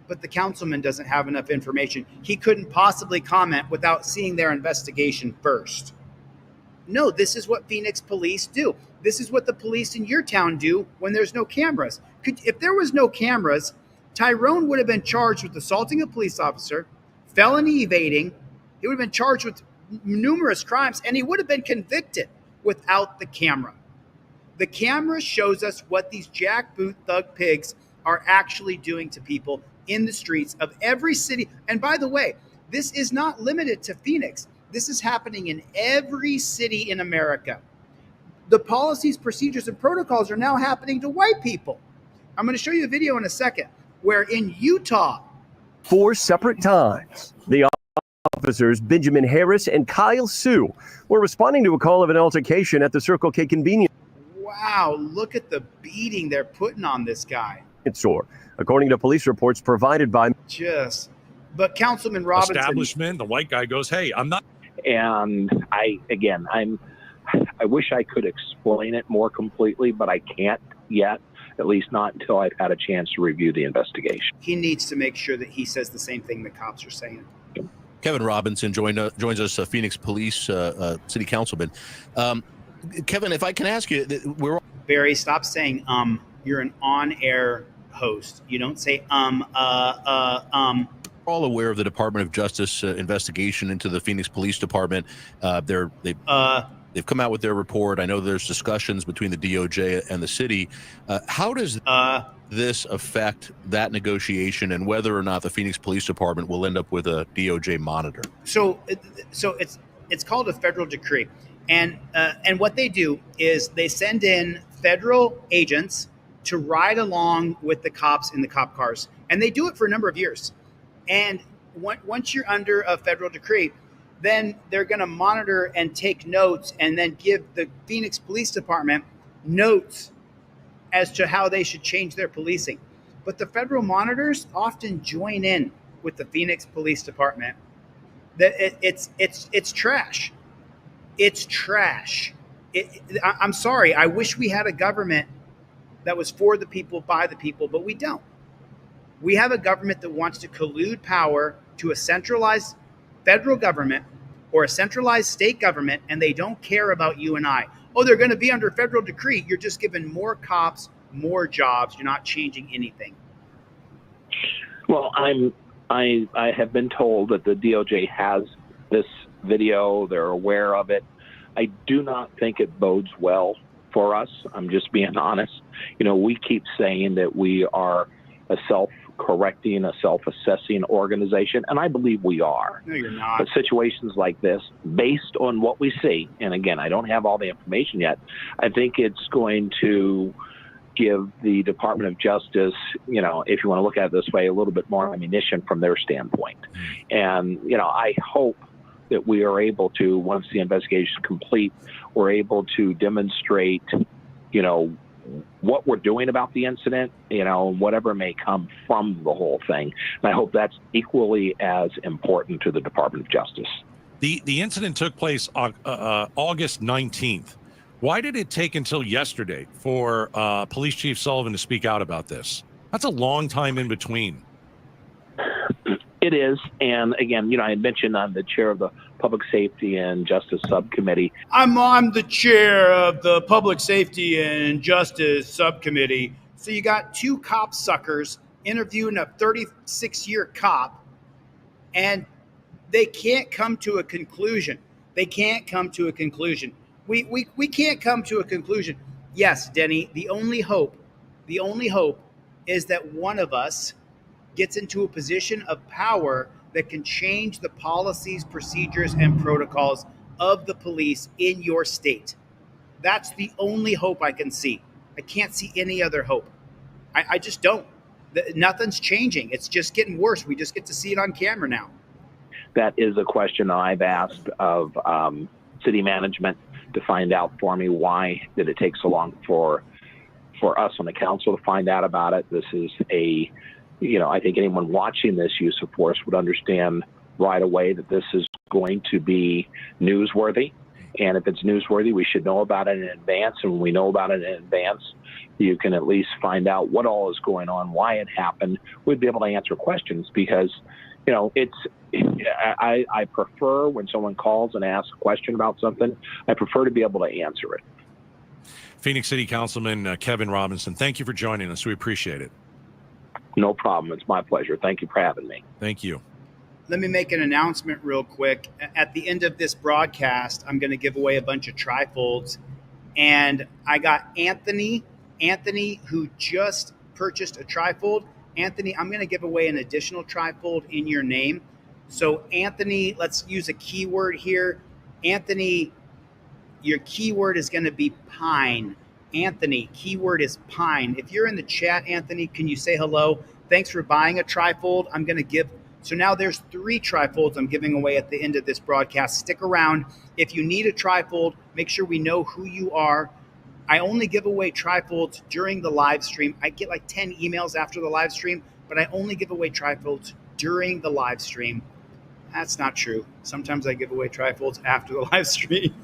But the councilman doesn't have enough information. He couldn't possibly comment without seeing their investigation first. No, this is what Phoenix police do. This is what the police in your town do when there's no cameras. If there was no cameras, Tyrone would have been charged with assaulting a police officer, felony evading. He would have been charged with numerous crimes, and he would have been convicted without the camera. The camera shows us what these jackboot thug pigs are actually doing to people in the streets of every city. And by the way, this is not limited to Phoenix. This is happening in every city in America. The policies, procedures, and protocols are now happening to white people. I'm going to show you a video in a second where in Utah, 4 separate times, the officers Benjamin Harris and Kyle Sue were responding to a call of an altercation at the Circle K convenience wow, look at the beating they're putting on this guy. store, according to police reports provided by. But Councilman Robinson. Establishment, the white guy goes, hey, I'm not. And I wish I could explain it more completely, but I can't yet, at least not until I've had a chance to review the investigation. He needs to make sure that he says the same thing the cops are saying. Kevin Robinson joins us, Phoenix Police City Councilman. Kevin, if I can ask you, Barry, stop saying You're an on-air host. You don't say We're all aware of the Department of Justice investigation into the Phoenix Police Department. They've come out with their report. I know there's discussions between the DOJ and the city. How does this affect that negotiation and whether or not the Phoenix Police Department will end up with a DOJ monitor? So it's called a federal decree, and what they do is they send in federal agents to ride along with the cops in the cop cars, and they do it for a number of years. And once you're under a federal decree, then they're going to monitor and take notes and then give the Phoenix Police Department notes as to how they should change their policing. But the federal monitors often join in with the Phoenix Police Department that it's trash. It's trash. I'm sorry. I wish we had a government that was for the people, by the people, but we don't. We have a government that wants to collude power to a centralized federal government or a centralized state government, and they don't care about you and I. Oh, they're going to be under federal decree. You're just giving more cops more jobs. You're not changing anything. Well, I have been told that the DOJ has this video. They're aware of it. I do not think it bodes well for us. I'm just being honest. You know, we keep saying that we are a self-correcting, a self-assessing organization, and I believe we are. No, you're not. But situations like this, based on what we see, and again, I don't have all the information yet, I think it's going to give the Department of Justice, you know, if you want to look at it this way, a little bit more ammunition from their standpoint. And, you know, I hope that we are able to, once the investigation is complete, we're able to demonstrate, you know, what we're doing about the incident, you know, whatever may come from the whole thing. And I hope that's equally as important to the Department of Justice. The incident took place August 19th. Why did it take until yesterday for Police Chief Sullivan to speak out about this? That's a long time in between. It is. And again, you know, I had mentioned I'm the chair of the Public Safety and Justice Subcommittee. I'm the chair of the Public Safety and Justice Subcommittee. So you got two cop suckers interviewing a 36-year cop, and they can't come to a conclusion. They can't come to a conclusion. We can't come to a conclusion. Yes, Denny, the only hope is that one of us gets into a position of power that can change the policies, procedures, and protocols of the police in your state. That's the only hope I can see. I can't see any other hope. I just don't. Nothing's changing. It's just getting worse. We just get to see it on camera now. That is a question I've asked of city management to find out for me why did it take so long for us on the council to find out about it. This is I think anyone watching this use of force would understand right away that this is going to be newsworthy. And if it's newsworthy, we should know about it in advance. And when we know about it in advance, you can at least find out what all is going on, why it happened. We'd be able to answer questions because, you know, I prefer when someone calls and asks a question about something, I prefer to be able to answer it. Phoenix City Councilman Kevin Robinson, thank you for joining us. We appreciate it. No problem. It's my pleasure. Thank you for having me. Thank you. Let me make an announcement real quick. At the end of this broadcast, I'm going to give away a bunch of trifolds. And I got Anthony, who just purchased a trifold. Anthony, I'm going to give away an additional trifold in your name. So Anthony, let's use a keyword here. Anthony, your keyword is going to be pine. Anthony, keyword is pine. If you're in the chat, Anthony, can you say hello? Thanks for buying a trifold. I'm going to give. So now there's 3 trifolds I'm giving away at the end of this broadcast. Stick around. If you need a trifold, make sure we know who you are. I only give away trifolds during the live stream. I get like 10 emails after the live stream, but I only give away trifolds during the live stream. That's not true. Sometimes I give away trifolds after the live stream.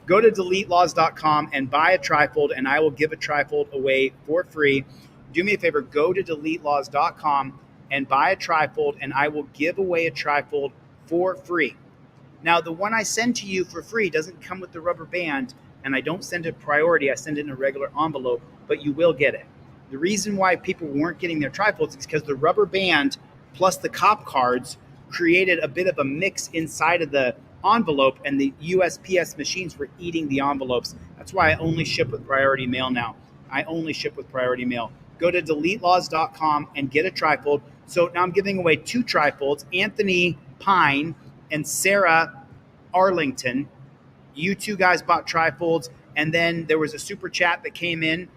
Go to DeleteLaws.com and buy a trifold, and I will give a trifold away for free. Do me a favor. Go to DeleteLaws.com and buy a trifold, and I will give away a trifold for free. Now, the one I send to you for free doesn't come with the rubber band, and I don't send it priority. I send it in a regular envelope, but you will get it. The reason why people weren't getting their trifolds is because the rubber band plus the cop cards created a bit of a mix inside of the envelope, and the USPS machines were eating the envelopes. That's why I only ship with priority mail now. I only ship with priority mail. Go to DeleteLaws.com and get a trifold. So now I'm giving away 2 trifolds, Anthony Pine and Sarah Arlington. You 2 guys bought trifolds, and then there was a super chat that came in.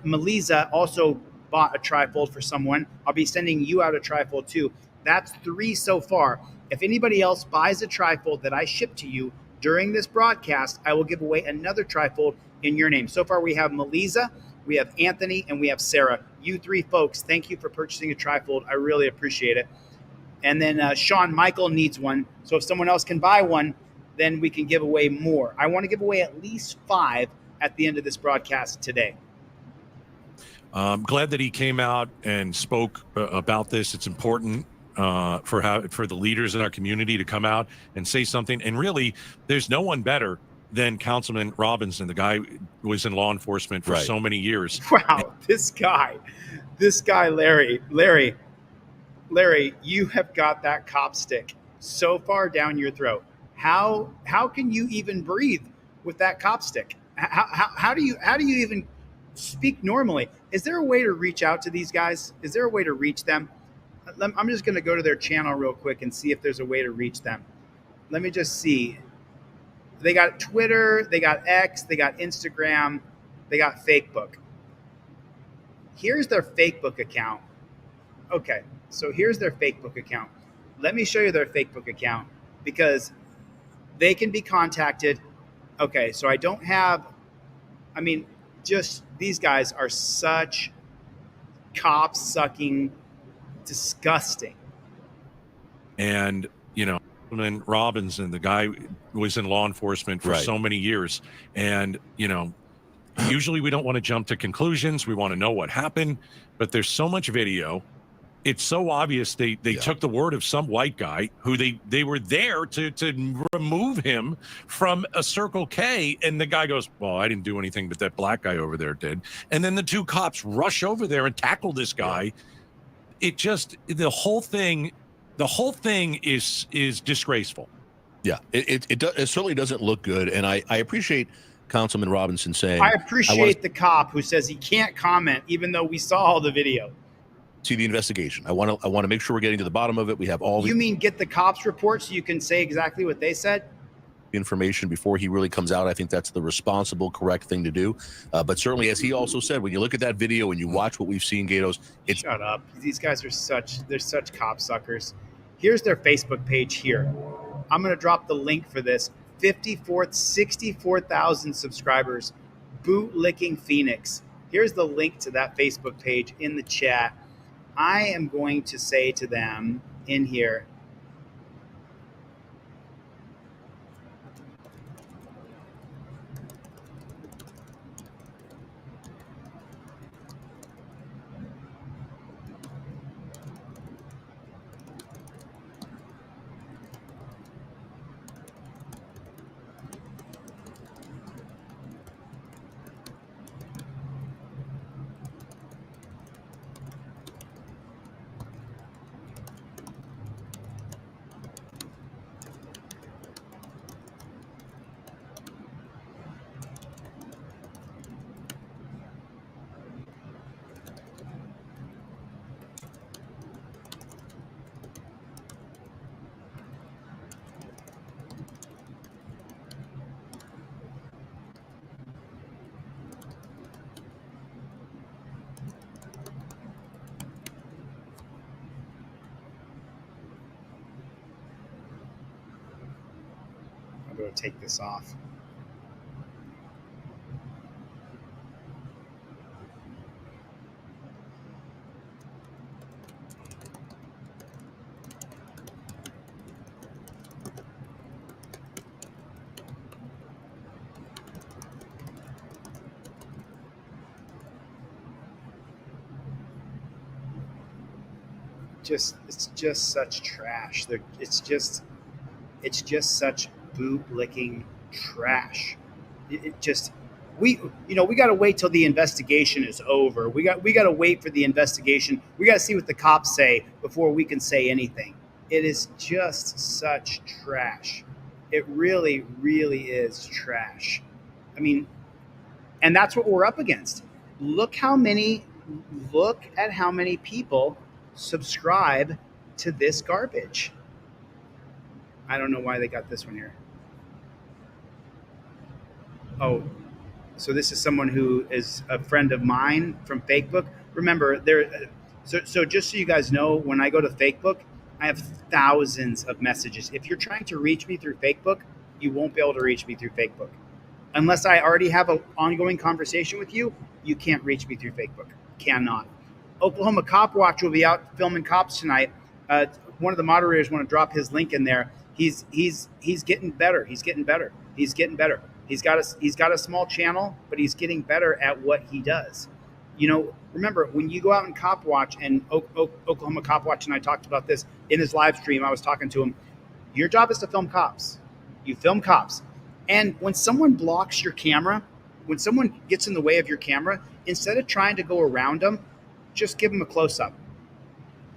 Melissa also bought a trifold for someone. I'll be sending you out a trifold too. That's 3 so far. If anybody else buys a trifold that I ship to you during this broadcast, I will give away another trifold in your name. So far we have Melissa, we have Anthony, and we have Sarah. You 3 folks, thank you for purchasing a trifold. I really appreciate it. And then Sean Michael needs one. So if someone else can buy one, then we can give away more. I want to give away at least 5 at the end of this broadcast today. I'm glad that he came out and spoke about this. It's important for the leaders in our community to come out and say something. And really, there's no one better than Councilman Robinson. The guy was in law enforcement for so many years. Wow, this guy, Larry, you have got that cop stick so far down your throat. How can you even breathe with that cop stick? How do you even speak normally? Is there a way to reach out to these guys? Is there a way to reach them? I'm just going to go to their channel real quick and see if there's a way to reach them. Let me just see. They got Twitter, they got X, they got Instagram, they got Facebook. Here's their Facebook account. Okay, so here's their Facebook account. Let me show you their Facebook account because they can be contacted. Okay, so just these guys are such cop-sucking, disgusting. And, Councilman Robinson, the guy was in law enforcement for so many years. And, usually we don't want to jump to conclusions. We want to know what happened. But there's so much video. It's so obvious they took the word of some white guy who they were there to remove him from a Circle K. And the guy goes, well, I didn't do anything, but that black guy over there did. And then the 2 cops rush over there and tackle this guy. It just, the whole thing is disgraceful. Yeah, it certainly doesn't look good. And I appreciate Councilman Robinson saying, I appreciate the cop who says he can't comment even though we saw all the video. See the investigation. I want to make sure we're getting to the bottom of it. We have all the You mean get the cops' report so you can say exactly what they said? information before he really comes out. I think that's the responsible, correct thing to do. But certainly, as he also said, when you look at that video and you watch what we've seen, Gatos, it's shut up. These guys are such copsuckers. Here's their Facebook page here. I'm going to drop the link for this. 64,000 subscribers, Bootlicking Phoenix. Here's the link to that Facebook page in the chat. I am going to say to them in here, I'm going to take this off. It's just such trash. It's just such boot-licking trash. We got to wait till the investigation is over. We got to wait for the investigation. We got to see what the cops say before we can say anything. It is just such trash. It really, really is trash. I mean, and that's what we're up against. Look at how many people subscribe to this garbage. I don't know why they got this one here. Oh, so this is someone who is a friend of mine from Facebook. Remember, so just so you guys know, when I go to Facebook, I have thousands of messages. If you're trying to reach me through Facebook, you won't be able to reach me through Facebook. Unless I already have an ongoing conversation with you, you can't reach me through Facebook. Cannot. Oklahoma Cop Watch will be out filming cops tonight. one of the moderators want to drop his link in there. He's getting better. He's getting better. He's getting better. He's got a small channel, but he's getting better at what he does. You know, remember when you go out and cop watch, and Oklahoma Cop Watch, and I talked about this in his live stream. I was talking to him. Your job is to film cops. You film cops. And when someone blocks your camera, when someone gets in the way of your camera, instead of trying to go around them, just give them a close-up.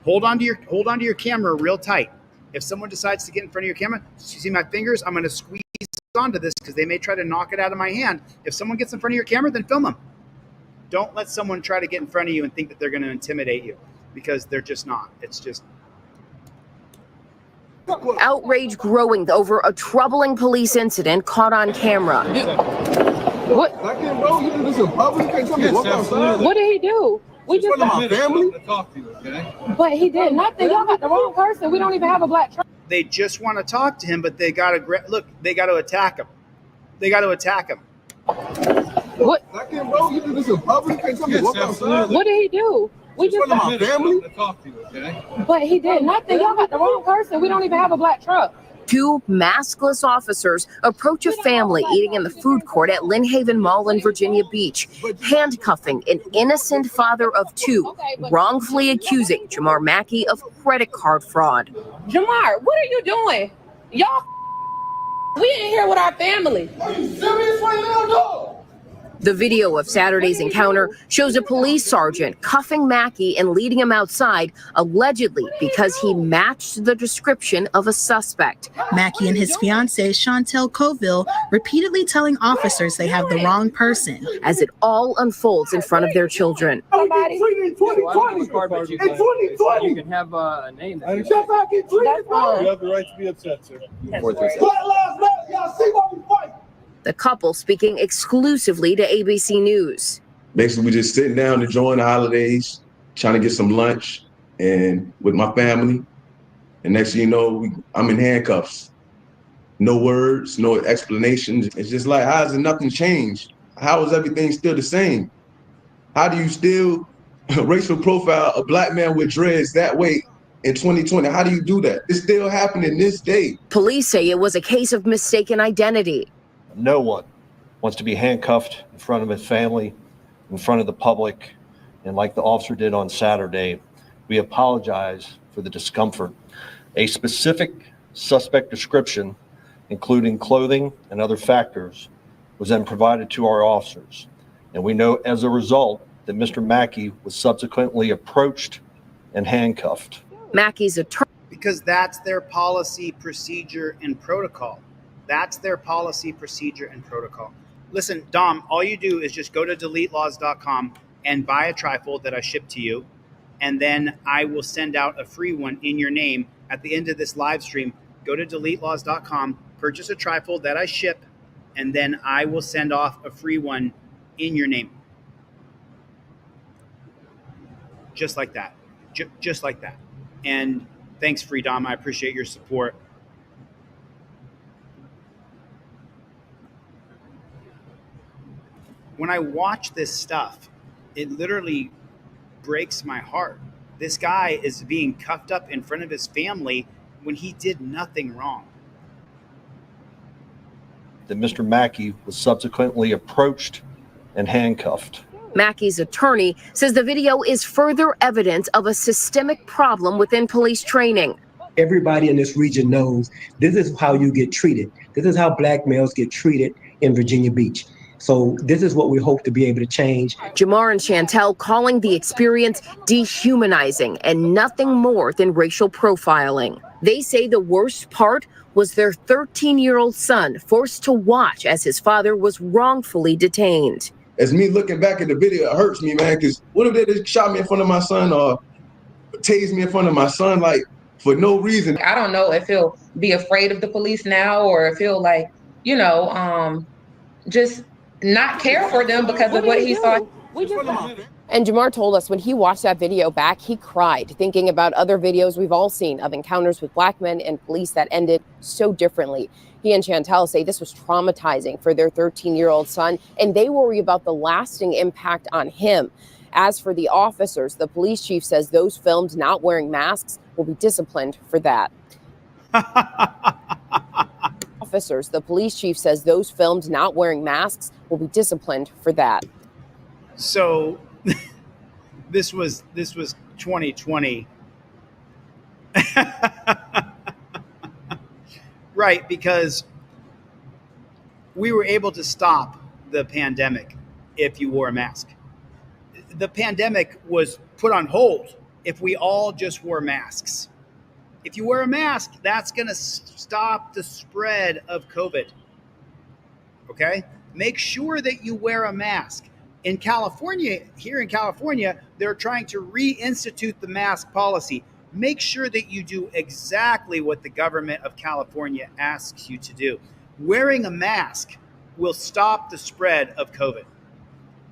Hold on to your camera real tight. If someone decides to get in front of your camera, you see my fingers? I'm going to squeeze onto this because they may try to knock it out of my hand. If someone gets in front of your camera, then film them. Don't let someone try to get in front of you and think that they're going to intimidate you, because they're just not. It's just... Outrage growing over a troubling police incident caught on camera. What? What did he do? We just got my family. But he did nothing. Y'all got the wrong person. We don't even have a black truck. They just want to talk to him, but they got to look. They got to attack him. They got to attack him. What? What did he do? We just got my family. But he did nothing. Y'all got the wrong person. We don't even have a black truck. Two maskless officers approach a family eating in the food court at Lynn Haven Mall in Virginia Beach, handcuffing an innocent father of two, wrongfully accusing Jamar Mackey of credit card fraud. Jamar, what are you doing? Y'all, we in here with our family. The video of Saturday's encounter shows a police sergeant cuffing Mackey and leading him outside, allegedly because he matched the description of a suspect. Mackey and his fiancée, Chantel Colville, repeatedly telling officers they have the wrong person. As it all unfolds in front of their children. You can have a name. You have the right to be upset, sir. The couple speaking exclusively to ABC News. Basically, we just sitting down enjoying the holidays, trying to get some lunch and with my family. And next thing you know, I'm in handcuffs. No words, no explanations. It's just like, how has nothing changed? How is everything still the same? How do you still racial profile a black man with dreads that way in 2020? How do you do that? It's still happening this day. Police say it was a case of mistaken identity. No one wants to be handcuffed in front of his family, in front of the public, and like the officer did on Saturday, we apologize for the discomfort. A specific suspect description, including clothing and other factors, was then provided to our officers. And we know as a result that Mr. Mackey was subsequently approached and handcuffed. Mackey's attorney. Because that's their policy, procedure, and protocol. That's their policy, procedure, and protocol. Listen, Dom, all you do is just go to deletelaws.com and buy a trifold that I ship to you. And then I will send out a free one in your name at the end of this live stream. Go to deletelaws.com, purchase a trifold that I ship, and then I will send off a free one in your name. Just like that. Just like that. And thanks, Free Dom. I appreciate your support. When I watch this stuff, it literally breaks my heart. This guy is being cuffed up in front of his family when he did nothing wrong. That Mr. Mackey was subsequently approached and handcuffed. Mackey's attorney says the video is further evidence of a systemic problem within police training. Everybody in this region knows this is how you get treated. This is how black males get treated in Virginia Beach. So this is what we hope to be able to change. Jamar and Chantel calling the experience dehumanizing and nothing more than racial profiling. They say the worst part was their 13-year-old son forced to watch as his father was wrongfully detained. As me looking back at the video, it hurts me, man, because what if they just shot me in front of my son or tased me in front of my son, like, for no reason? I don't know if he'll be afraid of the police now or if he'll, like, just not care for them because of what he saw. And Jamar told us when he watched that video back, he cried, thinking about other videos we've all seen of encounters with black men and police that ended so differently. He and Chantel say this was traumatizing for their 13-year-old son, and they worry about the lasting impact on him. As for the officers, the police chief says those filmed not wearing masks will be disciplined for that. Officers, the police chief says those filmed not wearing masks will be disciplined for that. So this was 2020. Right, because we were able to stop the pandemic if you wore a mask. The pandemic was put on hold if we all just wore masks. If you wear a mask, that's going to stop the spread of COVID. Okay? Make sure that you wear a mask. In California, here in California, they're trying to reinstitute the mask policy. Make sure that you do exactly what the government of California asks you to do. Wearing a mask will stop the spread of COVID.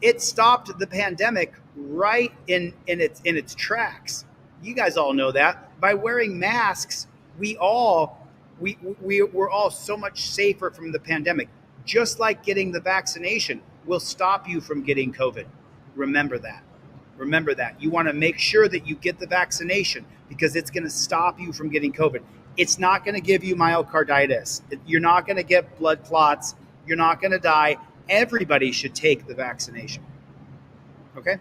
It stopped the pandemic right in its tracks. You guys all know that. By wearing masks, we're all so much safer from the pandemic. Just like getting the vaccination will stop you from getting COVID. Remember that. Remember that. You want to make sure that you get the vaccination because it's going to stop you from getting COVID. It's not going to give you myocarditis. You're not going to get blood clots. You're not going to die. Everybody should take the vaccination. Okay?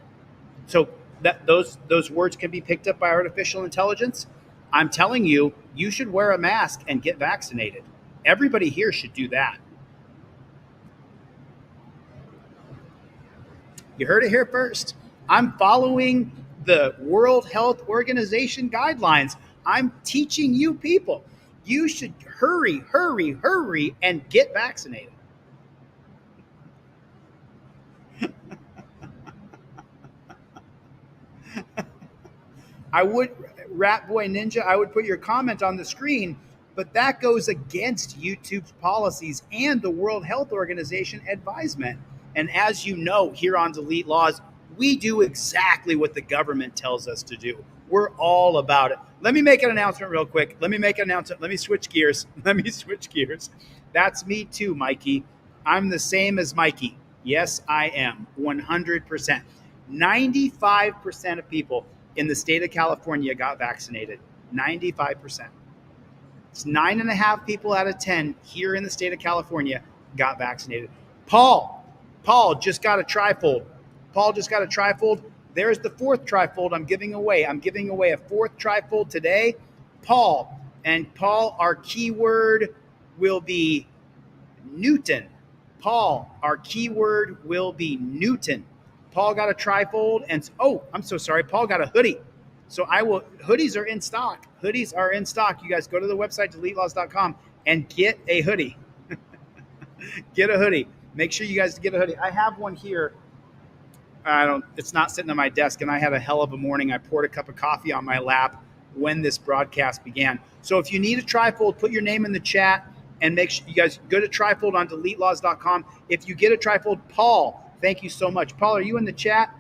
So that those words can be picked up by artificial intelligence. I'm telling you, you should wear a mask and get vaccinated. Everybody here should do that. You heard it here first. I'm following the World Health Organization guidelines. I'm teaching you people. You should hurry and get vaccinated. I would, Rat Boy Ninja, I would put your comment on the screen, but that goes against YouTube's policies and the World Health Organization advisement. And as you know, here on Delete Laws, we do exactly what the government tells us to do. We're all about it. Let me make an announcement real quick. Let me switch gears. That's me too, Mikey. I'm the same as Mikey. Yes, I am. 100%. 95% of people in the state of California got vaccinated. 95%. It's 9.5 people out of 10 here in the state of California got vaccinated. Paul just got a trifold. There's the fourth trifold I'm giving away. I'm giving away a fourth trifold today. Paul, our keyword will be Newton. Paul got a trifold, and I'm so sorry. Paul got a hoodie. So hoodies are in stock. You guys go to the website, deletelaws.com, and get a hoodie. Get a hoodie. Make sure you guys get a hoodie. I have one here. It's not sitting on my desk, and I had a hell of a morning. I poured a cup of coffee on my lap when this broadcast began. So if you need a trifold, put your name in the chat, and make sure you guys go to trifold on deletelaws.com. If you get a trifold, Paul, thank you so much. Paul, are you in the chat?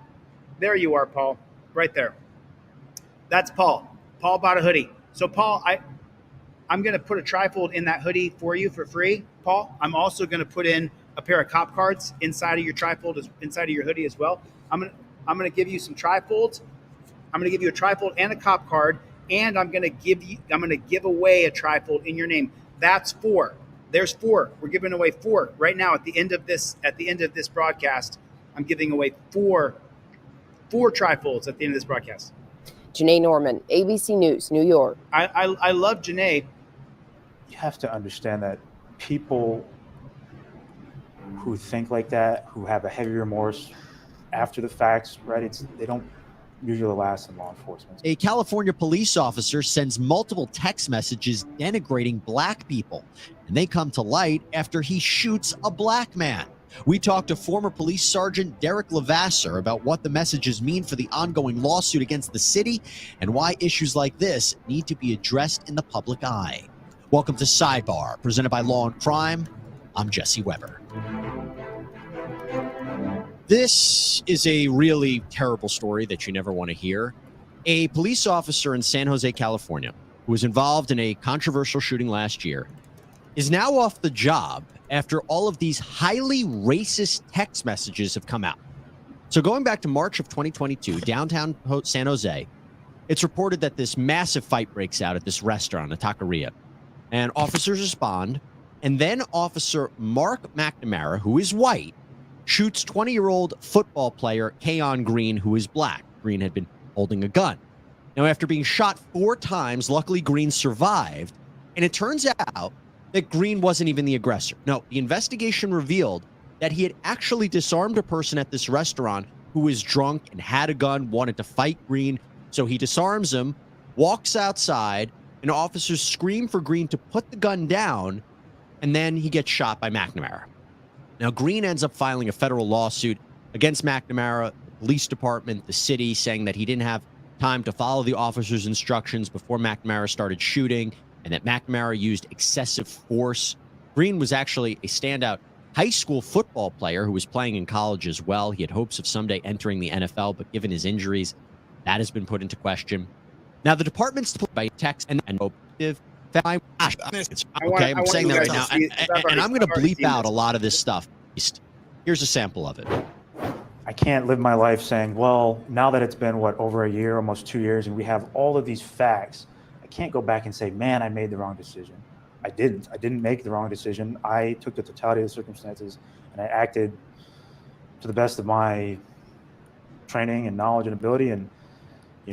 There you are, Paul, right there. That's Paul. Paul bought a hoodie. So Paul, I'm going to put a trifold in that hoodie for you for free, Paul. I'm also going to put in a pair of cop cards inside of your trifold, inside of your hoodie as well. I'm going to give you some trifolds. I'm going to give you a trifold and a cop card, and I'm going to give away a trifold in your name. That's 4. There's 4. We're giving away 4 right now at the end of this broadcast. I'm giving away 4 trifolds at the end of this broadcast. Janae Norman, ABC News, New York. I love Janae. You have to understand that people who think like that, who have a heavy remorse after the facts, right? They don't usually last in law enforcement. A California police officer sends multiple text messages denigrating black people, and they come to light after he shoots a black man. We talked to former police sergeant Derek Levasseur about what the messages mean for the ongoing lawsuit against the city and why issues like this need to be addressed in the public eye. Welcome to Sidebar, presented by Law and Crime. I'm Jesse Weber. This is a really terrible story that you never want to hear. A police officer in San Jose, California, who was involved in a controversial shooting last year, is now off the job after all of these highly racist text messages have come out. So going back to March of 2022, downtown San Jose, It's reported that this massive fight breaks out at this restaurant, a taqueria, and officers respond. And then Officer Mark McNamara, who is white, shoots 20-year-old football player Keon Green, who is black. Green had been holding a gun. Now, after being shot 4 times, luckily Green survived. And it turns out that Green wasn't even the aggressor. No, the investigation revealed that he had actually disarmed a person at this restaurant who was drunk and had a gun, wanted to fight Green. So he disarms him, walks outside, and officers scream for Green to put the gun down, and then he gets shot by McNamara. Now, Green ends up filing a federal lawsuit against McNamara, the police department, the city, saying that he didn't have time to follow the officer's instructions before McNamara started shooting, and that McNamara used excessive force. Green was actually a standout high school football player who was playing in college as well. He had hopes of someday entering the NFL, but given his injuries, that has been put into question. Now, the department's by text and objective. Okay, I'm saying that right now, and I'm going to bleep out a lot of this stuff. Here's a sample of it. I can't live my life saying, well, now that it's been, over a year, almost 2 years, and we have all of these facts, I can't go back and say, man, I made the wrong decision. I didn't make the wrong decision. I took the totality of the circumstances, and I acted to the best of my training and knowledge and ability. And,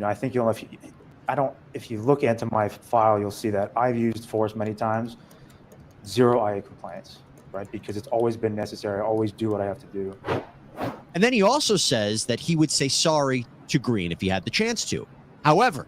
I think if you look into my file, you'll see that I've used force many times, 0 IA complaints, right? Because it's always been necessary. I always do what I have to do. And then he also says that he would say sorry to Green if he had the chance to. However,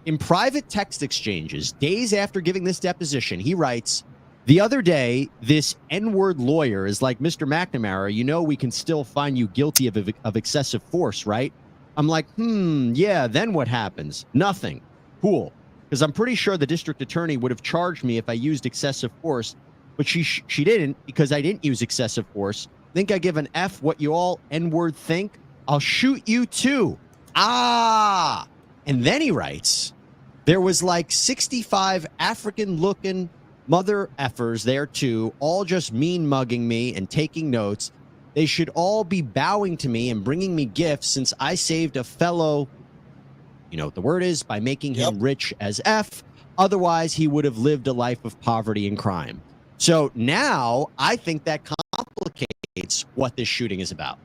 in private text exchanges, days after giving this deposition, he writes, "The other day, this N-word lawyer is like, Mr. McNamara, we can still find you guilty of excessive force, right?" I'm like, yeah, then what happens? Nothing. Cool. Because I'm pretty sure the district attorney would have charged me if I used excessive force, but she didn't, because I didn't use excessive force. Think I give an F what you all N-word think? I'll shoot you too. Ah! And then he writes, there was like 65 African-looking mother effers there too, all just mean mugging me and taking notes. They should all be bowing to me and bringing me gifts since I saved a fellow, you know what the word is, by making him rich as F. Otherwise, he would have lived a life of poverty and crime. So now I think that complicates what this shooting is about.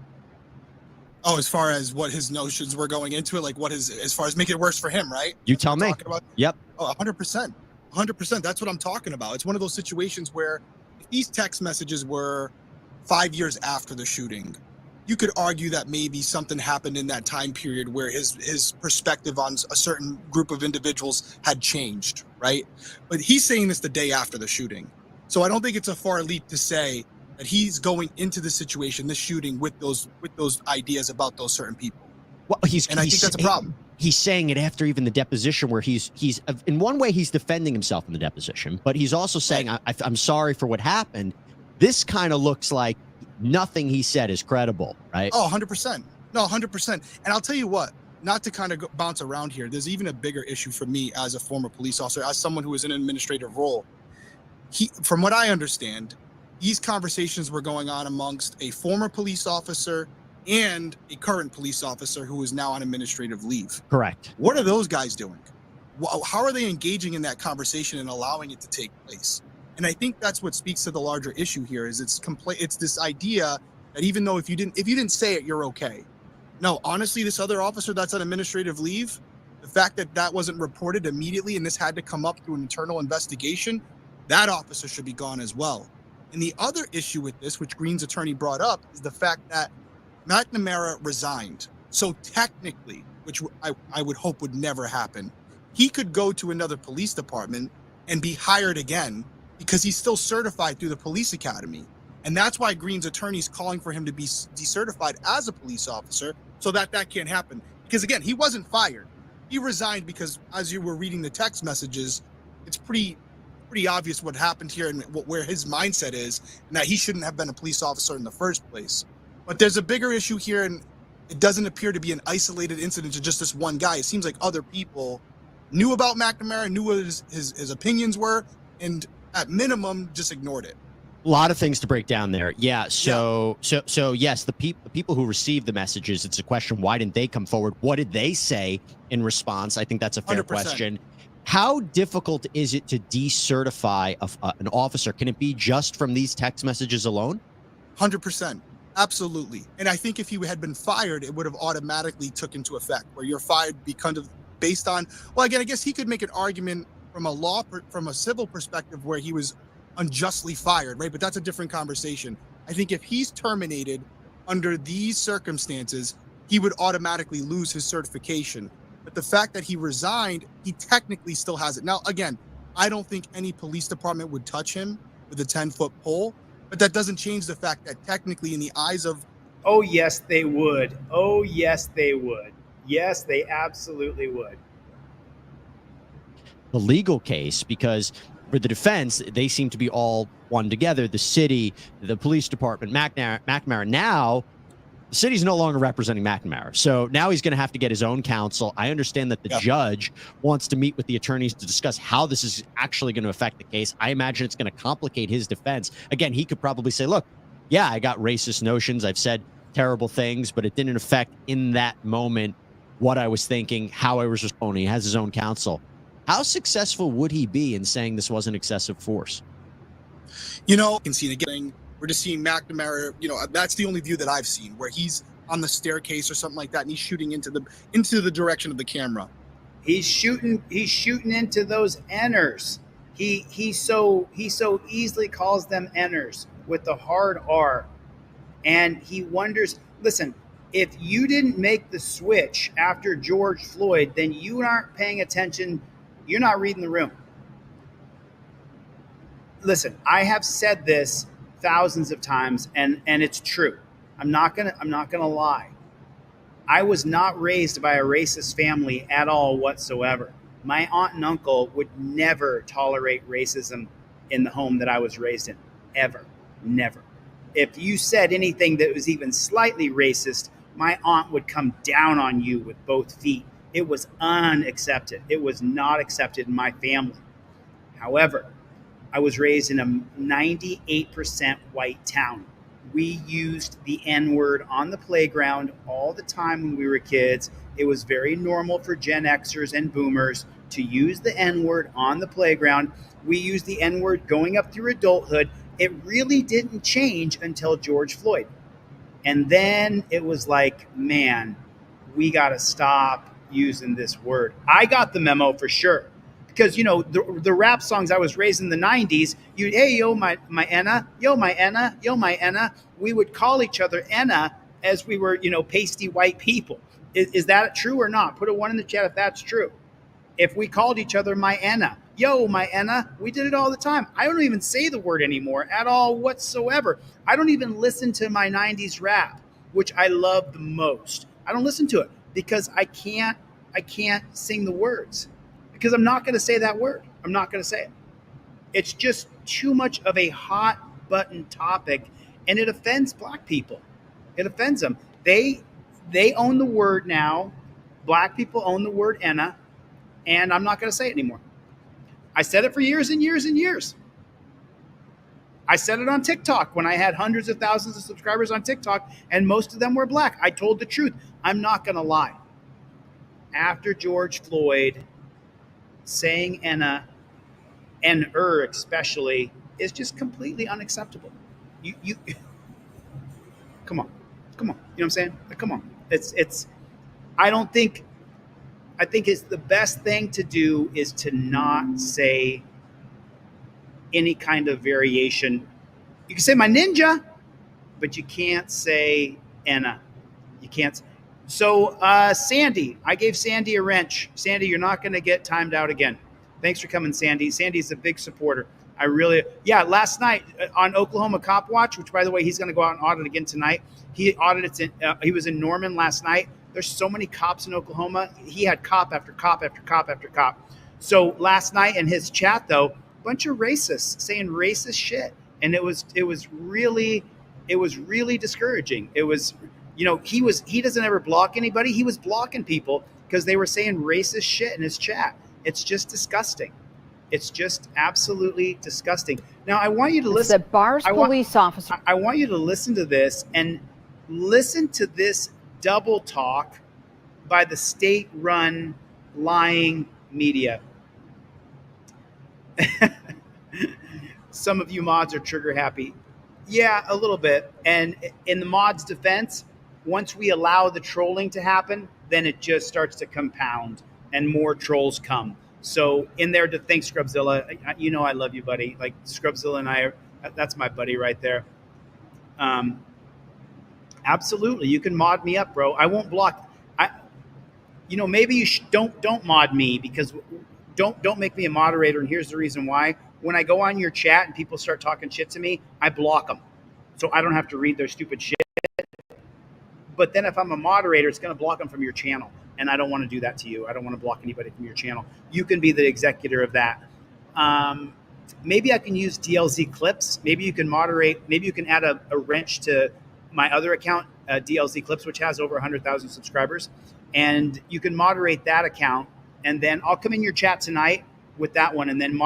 Oh, as far as what his notions were going into it, like as far as making it worse for him, right? You tell me. Yep. Oh, 100%. 100%. That's what I'm talking about. It's one of those situations where if these text messages were 5 years after the shooting, you could argue that maybe something happened in that time period where his perspective on a certain group of individuals had changed, right? But he's saying this the day after the shooting. So I don't think it's a far leap to say that he's going into the situation, this shooting, with those ideas about those certain people. Well, I think that's a problem. He's saying it after even the deposition, where he's in one way he's defending himself in the deposition, but he's also saying I'm sorry for what happened. This kind of looks like nothing he said is credible, right? Oh, 100%. No, 100%. And I'll tell you what, not to kind of bounce around here, there's even a bigger issue for me as a former police officer, as someone who is in an administrative role. From what I understand, these conversations were going on amongst a former police officer and a current police officer who is now on administrative leave. Correct. What are those guys doing? How are they engaging in that conversation and allowing it to take place? And I think that's what speaks to the larger issue here. Is it's this idea that even though if you didn't say it, you're okay. No, honestly, this other officer that's on administrative leave, the fact that that wasn't reported immediately and this had to come up through an internal investigation, that officer should be gone as well. And the other issue with this, which Green's attorney brought up, is the fact that McNamara resigned. So technically, which I would hope would never happen, he could go to another police department and be hired again because he's still certified through the police academy. And that's why Green's attorney is calling for him to be decertified as a police officer so that can't happen. Because again, he wasn't fired. He resigned because, as you were reading the text messages, it's pretty obvious what happened here and where his mindset is, and that he shouldn't have been a police officer in the first place. But there's a bigger issue here, and it doesn't appear to be an isolated incident to just this one guy. It seems like other people knew about McNamara, knew what his opinions were, and at minimum, just ignored it. A lot of things to break down there. Yeah. So yes, the people who received the messages, it's a question, why didn't they come forward? What did they say in response? I think that's a fair 100%. question. How difficult is it to decertify an officer? Can it be just from these text messages alone? 100%. Absolutely. And I think if he had been fired, it would have automatically took into effect, where you're fired based on, well, again, I guess he could make an argument from a civil perspective where he was unjustly fired, right? But that's a different conversation. I think if he's terminated under these circumstances, he would automatically lose his certification. But the fact that he resigned, he technically still has it. Now, again, I don't think any police department would touch him with a 10-foot pole, but that doesn't change the fact that technically in the eyes of... Oh, yes, they would. Oh, yes, they would. Yes, they absolutely would. The legal case, because for the defense, they seem to be all one together. The city, the police department, McNamara. Now, the city's no longer representing McNamara. So now he's going to have to get his own counsel. I understand that the judge wants to meet with the attorneys to discuss how this is actually going to affect the case. I imagine it's going to complicate his defense. Again, he could probably say, look, yeah, I got racist notions. I've said terrible things, but it didn't affect in that moment what I was thinking, how I was responding. He has his own counsel. How successful would he be in saying this wasn't excessive force? You know, you can see it again. We're just seeing McNamara, that's the only view that I've seen, where he's on the staircase or something like that, and he's shooting into the direction of the camera. He's shooting into those Enners. He so easily calls them Enners with the hard R. And he wonders, listen, if you didn't make the switch after George Floyd, then you aren't paying attention. You're not reading the room. Listen, I have said this thousands of times, and it's true. I'm not gonna lie. I was not raised by a racist family at all whatsoever. My aunt and uncle would never tolerate racism in the home that I was raised in, ever, never. If you said anything that was even slightly racist, my aunt would come down on you with both feet. It was unaccepted. It was not accepted in my family. However, I was raised in a 98% white town. We used the N-word on the playground all the time when we were kids. It was very normal for Gen Xers and boomers to use the N-word on the playground. We used the N-word going up through adulthood. It really didn't change until George Floyd. And then it was like, man, we got to stop using this word. I got the memo for sure. Because, the rap songs I was raised in the 90s, hey, yo, my Enna, yo, my Enna, yo, my Enna. We would call each other Enna as we were, pasty white people. Is that true or not? Put a 1 in the chat if that's true. If we called each other my Enna, yo, my Enna, we did it all the time. I don't even say the word anymore at all whatsoever. I don't even listen to my 90s rap, which I love the most. I don't listen to it because I can't sing the words. Because I'm not going to say that word. I'm not going to say it. It's just too much of a hot button topic, and it offends black people. It offends them. They own the word now. Black people own the word Enna, and I'm not going to say it anymore. I said it for years and years and years. I said it on TikTok when I had hundreds of thousands of subscribers on TikTok, and most of them were black. I told the truth. I'm not going to lie. After George Floyd, saying Enna and especially is just completely unacceptable. You come on. You know what I'm saying? Come on. I think it's the best thing to do is to not say any kind of variation. You can say my ninja, but you can't say Enna. You can't. So, Sandy, I gave Sandy a wrench. Sandy, you're not going to get timed out again. Thanks for coming, Sandy. Sandy's a big supporter. Last night on Oklahoma Cop Watch, which, by the way, he's going to go out and audit again tonight. He was in Norman last night. There's so many cops in Oklahoma. He had cop after cop after cop after cop. So last night in his chat, though, a bunch of racists saying racist shit. And it was really discouraging. It was... he doesn't ever block anybody. He was blocking people because they were saying racist shit in his chat. It's just disgusting. It's just absolutely disgusting. Now, I want you to It's listen. that Bars police officer. I want you to listen to this and listen to this double talk by the state-run lying media. Some of you mods are trigger happy. Yeah, a little bit. And in the mods' defense, once we allow the trolling to happen, then it just starts to compound and more trolls come. So in there to thank Scrubzilla, you know I love you, buddy. Like Scrubzilla and I are, that's my buddy right there. Absolutely, you can mod me up, bro. I won't block. Maybe you don't mod me because don't make me a moderator. And here's the reason why. When I go on your chat and people start talking shit to me, I block them, so I don't have to read their stupid shit. But then if I'm a moderator, it's going to block them from your channel. And I don't want to do that to you. I don't want to block anybody from your channel. You can be the executor of that. Maybe I can use DLZ Clips. Maybe you can moderate. Maybe you can add a wrench to my other account, DLZ Clips, which has over 100,000 subscribers. And you can moderate that account. And then I'll come in your chat tonight with that one and then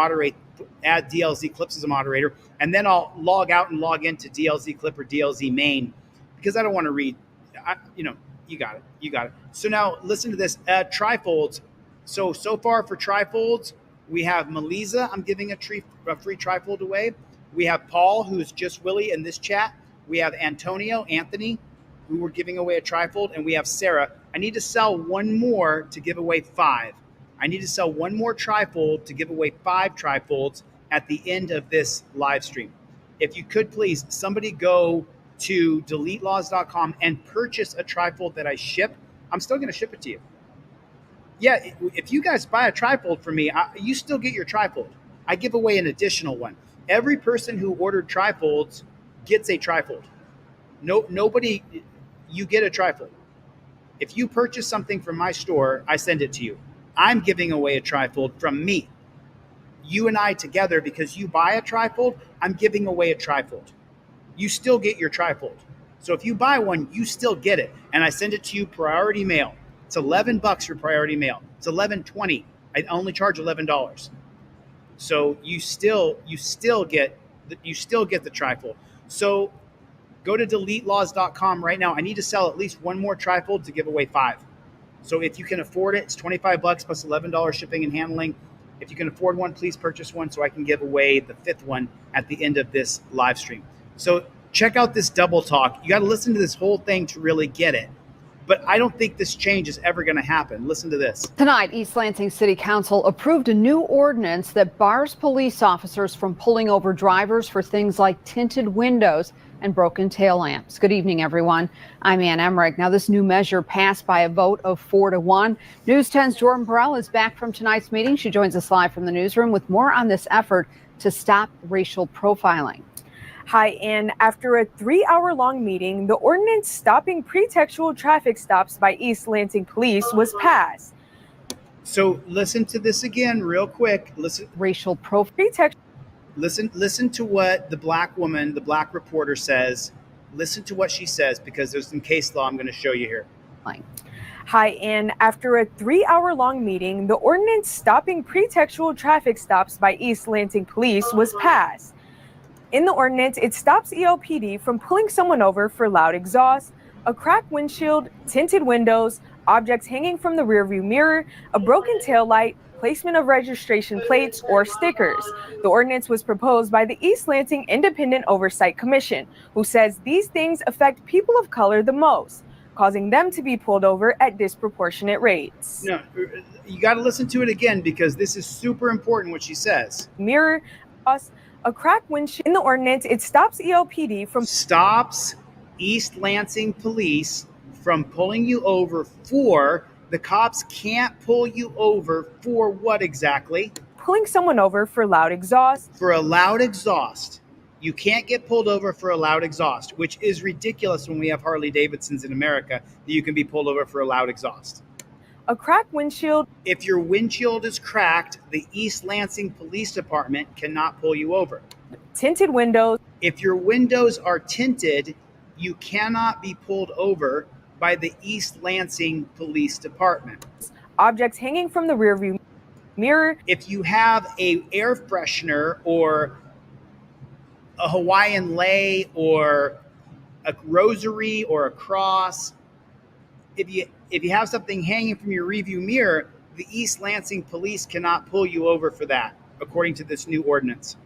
add DLZ Clips as a moderator. And then I'll log out and log into DLZ Clip or DLZ Main because I don't want to read. You got it. You got it. So now listen to this. Trifolds. So far for trifolds, we have Melisa. I'm giving a free trifold away. We have Paul, who's just Willie in this chat. We have Anthony, who we're giving away a trifold. And we have Sarah. I need to sell one more to give away 5. I need to sell one more trifold to give away 5 trifolds at the end of this live stream. If you could please, somebody go to deletelaws.com and purchase a trifold that I ship. I'm still going to ship it to you. Yeah, if you guys buy a trifold from me, you still get your trifold. I give away an additional one. Every person who ordered trifolds gets a trifold. Nobody, you get a trifold. If you purchase something from my store, I send it to you. I'm giving away a trifold from me. You and I together, because you buy a trifold, I'm giving away a trifold. You still get your trifold. So if you buy one, you still get it. And I send it to you priority mail. It's $11 for priority mail. It's $11.20. I only charge $11. So you still get the trifold. So go to deletelaws.com right now. I need to sell at least one more trifold to give away 5. So if you can afford it, it's $25 plus $11 shipping and handling. If you can afford one, please purchase one so I can give away the 5th one at the end of this live stream. So check out this double talk. You got to listen to this whole thing to really get it. But I don't think this change is ever going to happen. Listen to this. Tonight, East Lansing City Council approved a new ordinance that bars police officers from pulling over drivers for things like tinted windows and broken tail lamps. Good evening, everyone. I'm Ann Emmerich. Now, this new measure passed by a vote of 4-1. News 10's Jordan Burrell is back from tonight's meeting. She joins us live from the newsroom with more on this effort to stop racial profiling. Hi, Ann. After a 3-hour-long meeting, the ordinance stopping pretextual traffic stops by East Lansing Police was passed. So listen to this again real quick. Listen. Racial pretext. Listen to what the black woman, the black reporter says. Listen to what she says because there's some case law I'm going to show you here. Hi, Ann. After a 3-hour-long meeting, the ordinance stopping pretextual traffic stops by East Lansing Police was passed. In the ordinance, it stops ELPD from pulling someone over for loud exhaust, a cracked windshield, tinted windows, objects hanging from the rearview mirror, a broken taillight, placement of registration plates, or stickers. The ordinance was proposed by the East Lansing Independent Oversight Commission, who says these things affect people of color the most, causing them to be pulled over at disproportionate rates. No, you got to listen to it again because this is super important what she says. Mirror, a cracked windshield. In the ordinance, it stops ELPD from stops East Lansing Police from pulling you over for, the cops can't pull you over for what exactly? Pulling someone over for loud exhaust. For a loud exhaust. You can't get pulled over for a loud exhaust, which is ridiculous when we have Harley Davidsons in America that you can be pulled over for a loud exhaust. A cracked windshield. If your windshield is cracked, the East Lansing Police Department cannot pull you over. Tinted windows. If your windows are tinted, you cannot be pulled over by the East Lansing Police Department. Objects hanging from the rearview mirror. If you have a air freshener or a Hawaiian lei or a rosary or a cross, if you have something hanging from your rearview mirror, the East Lansing police cannot pull you over for that, according to this new ordinance.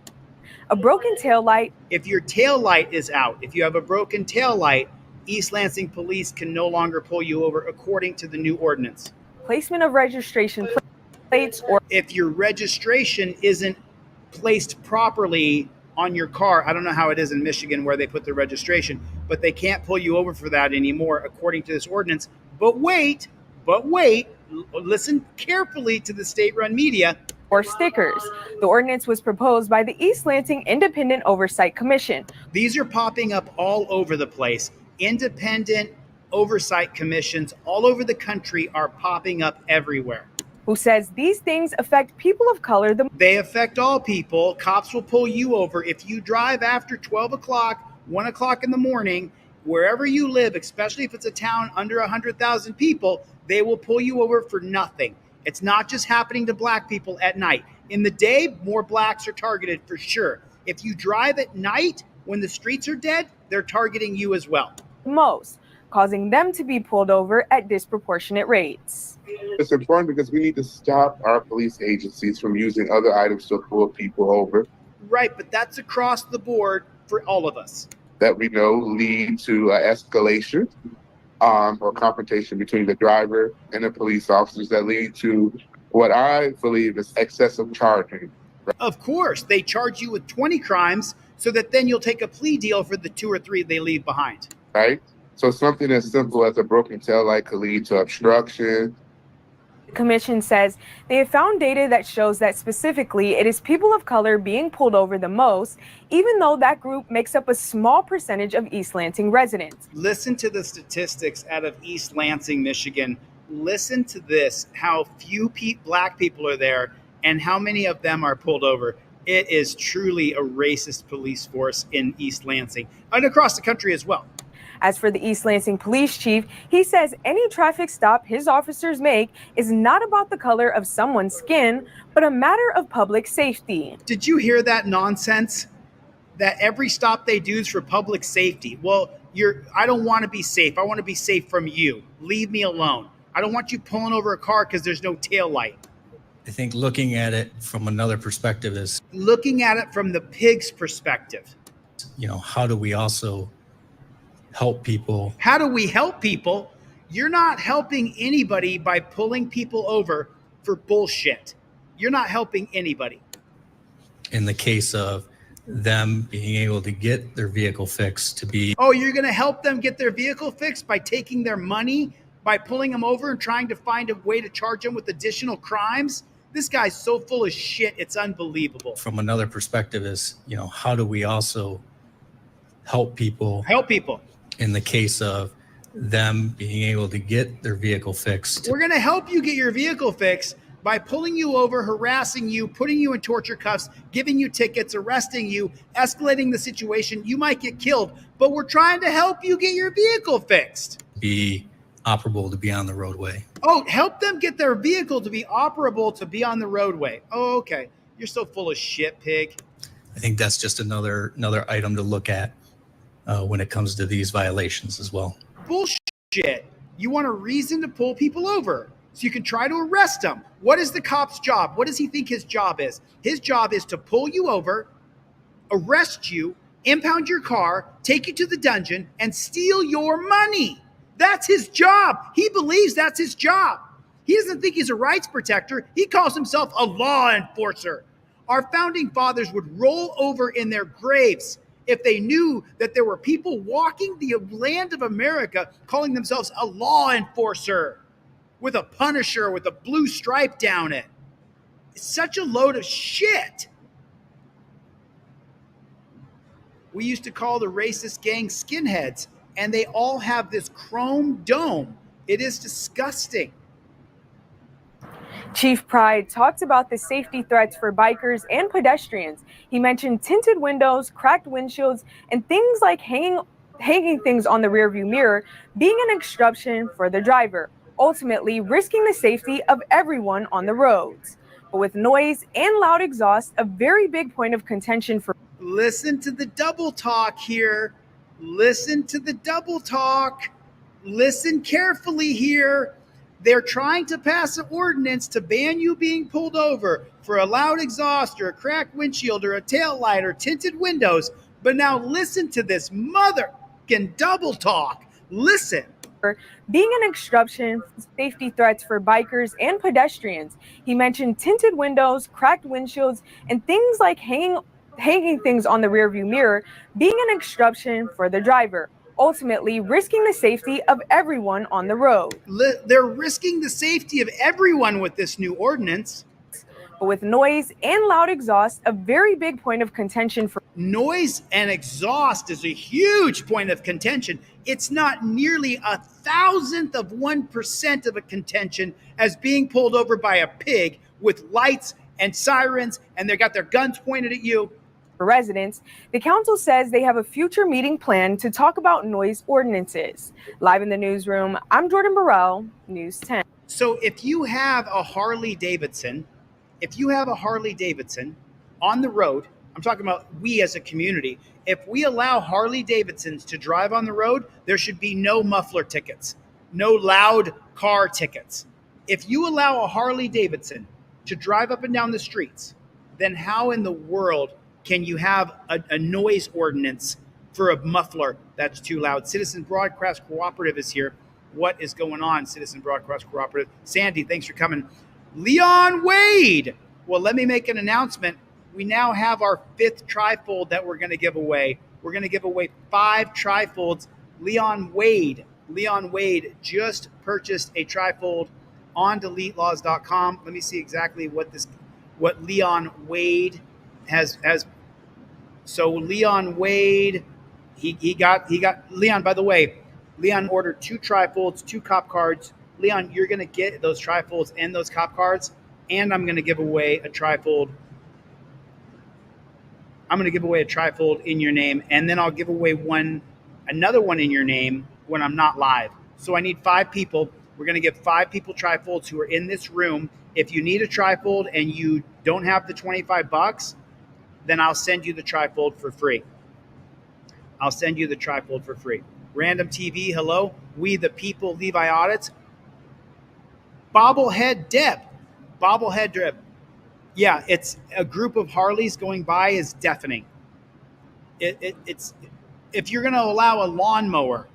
A broken tail light. If your tail light is out, if you have a broken tail light, East Lansing police can no longer pull you over, according to the new ordinance. Placement of registration plates, or if your registration isn't placed properly on your car. I don't know how it is in Michigan where they put the registration, but they can't pull you over for that anymore, according to this ordinance. But wait, listen carefully to the state-run media. Or stickers. The ordinance was proposed by the East Lansing Independent Oversight Commission. These are popping up all over the place. Independent oversight commissions all over the country are popping up everywhere. Who says these things affect people of color. They affect all people. Cops will pull you over if you drive after 12 o'clock, 1 o'clock in the morning, wherever you live, especially if it's a town under 100,000 people, they will pull you over for nothing. It's not just happening to black people at night. In the day, more blacks are targeted for sure. If you drive at night when the streets are dead, they're targeting you as well. Most, causing them to be pulled over at disproportionate rates. It's important because we need to stop our police agencies from using other items to pull people over. Right, but that's across the board for all of us. That we know lead to escalation or confrontation between the driver and the police officers that lead to what I believe is excessive charging. Of course, they charge you with 20 crimes so that then you'll take a plea deal for the 2 or 3 they leave behind. Right? So something as simple as a broken taillight could lead to obstruction. The commission says they have found data that shows that specifically it is people of color being pulled over the most, even though that group makes up a small percentage of East Lansing residents. Listen to the statistics out of East Lansing, Michigan. Listen to this, how few black people are there and how many of them are pulled over. It is truly a racist police force in East Lansing and across the country as well. As for the East Lansing police chief, he says any traffic stop his officers make is not about the color of someone's skin, but a matter of public safety. Did you hear that nonsense? That every stop they do is for public safety. Well, I don't want to be safe. I want to be safe from you. Leave me alone. I don't want you pulling over a car because there's no tail light. I think looking at it from another perspective is looking at it from the pig's perspective. How do we also help people? How do we help people? You're not helping anybody by pulling people over for bullshit. You're not helping anybody. In the case of them being able to get their vehicle fixed to be. Oh, you're going to help them get their vehicle fixed by taking their money, by pulling them over and trying to find a way to charge them with additional crimes? This guy's so full of shit, it's unbelievable. From another perspective is, how do we also help people? Help people. In the case of them being able to get their vehicle fixed. We're going to help you get your vehicle fixed by pulling you over, harassing you, putting you in torture cuffs, giving you tickets, arresting you, escalating the situation. You might get killed, but we're trying to help you get your vehicle fixed. Be operable to be on the roadway. Oh, help them get their vehicle to be operable to be on the roadway. Oh, okay. You're so full of shit, pig. I think that's just another item to look at when it comes to these violations as well. Bullshit. You want a reason to pull people over so you can try to arrest them. What is the cop's job? What does he think his job is? His job is to pull you over, arrest you, impound your car, take you to the dungeon, and steal your money. That's his job. He believes that's his job. He doesn't think he's a rights protector. He calls himself a law enforcer. Our founding fathers would roll over in their graves if they knew that there were people walking the land of America calling themselves a law enforcer with a punisher with a blue stripe down it. It's such a load of shit. We used to call the racist gang skinheads, and they all have this chrome dome. It is disgusting. Chief Pride talked about the safety threats for bikers and pedestrians. He mentioned tinted windows, cracked windshields, and things like hanging things on the rearview mirror being an obstruction for the driver, ultimately risking the safety of everyone on the roads. But with noise and loud exhaust, a very big point of contention for. Listen to the double talk here. Listen to the double talk. Listen carefully here. They're trying to pass an ordinance to ban you being pulled over for a loud exhaust or a cracked windshield or a tail light or tinted windows. But now listen to this motherfucking double talk. Listen. Being an obstruction, safety threats for bikers and pedestrians. He mentioned tinted windows, cracked windshields, and things like hanging things on the rearview mirror being an obstruction for the driver, ultimately risking the safety of everyone on the road. They're risking the safety of everyone with this new ordinance. But with noise and loud exhaust, a very big point of contention for. Noise and exhaust is a huge point of contention. It's not nearly 1,000% of a contention as being pulled over by a pig with lights and sirens, and they got their guns pointed at you. For residents, the council says they have a future meeting planned to talk about noise ordinances. Live in the newsroom, I'm Jordan Burrell, News 10. So if you have a Harley Davidson on the road, I'm talking about we as a community, if we allow Harley Davidsons to drive on the road, there should be no muffler tickets, no loud car tickets. If you allow a Harley Davidson to drive up and down the streets, then how in the world can you have a noise ordinance for a muffler that's too loud? Citizen Broadcast Cooperative is here. What is going on, Citizen Broadcast Cooperative? Sandy, thanks for coming. Leon Wade. Well, let me make an announcement. We now have our 5th trifold that we're going to give away. We're going to give away 5 trifolds. Leon Wade just purchased a trifold on DeleteLaws.com. Let me see exactly what Leon Wade has. So Leon Wade, he got Leon. By the way, Leon ordered 2 trifolds, 2 cop cards. Leon, you're going to get those trifolds and those cop cards, and I'm going to give away a trifold. I'm going to give away a trifold in your name, and then I'll give away another one in your name when I'm not live. So I need 5 people. We're going to give 5 people trifolds who are in this room. If you need a trifold and you don't have the $25, then I'll send you the trifold for free. Random TV, hello. We the People, Levi Audits. Bobblehead Deb. Yeah, it's a group of Harleys going by is deafening. It's if you're going to allow a lawnmower,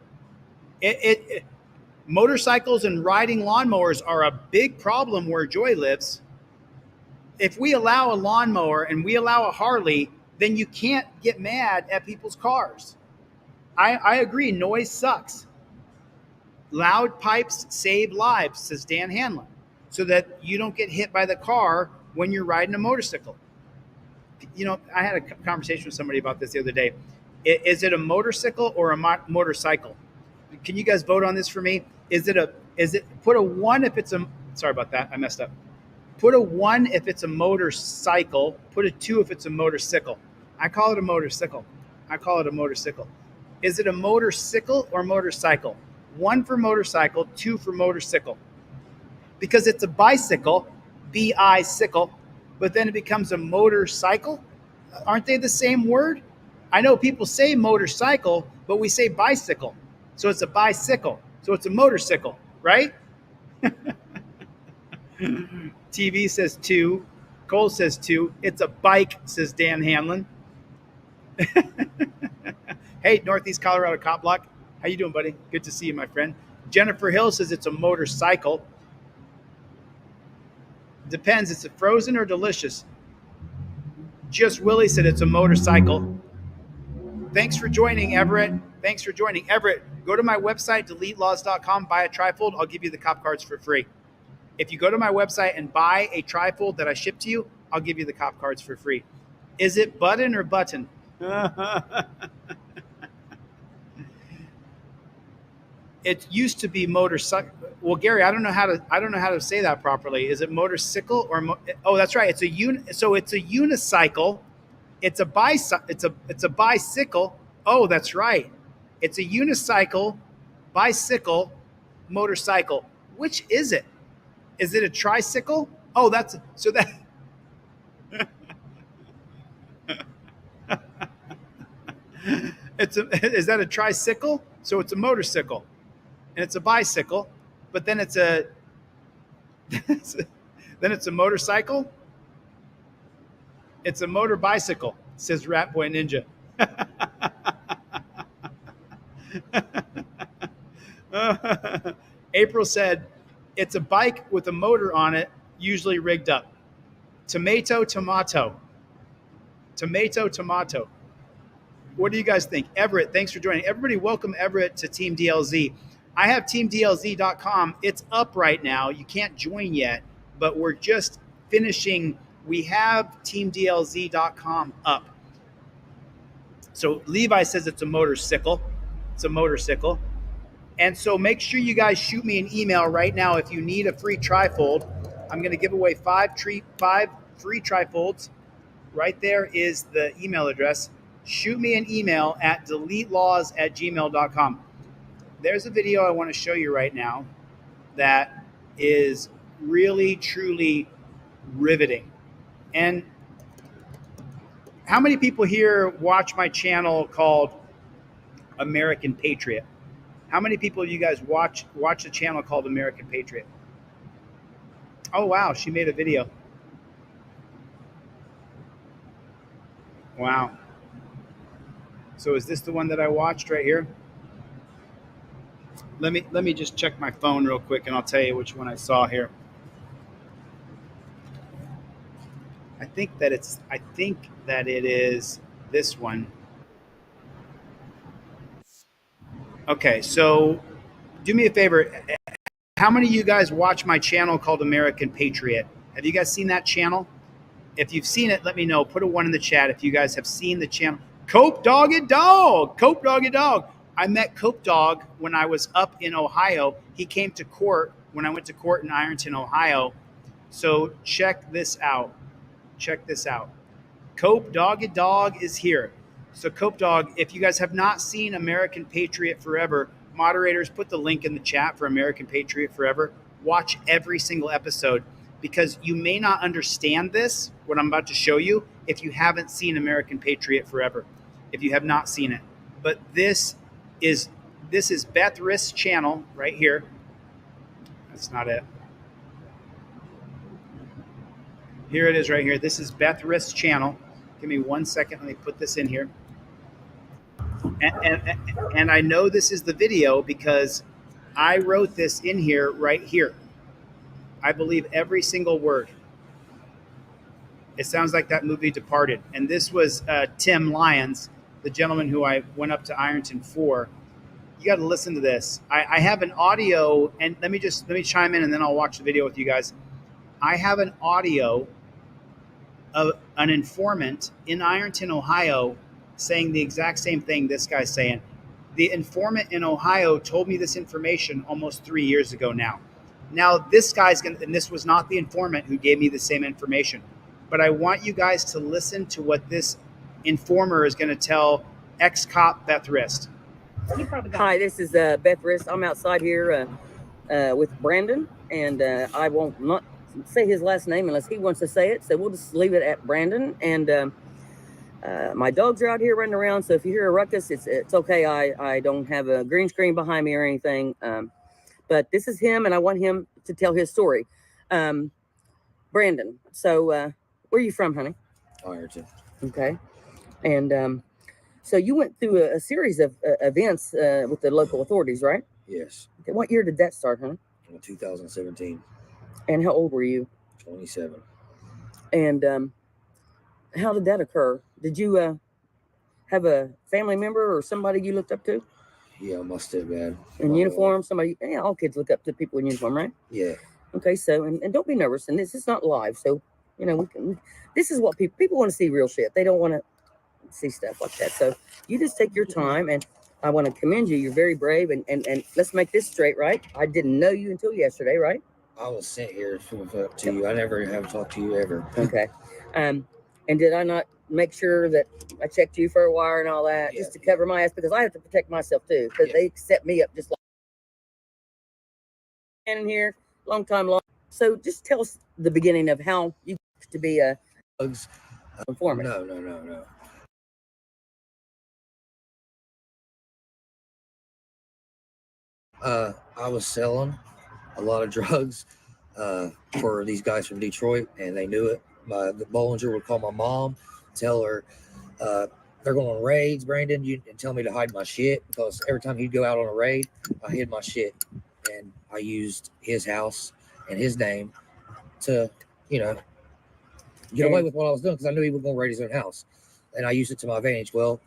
motorcycles and riding lawnmowers are a big problem where Joy lives. If we allow a lawnmower and we allow a Harley, then you can't get mad at people's cars. I agree, noise sucks. Loud pipes save lives, says Dan Hanlon, so that you don't get hit by the car when you're riding a motorcycle. You know, I had a conversation with somebody about this the other day. Is it a motorcycle or a motorcycle? Can you guys vote on this for me? Put a 1 if it's sorry about that, I messed up. Put a 1 if it's a motorcycle. Put a 2 if it's a motorcycle. I call it a motorcycle. Is it a motorcycle or motorcycle? 1 for motorcycle, 2 for motorcycle. Because it's a bicycle, B-I-cycle, but then it becomes a motorcycle. Aren't they the same word? I know people say motorcycle, but we say bicycle. So it's a bicycle. So it's a motorcycle, right? TV says 2. Cole says 2. It's a bike, says Dan Hamlin. Hey, Northeast Colorado Cop Block. How you doing, buddy? Good to see you, my friend. Jennifer Hill says it's a motorcycle. Depends. It's a frozen or delicious. Just Willie said it's a motorcycle. Thanks for joining, Everett. Everett, go to my website, DeleteLaws.com, buy a trifold. I'll give you the cop cards for free. If you go to my website and buy a trifold that I ship to you, I'll give you the cop cards for free. Is it button or button? It used to be motorcycle. Well, Gary, I don't know how to say that properly. Is it motorcycle or oh, that's right. It's a unicycle. It's a bicycle. Oh, that's right. It's a unicycle, bicycle, motorcycle. Which is it? Is it a tricycle? Oh, Is that a tricycle? So it's a motorcycle, and it's a bicycle, but then it's a motorcycle. It's a motor bicycle, says Rat Boy Ninja. April said, it's a bike with a motor on it, usually rigged up. Tomato. What do you guys think? Everett, thanks for joining. Everybody welcome Everett to Team DLZ. I have teamdlz.com. It's up right now. You can't join yet, but we're just finishing. We have teamdlz.com up. So Levi says it's a motorcycle. It's a motorcycle. And so make sure you guys shoot me an email right now if you need a free trifold. I'm going to give away five free trifolds. Right there is the email address. Shoot me an email at deletelaws@gmail.com. There's a video I want to show you right now that is really, truly riveting. And how many people here watch my channel called American Patriot? How many people of you guys watch the channel called American Patriot? Oh, wow. She made a video. Wow. So is this the one that I watched right here? Let me just check my phone real quick and I'll tell you which one I saw here. I think that it is this one. Okay, so do me a favor. How many of you guys watch my channel called American Patriot? Have you guys seen that channel? If you've seen it, let me know. Put a 1 in the chat if you guys have seen the channel. Cope Doggy Dog. Cope Doggy Dog. I met Cope Dog when I was up in Ohio. He came to court when I went to court in Ironton, Ohio. So check this out. Check this out. Cope Doggy Dog is here. So Cope Dog, if you guys have not seen American Patriot Forever, moderators, put the link in the chat for American Patriot Forever. Watch every single episode because you may not understand this, what I'm about to show you, if you haven't seen American Patriot Forever, if you have not seen it. But this is Beth Rist's channel right here. That's not it. Here it is right here. This is Beth Rist's channel. Give me 1 second. Let me put this in here. And I know this is the video because I wrote this in here right here. I believe every single word. It sounds like that movie Departed. And this was Tim Lyons, the gentleman who I went up to Ironton for. You got to listen to this. I have an audio, and let me chime in, and then I'll watch the video with you guys. I have an audio of an informant in Ironton, Ohio, saying the exact same thing this guy's saying. The informant in Ohio told me this information almost 3 years ago now. Now, this guy's going to, and this was not the informant who gave me the same information, but I want you guys to listen to what this informer is going to tell ex-cop Beth Rist. Hi, this is Beth Rist. I'm outside here with Brandon, and I won't not say his last name unless he wants to say it, so we'll just leave it at Brandon. And my dogs are out here running around, so if you hear a ruckus, it's okay. I don't have a green screen behind me or anything. But this is him, and I want him to tell his story. Brandon, so where are you from, honey? Ironton. Okay. And so you went through a series of events with the local authorities, right? Yes. Okay. What year did that start, honey? In 2017. And how old were you? 27. And how did that occur? Did you have a family member or somebody you looked up to? Yeah, my stepdad. In uniform? Somebody, yeah, all kids look up to people in uniform, right? Yeah. Okay, so, and don't be nervous. And this is not live. So, you know, this is what people want to see real shit. They don't want to see stuff like that. So you just take your time, and I want to commend you. You're very brave. And let's make this straight, right? I didn't know you until yesterday, right? I was sent here to you. I never have talked to you ever. Okay. And did I not make sure that I checked you for a wire and all that just to cover my ass? Because I have to protect myself too, because they set me up just like in here, long time. So just tell us the beginning of how you to be a informant. No. I was selling a lot of drugs for these guys from Detroit, and they knew it. The Bollinger would call my mom, tell her they're going on raids, Brandon, and tell me to hide my shit, because every time he'd go out on a raid, I hid my shit, and I used his house and his name to, get away with what I was doing, because I knew he was going to raid his own house, and I used it to my advantage. Well,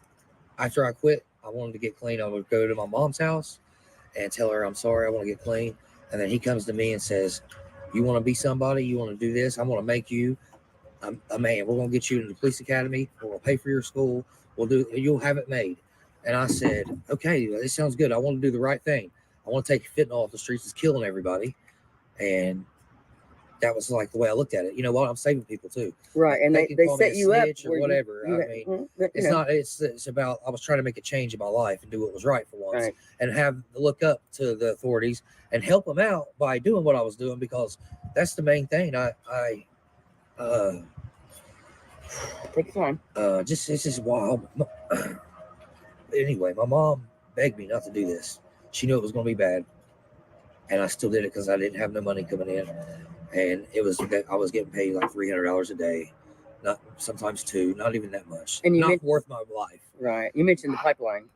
after I quit, I wanted to get clean. I would go to my mom's house and tell her, I'm sorry, I want to get clean. And then he comes to me and says, you want to be somebody? You want to do this? I want to make you a man. We're going to get you into the police academy. We're going to pay for your school. You'll have it made. And I said, okay, this sounds good. I want to do the right thing. I want to take fentanyl off the streets. It's killing everybody. And that was like the way I looked at it. You know what? I'm saving people too. Right. And they can call me set a you up snitch or whatever. It's not, it's about, I was trying to make a change in my life and do what was right for once, and have look up to the authorities and help them out by doing what I was doing, because that's the main thing. Take your time. It's just wild. Anyway, my mom begged me not to do this. She knew it was going to be bad, and I still did it because I didn't have no money coming in, and I was getting paid like $300 a day, not sometimes $200, not even that much, and not worth my life. Right. You mentioned the pipeline.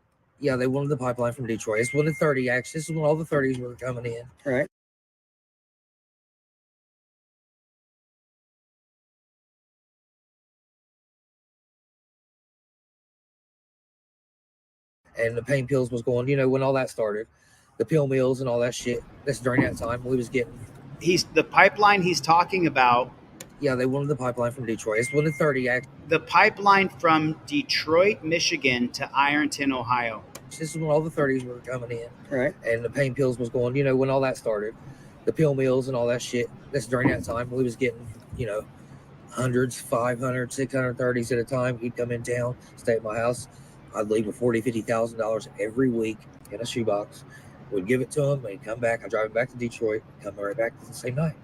Yeah, they wanted the pipeline from Detroit. It's one of the 30 actually. This is when all the 30s were coming in. Right. And the pain pills was going, when all that started, the pill mills and all that shit. That's during that time we was getting. The pipeline he's talking about. Yeah, they wanted the pipeline from Detroit. It's one of the 30 actually. The pipeline from Detroit, Michigan to Ironton, Ohio. This is when all the 30s were coming in. Right. And the pain pills was going, when all that started, the pill mills and all that shit. That's during that time we was getting, hundreds, 500, 630s at a time. He'd come in town, stay at my house. I'd leave with $40,000, $50,000 every week in a shoebox. Would give it to him, and he'd come back. I'd drive him back to Detroit, come right back the same night.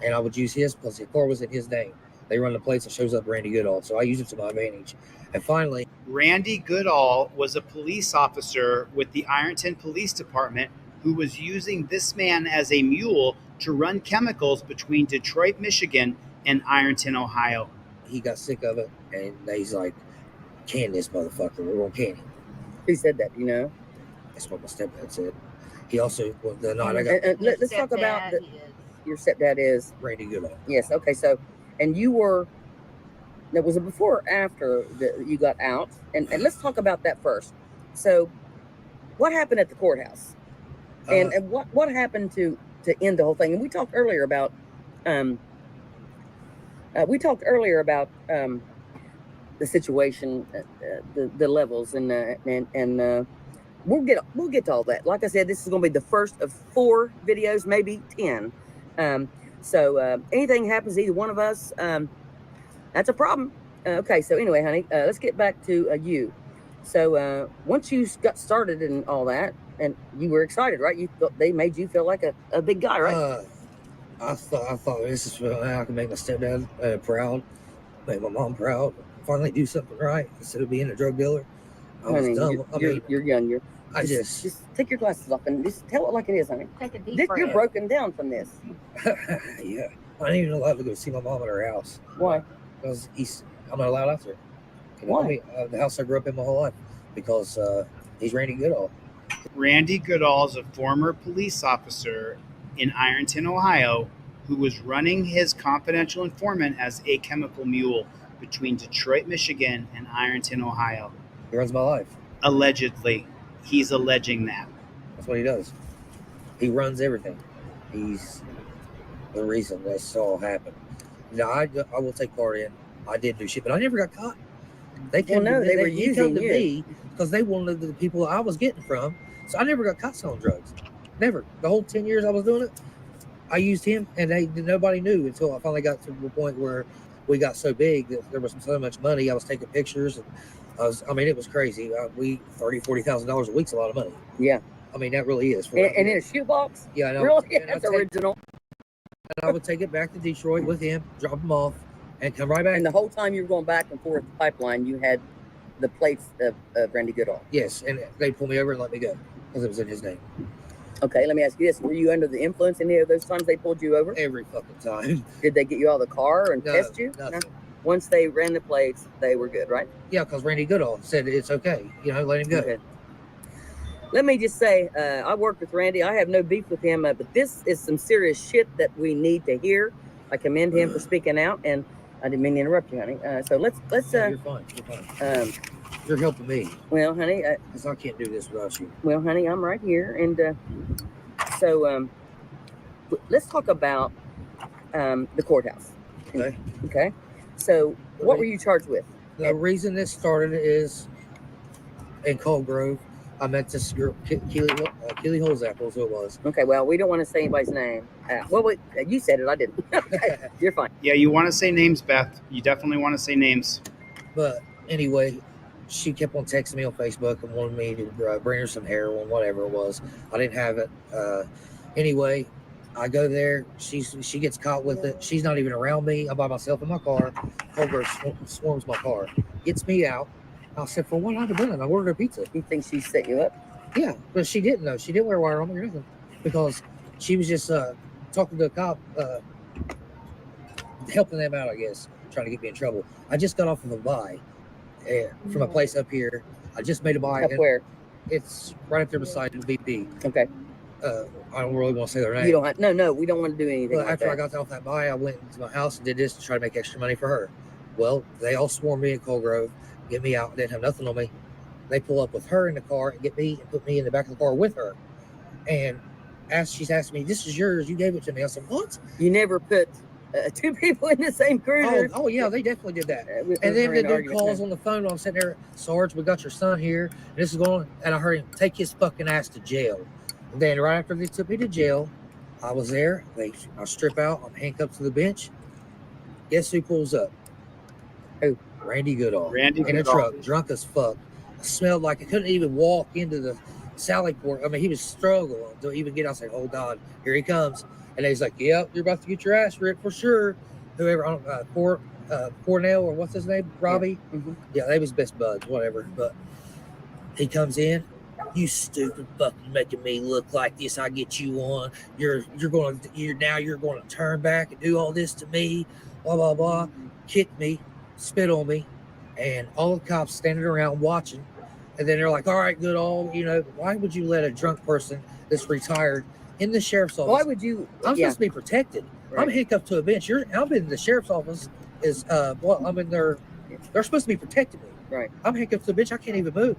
And I would use his, because the car was in his name. They run the plates and shows up Randy Goodall, so I use it to my advantage. And finally, Randy Goodall was a police officer with the Ironton Police Department who was using this man as a mule to run chemicals between Detroit, Michigan and Ironton, Ohio. He got sick of it, and he's like, can this motherfucker, we're gonna can him. Who said that, That's what my stepdad said. He also, the night I got... let's talk about your stepdad is... Randy Goodall. Yes, okay, so, and you were, now was it before or after you got out? And let's talk about that first. So, what happened at the courthouse? And what happened to end the whole thing? And we talked earlier about, the situation, the levels, and we'll get to all that. Like I said, this is going to be the first of 4 videos, maybe 10. So anything happens to either one of us, that's a problem. Okay, so anyway, honey, let's get back to you. So once you got started and all that, and you were excited, right? They made you feel like a big guy, right? I thought this is how I can make my stepdad proud, make my mom proud. Finally do something right instead of being a drug dealer. I was dumb. You're young. Just take your glasses off and just tell it like it is, honey. Take a deep breath. You're broken down from this. Yeah, I ain't even allowed to go see my mom at her house. Why? Because I'm not allowed out there. Why? The house I grew up in my whole life. Because he's Randy Goodall. Randy Goodall is a former police officer in Ironton, Ohio, who was running his confidential informant as a chemical mule between Detroit, Michigan and Ironton, Ohio. He runs my life. Allegedly. He's alleging that. That's what he does. He runs everything. He's the reason this all happened. Now, I will take part in. I did do shit, but I never got caught. They came to me because they wanted the people I was getting from. So I never got caught selling drugs. Never. The whole 10 years I was doing it, I used him, and nobody knew until I finally got to the point where we got so big that there was so much money. I was taking pictures, and it was crazy. $30,000-$40,000 a week's a lot of money. Yeah. I mean, that really is. And in a shoebox? Yeah, I know. Really? That's original. And I would take it back to Detroit with him, drop him off, and come right back. And the whole time you were going back and forth the pipeline, you had the plates of Randy Goodall. Yes, and they pulled me over and let me go because it was in his name. Okay, let me ask you this: were you under the influence any of those times they pulled you over? Every fucking time. Did they get you out of the car and No, test you? nothing. Once they ran the plates, they were good, right? Yeah, because Randy Goodall said it's okay. Let him go. Okay. Let me just say, I worked with Randy. I have no beef with him, but this is some serious shit that we need to hear. I commend him for speaking out, and I didn't mean to interrupt you, honey. So let's. No, you're fine. You're fine. You're helping me. Well, honey, because I can't do this without you. well, honey, I'm right here, and so let's talk about the courthouse. Okay. Okay. So, what were you charged with? The reason this started is in Cold Grove. I met this girl, Keely Holzapple, is who it was. Okay, well, we don't want to say anybody's name. Wait, you said it, I didn't. Okay, you're fine. Yeah, you want to say names, Beth. You definitely want to say names. But anyway, she kept on texting me on Facebook and wanted me to bring her some heroin, whatever it was. I didn't have it. Anyway, I go there. She gets caught with it. She's not even around me. I'm by myself in my car. Cold Grove swarms my car. Gets me out. I said, for what I'd have done? I ordered a pizza. You think she set you up? Yeah, but she didn't know. She didn't wear wire armor or nothing because she was just talking to a cop, helping them out, I guess, trying to get me in trouble. I just got off of a buy from a place up here. I just made a buy. Up where? It's right up there beside the VP. Okay. I don't really want to say their name. You don't have, no, we don't want to do anything Well, like after that. I got off that buy, I went into my house and did this to try to make extra money for her. Well, they all swarmed me in Cold Grove, get me out, didn't have nothing on me. They pull up with her in the car and get me and put me in the back of the car with her. And she's asking me, "This is yours. You gave it to me." I said, "What?" You never put two people in the same cruiser. Oh yeah, they definitely did that. we And then were they in an do argument calls now. on the phone while I'm sitting there. "Sarge, we got your son here. And this is going." And I heard him take his fucking ass to jail. And then right after they took me to jail, I was there. I strip out. I'm handcuffed to the bench. Guess who pulls up? Who? Randy Goodall. Randy in a Goodall. truck, drunk as fuck. I smelled like I couldn't even walk into the Sally Port. I mean, he was struggling to even get out. I was like, "Oh God, here he comes!" And he's like, "Yep, you're about to get your ass ripped for sure." Whoever, I don't Cornell or what's his name, Robbie. Yeah. Mm-hmm. Yeah, they was best buds, whatever. But he comes in. "You stupid fucking making me look like this. I get you on. You're going to turn back and do all this to me. Blah blah blah." Kick me, spit on me, and all the cops standing around watching. And then they're like, "All right, Goodall, why would you let a drunk person that's retired in the sheriff's office? Why would you? I'm yeah. supposed to be protected. Right. I'm handcuffed to a bench. I'm in the sheriff's office. I'm in there. They're supposed to be protecting me. Right. I'm handcuffed to a bench. I can't even move.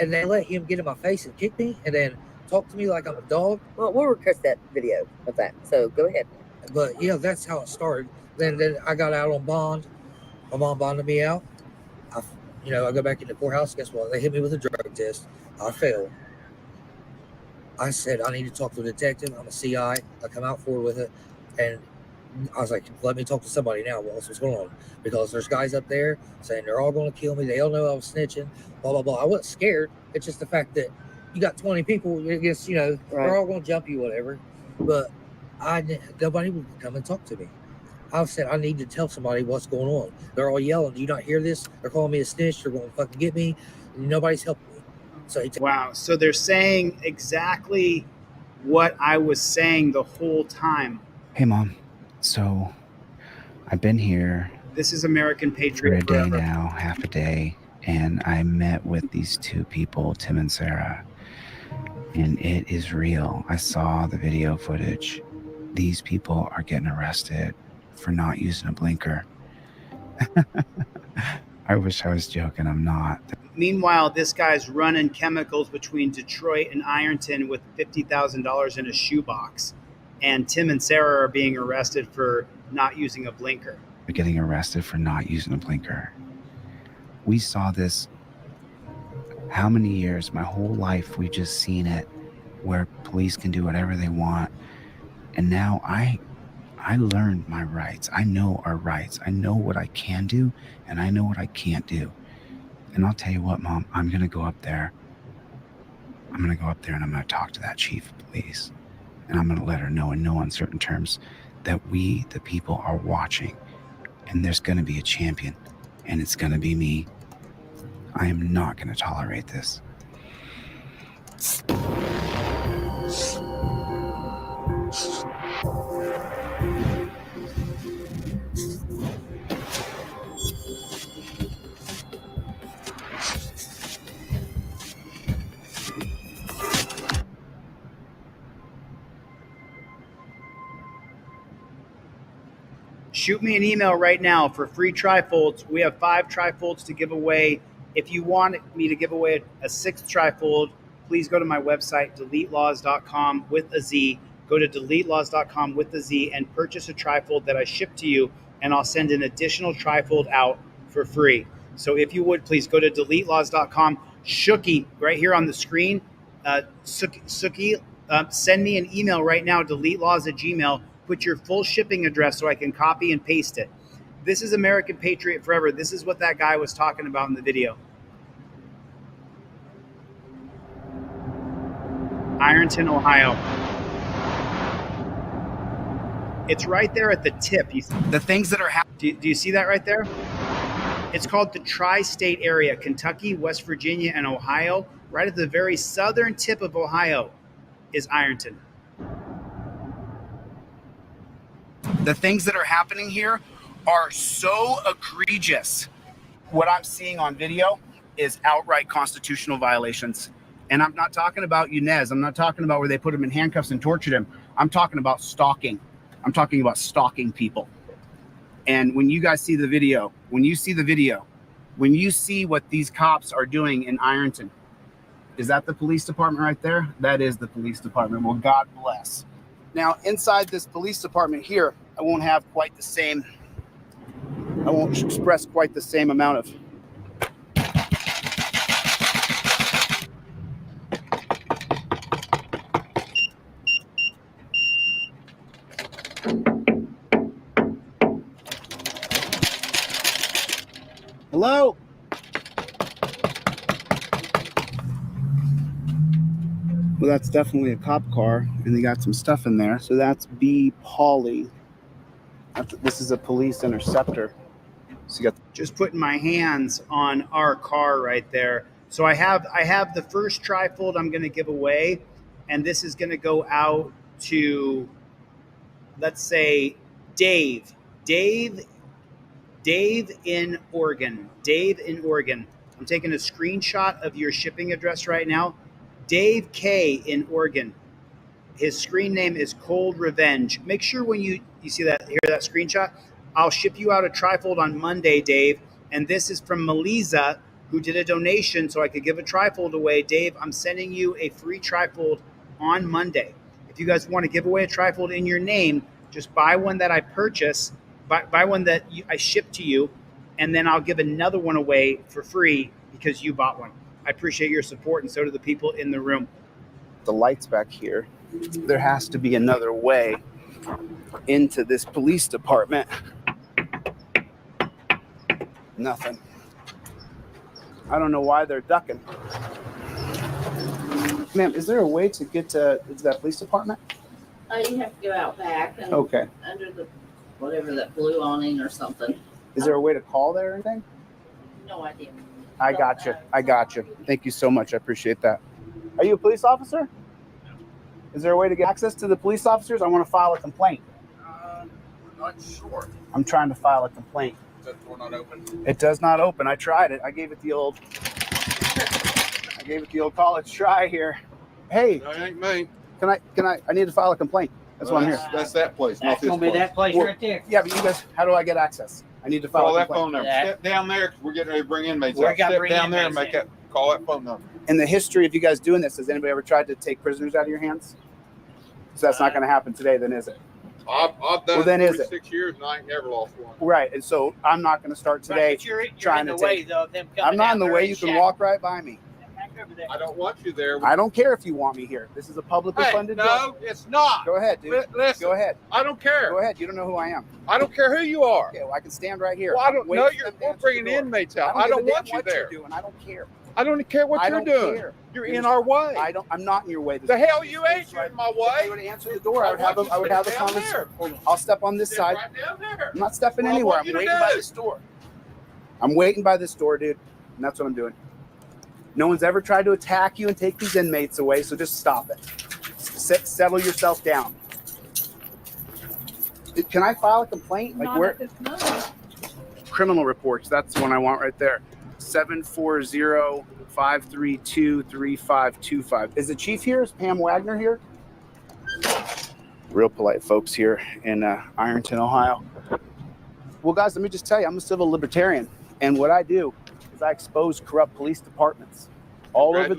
And they let him get in my face and kick me, and then talk to me like I'm a dog. Well, we'll request that video of that. So go ahead. But yeah, that's how it started. Then I got out on bond. My mom bonded me out. I go back in the courthouse. Guess what? They hit me with a drug test. I failed. I said, "I need to talk to a detective. I'm a CI. I come out forward with it." And I was like, "Let me talk to somebody now. What's going on?" Because there's guys up there saying they're all going to kill me. They all know I was snitching, blah, blah, blah. I wasn't scared. It's just the fact that you got 20 people, I guess, Right. they're all going to jump you, whatever. But nobody would come and talk to me. I said, I need to tell somebody what's going on. They're all yelling, "Do you not hear this? They're calling me a snitch. They're going to fucking get me." And nobody's helping me. So Wow. So they're saying exactly what I was saying the whole time. Hey, Mom. So I've been here This is American for a Patriot day Forever. now, half a day, and I met with these two people, Tim and Sarah, and it is real. I saw the video footage. These people are getting arrested for not using a blinker. I wish I was joking. I'm not. Meanwhile, this guy's running chemicals between Detroit and Ironton with $50,000 in a shoebox. And Tim and Sarah are being arrested for not using a blinker. They're getting arrested for not using a blinker. We saw this how many years? My whole life, we've just seen it where police can do whatever they want. And now I learned my rights. I know our rights. I know what I can do and I know what I can't do. And I'll tell you what, Mom, I'm going to go up there. I'm going to go up there and I'm going to talk to that chief of police. And I'm going to let her know in no uncertain terms that we, the people, are watching. And there's going to be a champion. And it's going to be me. I am not going to tolerate this. Shoot me an email right now for free trifolds. We have 5 trifolds to give away. If you want me to give away a 6th trifold, please go to my website, deletelaws.com with a Z. Go to deletelaws.com with a Z and purchase a trifold that I ship to you, and I'll send an additional trifold out for free. So if you would, please go to deletelaws.com. Shooky, right here on the screen. Suki, send me an email right now, deletelaws@gmail.com. Put your full shipping address so I can copy and paste it. This is American Patriot Forever. This is what that guy was talking about in the video. Ironton, Ohio. It's right there at the tip. The things that are happening. Do you see that right there? It's called the Tri-State Area, Kentucky, West Virginia, and Ohio. Right at the very southern tip of Ohio is Ironton. The things that are happening here are so egregious. What I'm seeing on video is outright constitutional violations. And I'm not talking about Yunez. I'm not talking about where they put him in handcuffs and tortured him. I'm talking about stalking. I'm talking about stalking people. And when you guys see the video, when you see what these cops are doing in Ironton, is that the police department right there? That is the police department. Well, God bless. Now, inside this police department here, I won't express quite the same amount of Hello? Well, that's definitely a cop car, and they got some stuff in there. So that's B. Pauley. This is a police interceptor. So you got just putting my hands on our car right there. So I have the first trifold I'm going to give away, and this is going to go out to, let's say, Dave in Oregon. Dave in Oregon. I'm taking a screenshot of your shipping address right now. Dave K in Oregon. His screen name is Cold Revenge. Make sure when you see that, hear that screenshot, I'll ship you out a trifold on Monday, Dave. And this is from Melissa, who did a donation so I could give a trifold away. Dave, I'm sending you a free trifold on Monday. If you guys want to give away a trifold in your name, just buy one that I purchase, buy one that I ship to you, and then I'll give another one away for free because you bought one. I appreciate your support, and so do the people in the room. The lights back here. There has to be another way into this police department. Nothing. I don't know why they're ducking. Ma'am, is there a way to get to that police department? You have to go out back and Okay. under the whatever that blue awning or something. Is there a way to call there or anything? No idea. I got you. Thank you so much. I appreciate that. Are you a police officer? Is there a way to get access to the police officers? I want to file a complaint. Not sure. I'm trying to file a complaint. Is that door not open? It does not open. I tried it. I gave it the old college try here. Hey, That ain't me. I need to file a complaint. That's why I'm here. That's that place, not That's this gonna be place. that place Well, right there. Yeah, but you guys, how do I get access? I need to file Call a that complaint. phone number. Yeah. Step down there, 'cause we're getting ready to bring inmates We're out. gonna Step bring down there and inmates make in. that, call that phone number. In the history of you guys doing this, has anybody ever tried to take prisoners out of your hands? So that's not going to happen today, then, is it? I've done Well, then is it? 46 years and I ain't never lost one. Right, and so I'm not going to start today But you're trying in to the way, take. though, of them I'm coming not in down the there way. and You can shacking. walk right by me. I don't want you there. I don't care if you want me here. This is a publicly Hey, funded no, job. it's not. Go ahead, dude. Listen, Go ahead. I don't care. Go ahead. You don't know who I am. I don't care who you are. Okay, well, I can stand right here. Well, I don't Wait know. for them to We're answer bringing the door. inmates out. I give don't a damn want you what there. You're doing. I don't care. I don't care what I you're don't doing. care. You're in our way. I'm not in your way. The hell you ain't. You're in my If you way. would answer the door, I would have a Down conversation. there. I'll step on this Sit side. right down there. I'm not stepping Well, I anywhere. want I'm you to waiting do. by this door. I'm waiting by this door, dude. And that's what I'm doing. No one's ever tried to attack you and take these inmates away, so just stop it. Settle yourself down. Can I file a complaint? Like where? Criminal reports. That's the one I want right there. 740-532-3525. Is the chief here? Is Pam Wagner here? Real polite folks here in Ironton, Ohio. Well, guys, let me just tell you, I'm a civil libertarian, and what I do is I expose corrupt police departments all over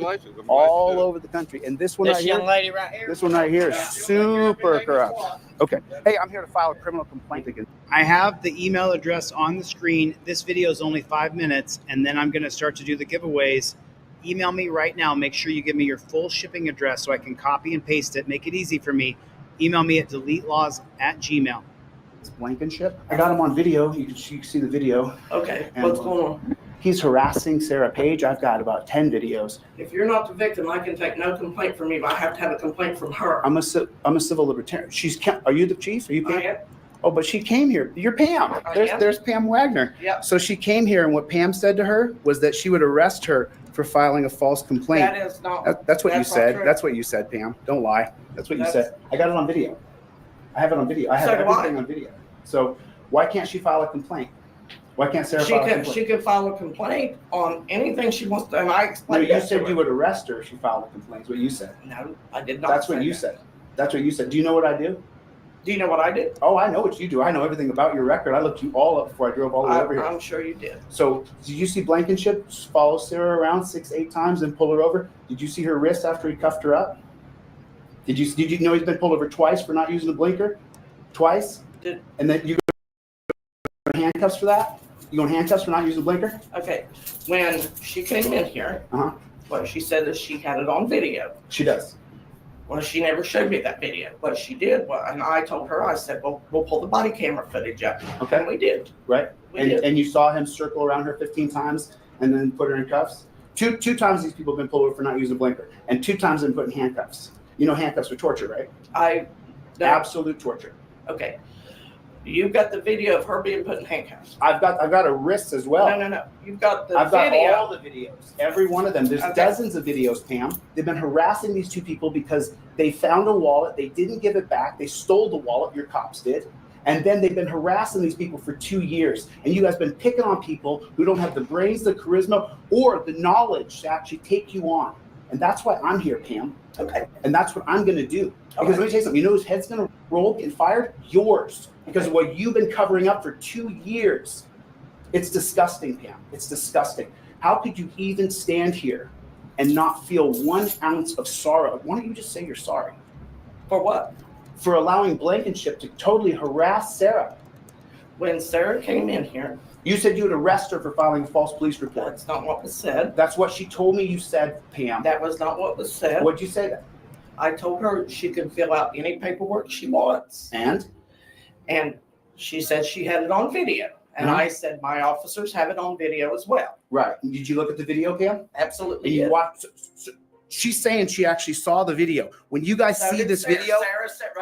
the country. And this one right here, lady right here. this one right here is super corrupt. Okay. Hey, I'm here to file a criminal complaint against. I have the email address on the screen. This video is only 5 minutes, and then I'm going to start to do the giveaways. Email me right now. Make sure you give me your full shipping address so I can copy and paste it. Make it easy for me. Email me at deletelaws@gmail.com. It's Blankenship. I got him on video. You can see the video. Okay, And what's going on? He's harassing Sarah Page. I've got about 10 videos. If you're not the victim, I can take no complaint from you, but I have to have a complaint from her. I'm a civil libertarian. Are you the chief? Are you Pam? I am. Oh, but she came here. You're Pam. There's Pam Wagner. Yep. So she came here, and what Pam said to her was that she would arrest her for filing a false complaint. That is not. That's what you not said. true. That's what you said, Pam. Don't lie. That's what you said. I got it on video. I have it on video. I have So do I. everything on video. So why can't she file a complaint? Why can't Sarah file a complaint? She can file a complaint on anything she wants to, and I No, explained you that to said her. you would arrest her if she filed a complaint. That's what you said. No, I did not. That's what say you that. said. That's what you said. Do you know what I do? Do you know what I did? Oh, I know what you do. I know everything about your record. I looked you all up before I drove all the way over here. I'm sure you did. So, did you see Blankenship follow Sarah around 6-8 times and pull her over? Did you see her wrist after he cuffed her up? Did you know he's been pulled over twice for not using a blinker? Twice? And then you go handcuffs for that? You go in handcuffs for not using a blinker? Okay, when she came in here, what she said is she had it on video. She does. Well, she never showed me that video. What she did, and I told her, I said, well, we'll pull the body camera footage up. Okay. And we did. Right? We did. And you saw him circle around her 15 times and then put her in cuffs? Two times these people have been pulled over for not using a blinker, and 2 times they've been put in handcuffs. You know handcuffs are torture, right? Absolute torture. Okay. You've got the video of her being put in handcuffs. I've got a wrist as well. No. You've got the I've video. got all the videos, every one of them. There's dozens of videos, Pam. They've been harassing these 2 people because they found a wallet. They didn't give it back. They stole the wallet. Your cops did. And then they've been harassing these people for 2 years. And you guys been picking on people who don't have the brains, the charisma, or the knowledge to actually take you on. And that's why I'm here, Pam. Okay. And that's what I'm going to do. Because let me tell you something. You know whose head's going to roll, get fired? Yours. Because of what you've been covering up for 2 years. It's disgusting, Pam. It's disgusting. How could you even stand here and not feel 1 ounce of sorrow? Why don't you just say you're sorry? For what? For allowing Blankenship to totally harass Sarah. When Sarah came in here, you said you would arrest her for filing a false police report. That's not what was said. That's what she told me you said, Pam. That was not what was said. What'd you say then? I told her she could fill out any paperwork she wants. And she said she had it on video. And I said, my officers have it on video as well. Right. Did you look at the video, Pam? Absolutely. And you did. watched. She's saying she actually saw the video. When you guys see this video,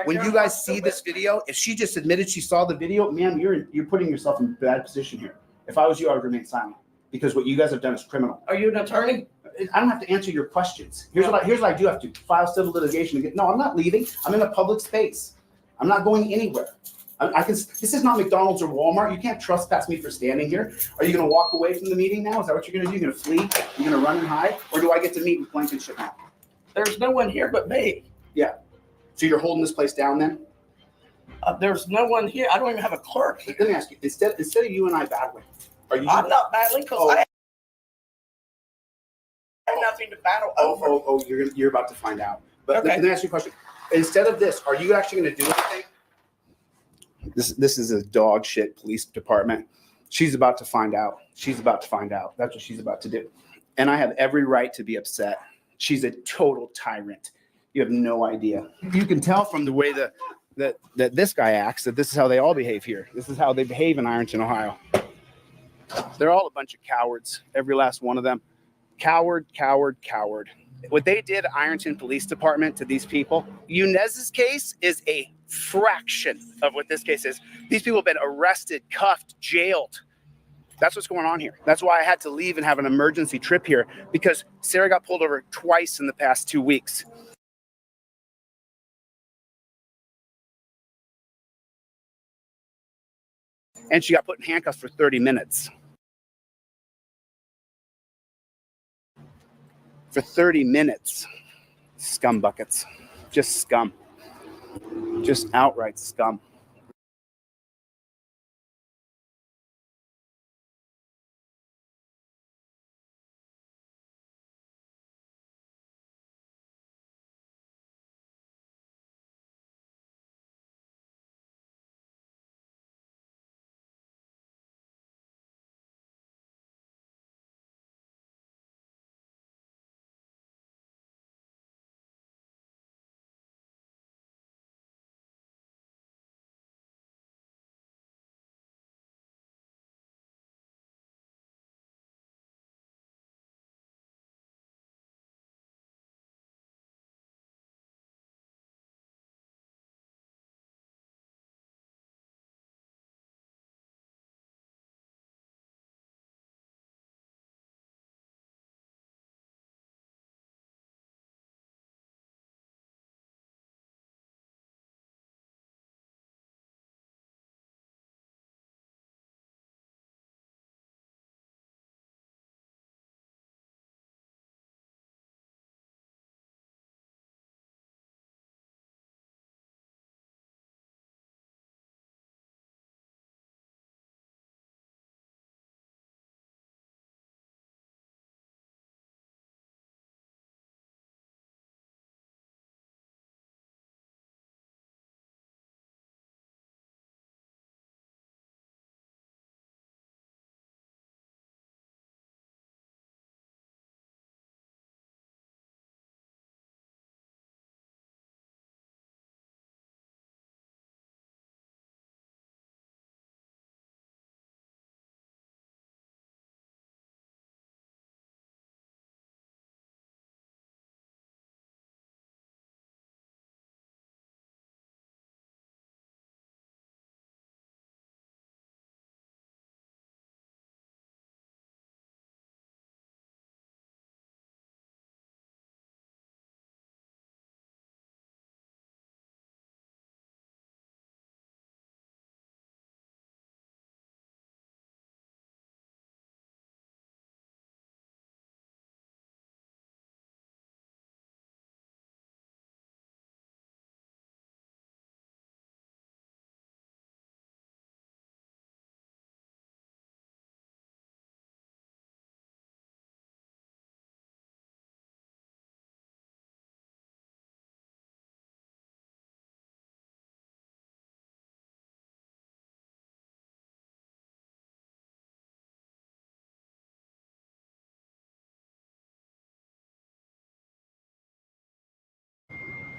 when you guys see this video, if she just admitted she saw the video, ma'am, you're putting yourself in a bad position here. If I was you, I would remain silent because what you guys have done is criminal. Are you an attorney? I don't have to answer your questions. Here's what I do have to file civil litigation. No, I'm not leaving. I'm in a public space. I'm not going anywhere. This is not McDonald's or Walmart. You can't trespass me for standing here. Are you going to walk away from the meeting now? Is that what you're going to do? You're going to flee? You're going to run and hide? Or do I get to meet with Blankenship now? There's no one here but me. Yeah. So you're holding this place down then? There's no one here. I don't even have a clerk here. Let me ask you, instead of you and I battling, are you? I'm not battling because I have nothing to battle over. You're about to find out. But Okay. let me ask you a question. Instead of this, are you actually going to do anything? This is a dog shit police department. She's about to find out. She's about to find out. That's what she's about to do. And I have every right to be upset. She's a total tyrant. You have no idea. You can tell from the way that this guy acts that this is how they all behave here. This is how they behave in Ironton, Ohio. They're all a bunch of cowards. Every last one of them. Coward, coward, coward. What they did at Ironton Police Department to these people, Yunez's case is a fraction of what this case is. These people have been arrested, cuffed, jailed. That's what's going on here. That's why I had to leave and have an emergency trip here because Sarah got pulled over twice in the past 2 weeks. and she got put in handcuffs for 30 minutes. For 30 minutes. Scum buckets. Just scum. Just outright scum.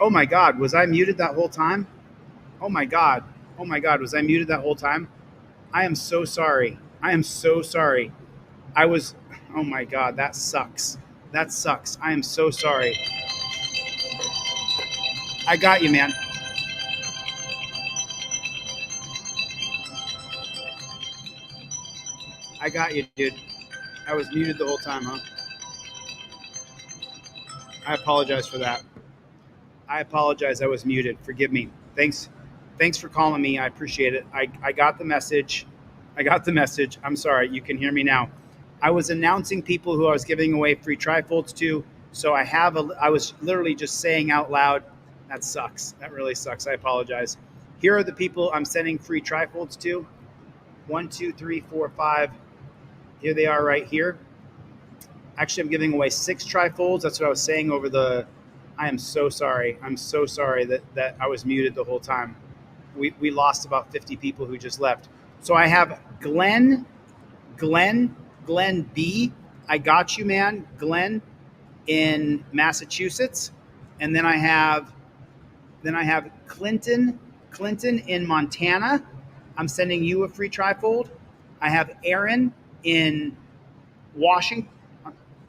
Oh my God, was I muted that whole time? Oh my God. Oh my God, was I muted that whole time? I am so sorry. I am so sorry. Oh my God, that sucks. That sucks. I am so sorry. I got you, man. I got you, dude. I was muted the whole time, huh? I apologize for that. I apologize. I was muted. Forgive me. Thanks for calling me. I appreciate it. I got the message. I'm sorry. You can hear me now. I was announcing people who I was giving away free trifolds to. So I was literally just saying out loud, that sucks. That really sucks. I apologize. Here are the people I'm sending free trifolds to. 1, 2, 3, 4, 5. Here they are right here. Actually, I'm giving away 6 trifolds. That's what I was saying over the... I am so sorry. I'm so sorry that I was muted the whole time. We lost about 50 people who just left. So I have Glenn B. I got you, man. Glenn in Massachusetts. And then I have Clinton in Montana. I'm sending you a free trifold. I have Aaron in Washington.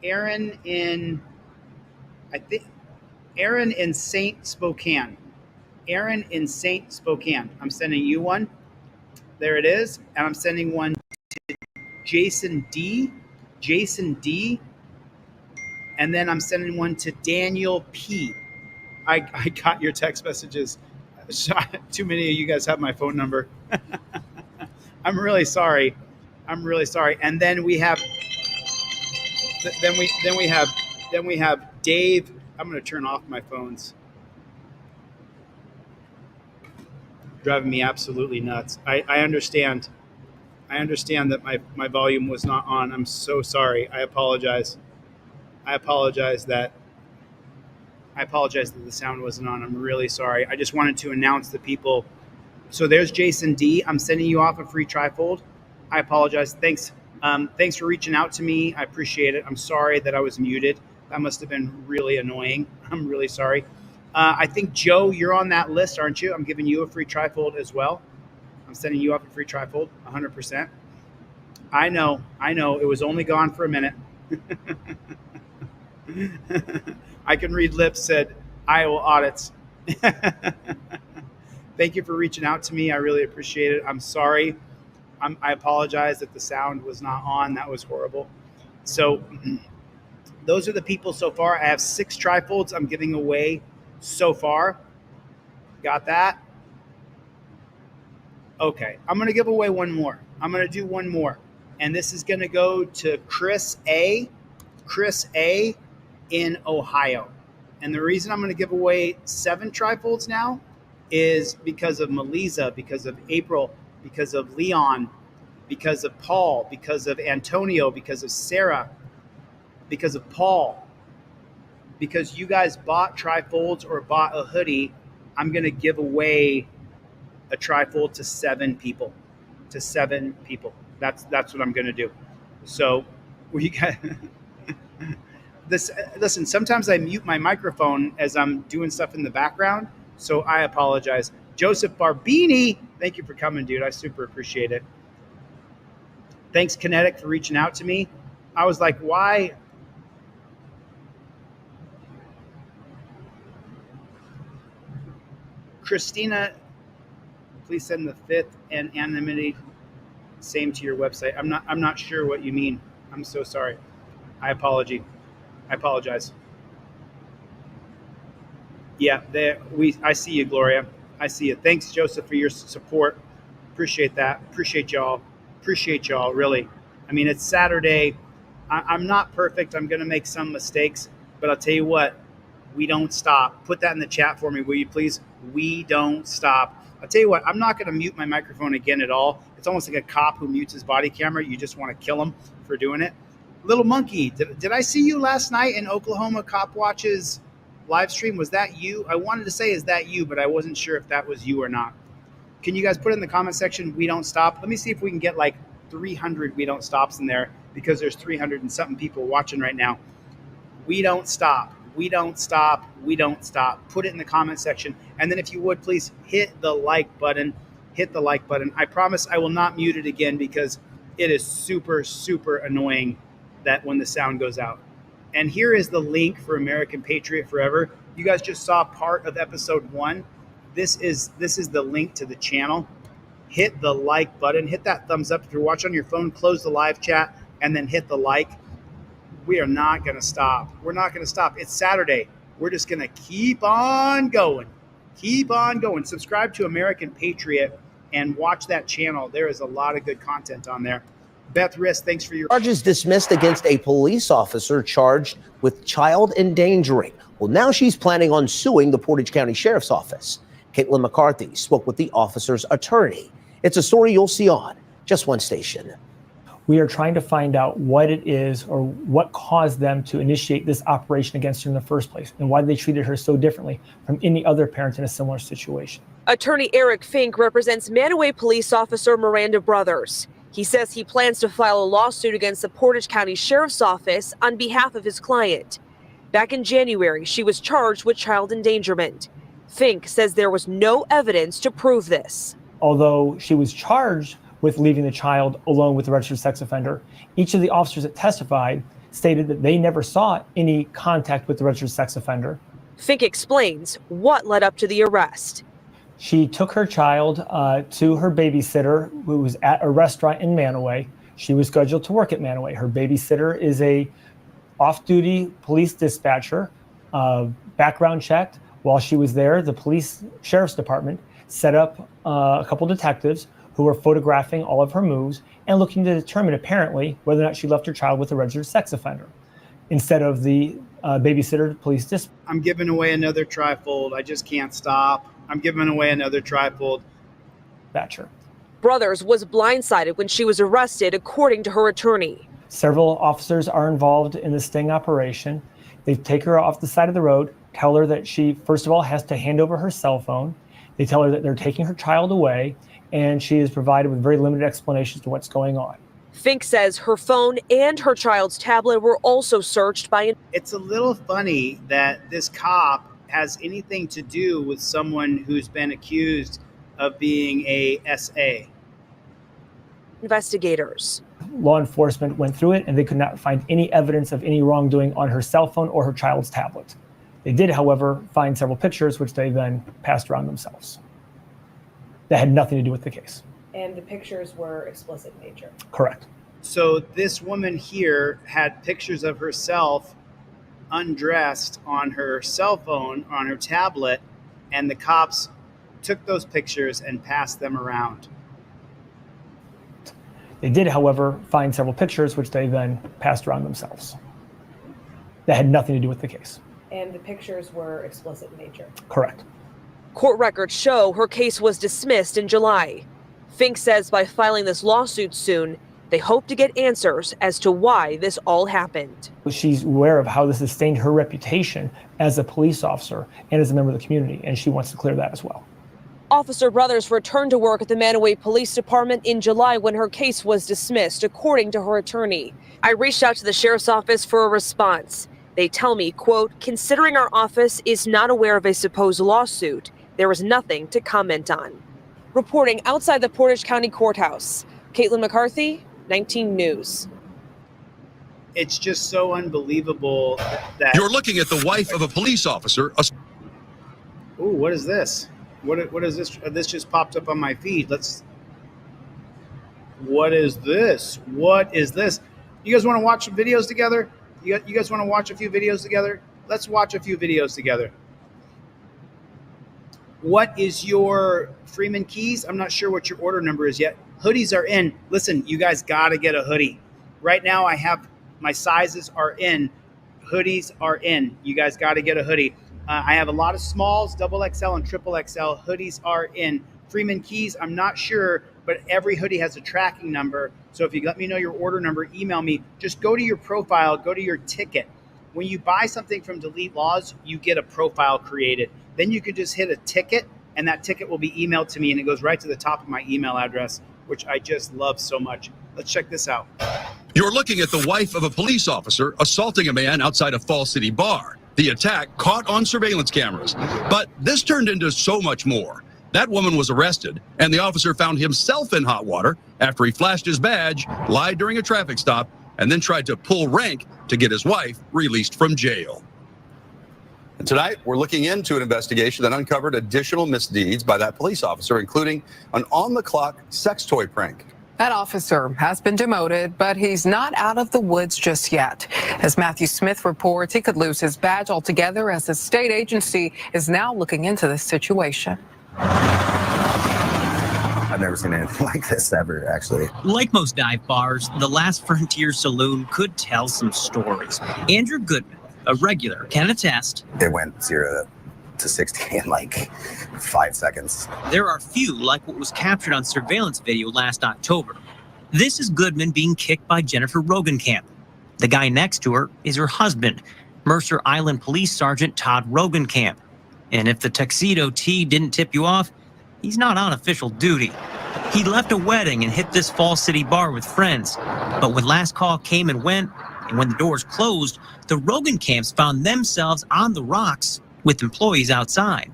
Aaron in St. Spokane. Aaron in St. Spokane. I'm sending you one. There it is. And I'm sending one to Jason D. And then I'm sending one to Daniel P. I got your text messages. Too many of you guys have my phone number. I'm really sorry. I'm really sorry. And then we have then we have Dave. I'm going to turn off my phones. Driving me absolutely nuts. I understand. I understand that my volume was not on. I'm so sorry. I apologize. I apologize that the sound wasn't on. I'm really sorry. I just wanted to announce the people. So there's Jason D. I'm sending you off a free trifold. I apologize. Thanks. Thanks for reaching out to me. I appreciate it. I'm sorry that I was muted. That must have been really annoying. I'm really sorry. I think, Joe, you're on that list, aren't you? I'm giving you a free trifold as well. I'm sending you off a free trifold, 100%. I know. It was only gone for a minute. I can read lips, said Iowa audits. Thank you for reaching out to me. I really appreciate it. I'm sorry. I apologize that the sound was not on. That was horrible. So those are the people so far. I have 6 trifolds I'm giving away so far. Got that? Okay. I'm going to give away one more. I'm going to do one more. And this is going to go to Chris A. Chris A. in Ohio. And the reason I'm going to give away 7 trifolds now is because of Melisa, because of April, because of Leon, because of Paul, because of Antonio, because of Sarah, because of Paul. Because you guys bought trifolds or bought a hoodie, I'm going to give away a trifold to 7 people. To 7 people. That's what I'm going to do. So we got this. Listen, sometimes I mute my microphone as I'm doing stuff in the background, so I apologize. Joseph Barbini, thank you for coming, dude. I super appreciate it. Thanks, Kinetic, for reaching out to me. I was like, why? Christina, please send the 5th and anonymity same to your website. I'm not sure what you mean. I'm so sorry. I apologize. Yeah, I see you, Gloria. I see you. Thanks, Joseph, for your support. Appreciate that. Appreciate y'all, really. I mean, it's Saturday. I'm not perfect. I'm going to make some mistakes, but I'll tell you what, we don't stop. Put that in the chat for me, will you please? We don't stop. I'll tell you what, I'm not going to mute my microphone again at all. It's almost like a cop who mutes his body camera. You just want to kill him for doing it. Little Monkey, did I see you last night in Oklahoma Cop Watch's live stream? Was that you? I wanted to say, is that you? But I wasn't sure if that was you or not. Can you guys put in the comment section, we don't stop? Let me see if we can get like 300 we don't stops in there, because there's 300 and something people watching right now. We don't stop. We don't stop. We don't stop. Put it in the comment section. And then if you would, please hit the like button. Hit the like button. I promise I will not mute it again, because it is super, super annoying that when the sound goes out. And here is the link for American Patriot Forever. You guys just saw part of episode 1. This is the link to the channel. Hit the like button. Hit that thumbs up. If you're watching on your phone, close the live chat and then hit the like. We are not going to stop. We're not going to stop. It's Saturday. We're just going to keep on going. Keep on going. Subscribe to American Patriot and watch that channel. There is a lot of good content on there. Beth Riss, thanks for your charges dismissed against a police officer charged with child endangering. Well, now she's planning on suing the Portage County Sheriff's Office. Caitlin McCarthy spoke with the officer's attorney. It's a story you'll see on Just One Station. We are trying to find out what it is or what caused them to initiate this operation against her in the first place, and why they treated her so differently from any other parent in a similar situation. Attorney Eric Fink represents Manaway police officer Miranda Brothers. He says he plans to file a lawsuit against the Portage County Sheriff's Office on behalf of his client. Back in January, she was charged with child endangerment. Fink says there was no evidence to prove this. Although she was charged with leaving the child alone with the registered sex offender, each of the officers that testified stated that they never saw any contact with the registered sex offender. Fink explains what led up to the arrest. She took her child to her babysitter, who was at a restaurant in Manaway. She was scheduled to work at Manaway. Her babysitter is a off-duty police dispatcher, background checked. While she was there, the sheriff's department set up a couple detectives who were photographing all of her moves and looking to determine, apparently, whether or not she left her child with a registered sex offender instead of the babysitter police dispatcher. I'm giving away another trifold. I just can't stop. I'm giving away another trifold. Brothers was blindsided when she was arrested, according to her attorney. Several officers are involved in the sting operation. They take her off the side of the road, tell her that she, first of all, has to hand over her cell phone. They tell her that they're taking her child away, and she is provided with very limited explanations to what's going on. Fink says her phone and her child's tablet were also searched by. It's a little funny that this cop has anything to do with someone who's been accused of being a SA. Investigators. Law enforcement went through it and they could not find any evidence of any wrongdoing on her cell phone or her child's tablet. They did, however, find several pictures which they then passed around themselves. That had nothing to do with the case. And the pictures were explicit in nature. Correct. So this woman here had pictures of herself undressed on her cell phone, on her tablet, and the cops took those pictures and passed them around. They did, however, find several pictures which they then passed around themselves. That had nothing to do with the case. And the pictures were explicit in nature. Correct. Court records show her case was dismissed in July. Fink says by filing this lawsuit soon, they hope to get answers as to why this all happened. She's aware of how this has stained her reputation as a police officer and as a member of the community, and she wants to clear that as well. Officer Brothers returned to work at the Manaway Police Department in July when her case was dismissed, according to her attorney. I reached out to the sheriff's office for a response. They tell me, quote, considering our office is not aware of a supposed lawsuit, there is nothing to comment on. Reporting outside the Portage County Courthouse, Caitlin McCarthy, 19 News. It's just so unbelievable that... You're looking at the wife of a police officer. Ooh, what is this? What is this? This just popped up on my feed. What is this? What is this? You guys want to watch some videos together? You guys want to watch a few videos together? Let's watch a few videos together. What is your Freeman Keys? I'm not sure what your order number is yet. Hoodies are in. Listen, you guys got to get a hoodie. Right now I have my sizes are in. Hoodies are in. You guys got to get a hoodie. I have a lot of smalls, double XL and triple XL. Hoodies are in. Freeman Keys, I'm not sure, but every hoodie has a tracking number. So if you let me know your order number, email me. Just go to your profile, go to your ticket. When you buy something from Delete Laws, you get a profile created. Then you can just hit a ticket, and that ticket will be emailed to me, and it goes right to the top of my email address, which I just love so much. Let's check this out. You're looking at the wife of a police officer assaulting a man outside a Falls City bar. The attack caught on surveillance cameras. But this turned into so much more. That woman was arrested, and the officer found himself in hot water after he flashed his badge, lied during a traffic stop, and then tried to pull rank to get his wife released from jail. And tonight, we're looking into an investigation that uncovered additional misdeeds by that police officer, including an on-the-clock sex toy prank. That officer has been demoted, but he's not out of the woods just yet. As Matthew Smith reports, he could lose his badge altogether as the state agency is now looking into this situation. I've never seen anything like this ever, actually. Like most dive bars, the Last Frontier Saloon could tell some stories. Andrew Goodman, a regular, can attest. It went 0 to 60 in like 5 seconds. There are few like what was captured on surveillance video last October. This is Goodman being kicked by Jennifer Rogenkamp. The guy next to her is her husband, Mercer Island Police Sergeant Todd Rogenkamp. And if the tuxedo tee didn't tip you off, he's not on official duty. He left a wedding and hit this Falls City bar with friends. But when last call came and went, and when the doors closed, the Rogenkamps found themselves on the rocks with employees outside.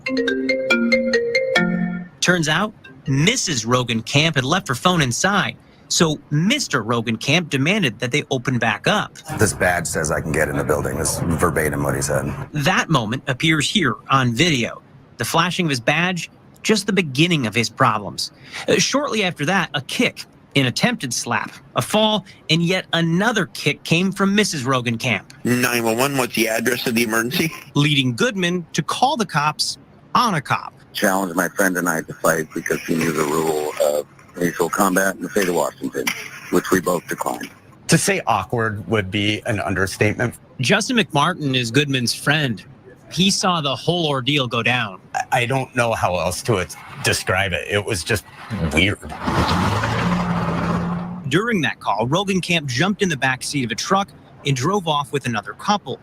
Turns out, Mrs. Rogenkamp had left her phone inside, so Mr. Rogenkamp demanded that they open back up. This badge says I can get in the building. This is verbatim what he said. That moment appears here on video. The flashing of his badge, just the beginning of his problems. Shortly after that, a kick, an attempted slap, a fall, and yet another kick came from Mrs. Rogenkamp. 911, what's the address of the emergency? Leading Goodman to call the cops on a cop. Challenged my friend and I to fight because he knew the rule of racial combat in the state of Washington, which we both declined. To say awkward would be an understatement. Justin McMartin is Goodman's friend. He saw the whole ordeal go down. I don't know how else to describe it. It was just weird. During that call, Rogenkamp jumped in the back seat of a truck and drove off with another couple.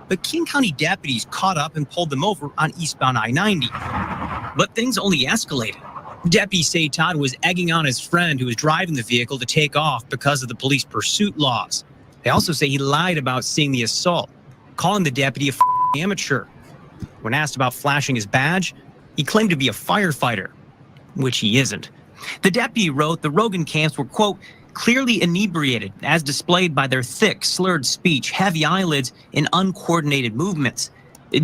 But King County deputies caught up and pulled them over on eastbound I-90. But things only escalated. Deputies say Todd was egging on his friend who was driving the vehicle to take off because of the police pursuit laws. They also say he lied about seeing the assault, calling the deputy a amateur. When asked about flashing his badge, he claimed to be a firefighter, which he isn't. The deputy wrote the Rogenkamps were, quote, clearly inebriated, as displayed by their thick, slurred speech, heavy eyelids, and uncoordinated movements.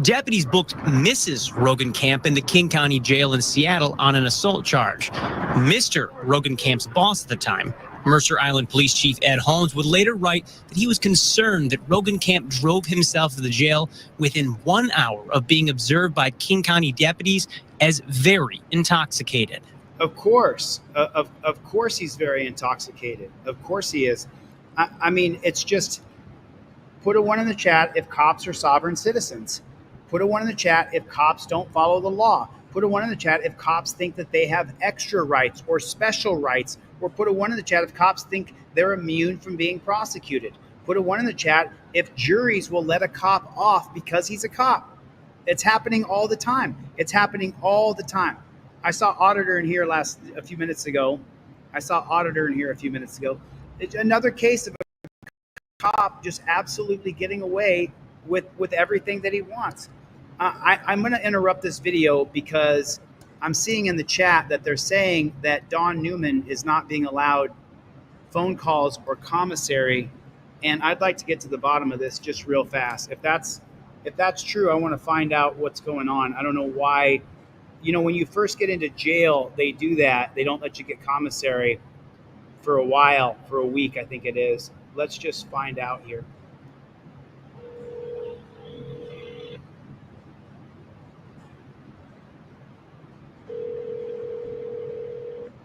Deputies booked Mrs. Rogenkamp in the King County Jail in Seattle on an assault charge. Mr. Rogenkamp's boss at the time, Mercer Island Police Chief Ed Holmes, would later write that he was concerned that Rogenkamp drove himself to the jail within 1 hour of being observed by King County deputies as very intoxicated. Of course he's very intoxicated. Of course he is. I mean, it's just, put a 1 in the chat if cops are sovereign citizens. Put a 1 in the chat if cops don't follow the law. Put a 1 in the chat if cops think that they have extra rights or special rights. Or put a 1 in the chat if cops think they're immune from being prosecuted. Put a 1 in the chat if juries will let a cop off because he's a cop. It's happening all the time. It's happening all the time. I saw Auditor in here a few minutes ago. It's another case of a cop just absolutely getting away with everything that he wants. I'm going to interrupt this video because I'm seeing in the chat that they're saying that Don Newman is not being allowed phone calls or commissary, and I'd like to get to the bottom of this just real fast. If that's true, I want to find out what's going on. I don't know why. You know, when you first get into jail, they do that. They don't let you get commissary for a while, for a week, I think it is. Let's just find out here.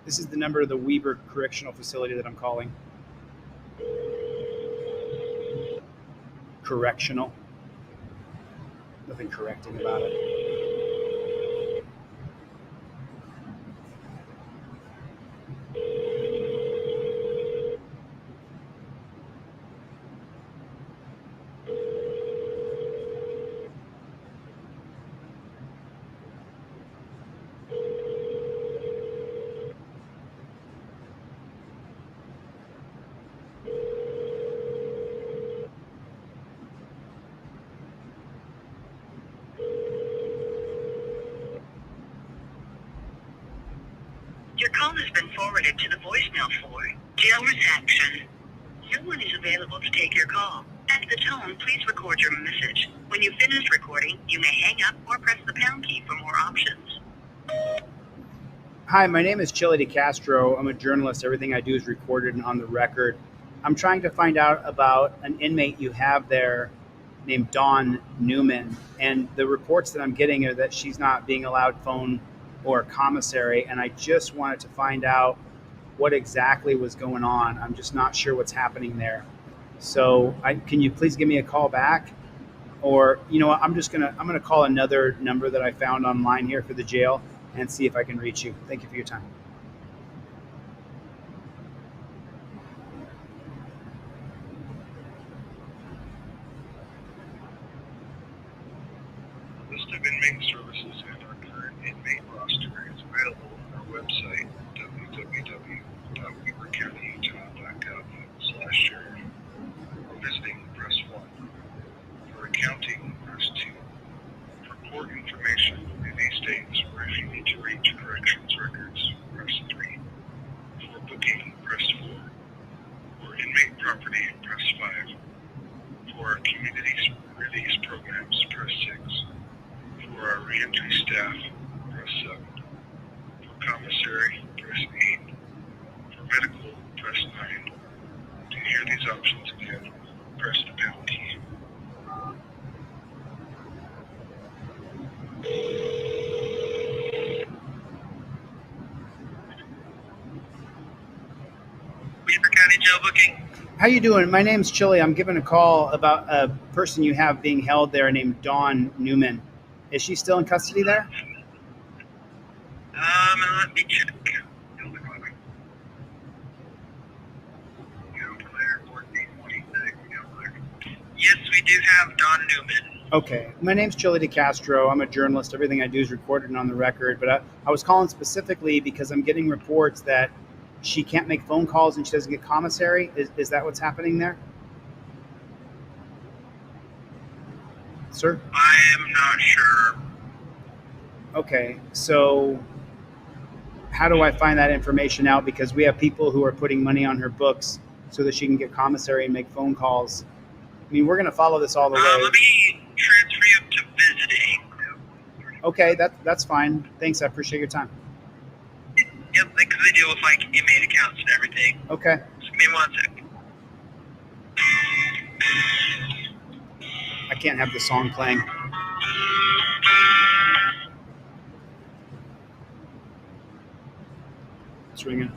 This is the number of the Weber Correctional Facility that I'm calling. Correctional. Nothing correcting about it. Your call has been forwarded to the voicemail for jail reception. No one is available to take your call. At the tone, please record your message. When you've finished recording, you may hang up or press the pound key for more options. Hi, my name is Chili DeCastro. I'm a journalist. Everything I do is recorded and on the record. I'm trying to find out about an inmate you have there named Dawn Newman. And the reports that I'm getting are that she's not being allowed phone or commissary. And I just wanted to find out what exactly was going on. I'm just not sure what's happening there. So can you please give me a call back? Or, you know what, I'm gonna call another number that I found online here for the jail and see if I can reach you. Thank you for your time. List of inmate services and our current inmate roster is available on our website, www.webercountyutah.gov/sheriff. For visiting, press 1. For accounting, press 2. For court information, any states or if you need to reach corrections records, press 3. For booking, press 4. For inmate property, press 5. For our community release programs, press 6. For our reentry staff, press 7. Weaver County Jail booking. How you doing? My name's Chili. I'm giving a call about a person you have being held there named Dawn Newman. Is she still in custody there? Let me check. Yes, we do have Dawn Newman. Okay. My name's Chili DeCastro. I'm a journalist. Everything I do is recorded and on the record. But I was calling specifically because I'm getting reports that she can't make phone calls and she doesn't get commissary. Is that what's happening there? Sir? I am not sure. Okay. So how do I find that information out? Because we have people who are putting money on her books so that she can get commissary and make phone calls. I mean, we're going to follow this all the way. Let me transfer you to visiting. Okay, that's fine. Thanks. I appreciate your time. Yep, because they deal with like inmate accounts and everything. Okay. Just give me 1 second. I can't have the song playing. It's ringing.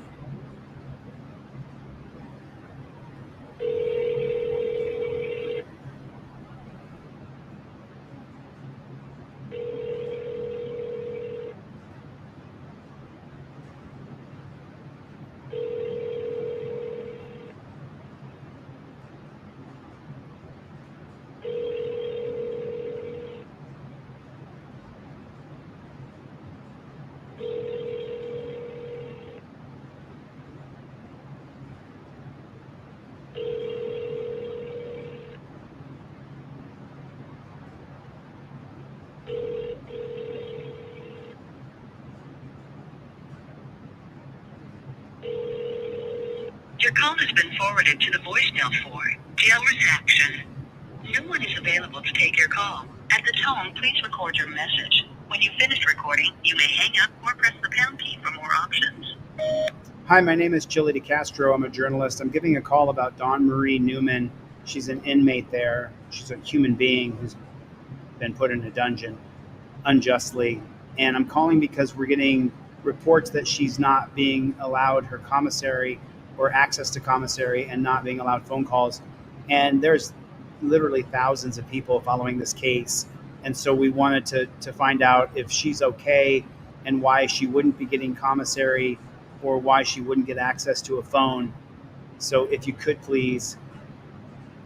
Your call has been forwarded to the voicemail for jail reception. No one is available to take your call. At the tone, please record your message. When you finish recording, you may hang up or press the pound key for more options. Hi, my name is Chili DeCastro. I'm a journalist. I'm giving a call about Dawn Marie Newman. She's an inmate there. She's a human being who's been put in a dungeon unjustly. And I'm calling because we're getting reports that she's not being allowed her commissary or access to commissary and not being allowed phone calls. And there's literally thousands of people following this case. And so we wanted to find out if she's okay and why she wouldn't be getting commissary or why she wouldn't get access to a phone. So if you could please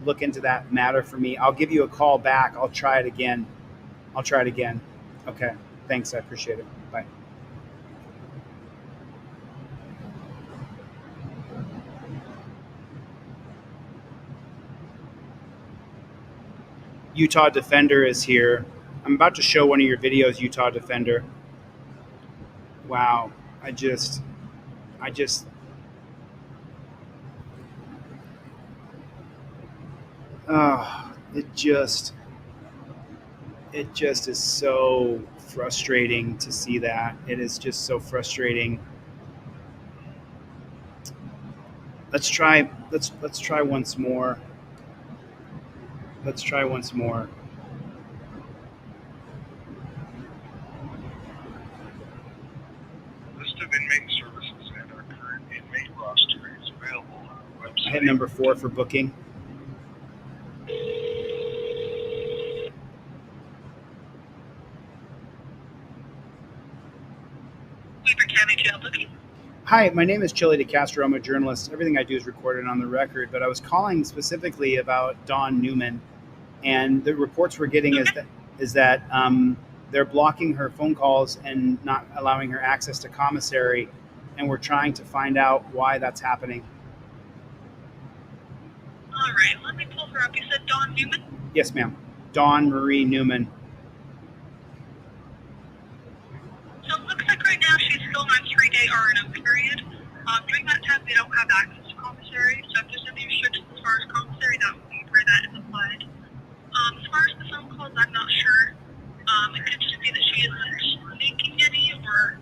look into that matter for me. I'll give you a call back. I'll try it again. Okay. Thanks. I appreciate it. Bye. Utah Defender is here. I'm about to show one of your videos, Utah Defender. Wow. It just is so frustrating to see that. It is just so frustrating. Let's try once more. List of inmate services and our current inmate roster is available on our website. Hit number 4 for booking. Weaver County Jail booking. Hi, my name is Chili DeCastro. I'm a journalist. Everything I do is recorded on the record, but I was calling specifically about Dawn Newman. And the reports we're getting is that they're blocking her phone calls and not allowing her access to commissary. And we're trying to find out why that's happening. All right, let me pull her up. You said Dawn Newman? Yes, ma'am. Dawn Marie Newman. So it looks like right now she's still on a 3-day R&O period. During that time, they don't have access to commissary. So if there's any restrictions as far as commissary, that would be where that is applied. As far as the phone calls, I'm not sure. It could just be that she isn't making any or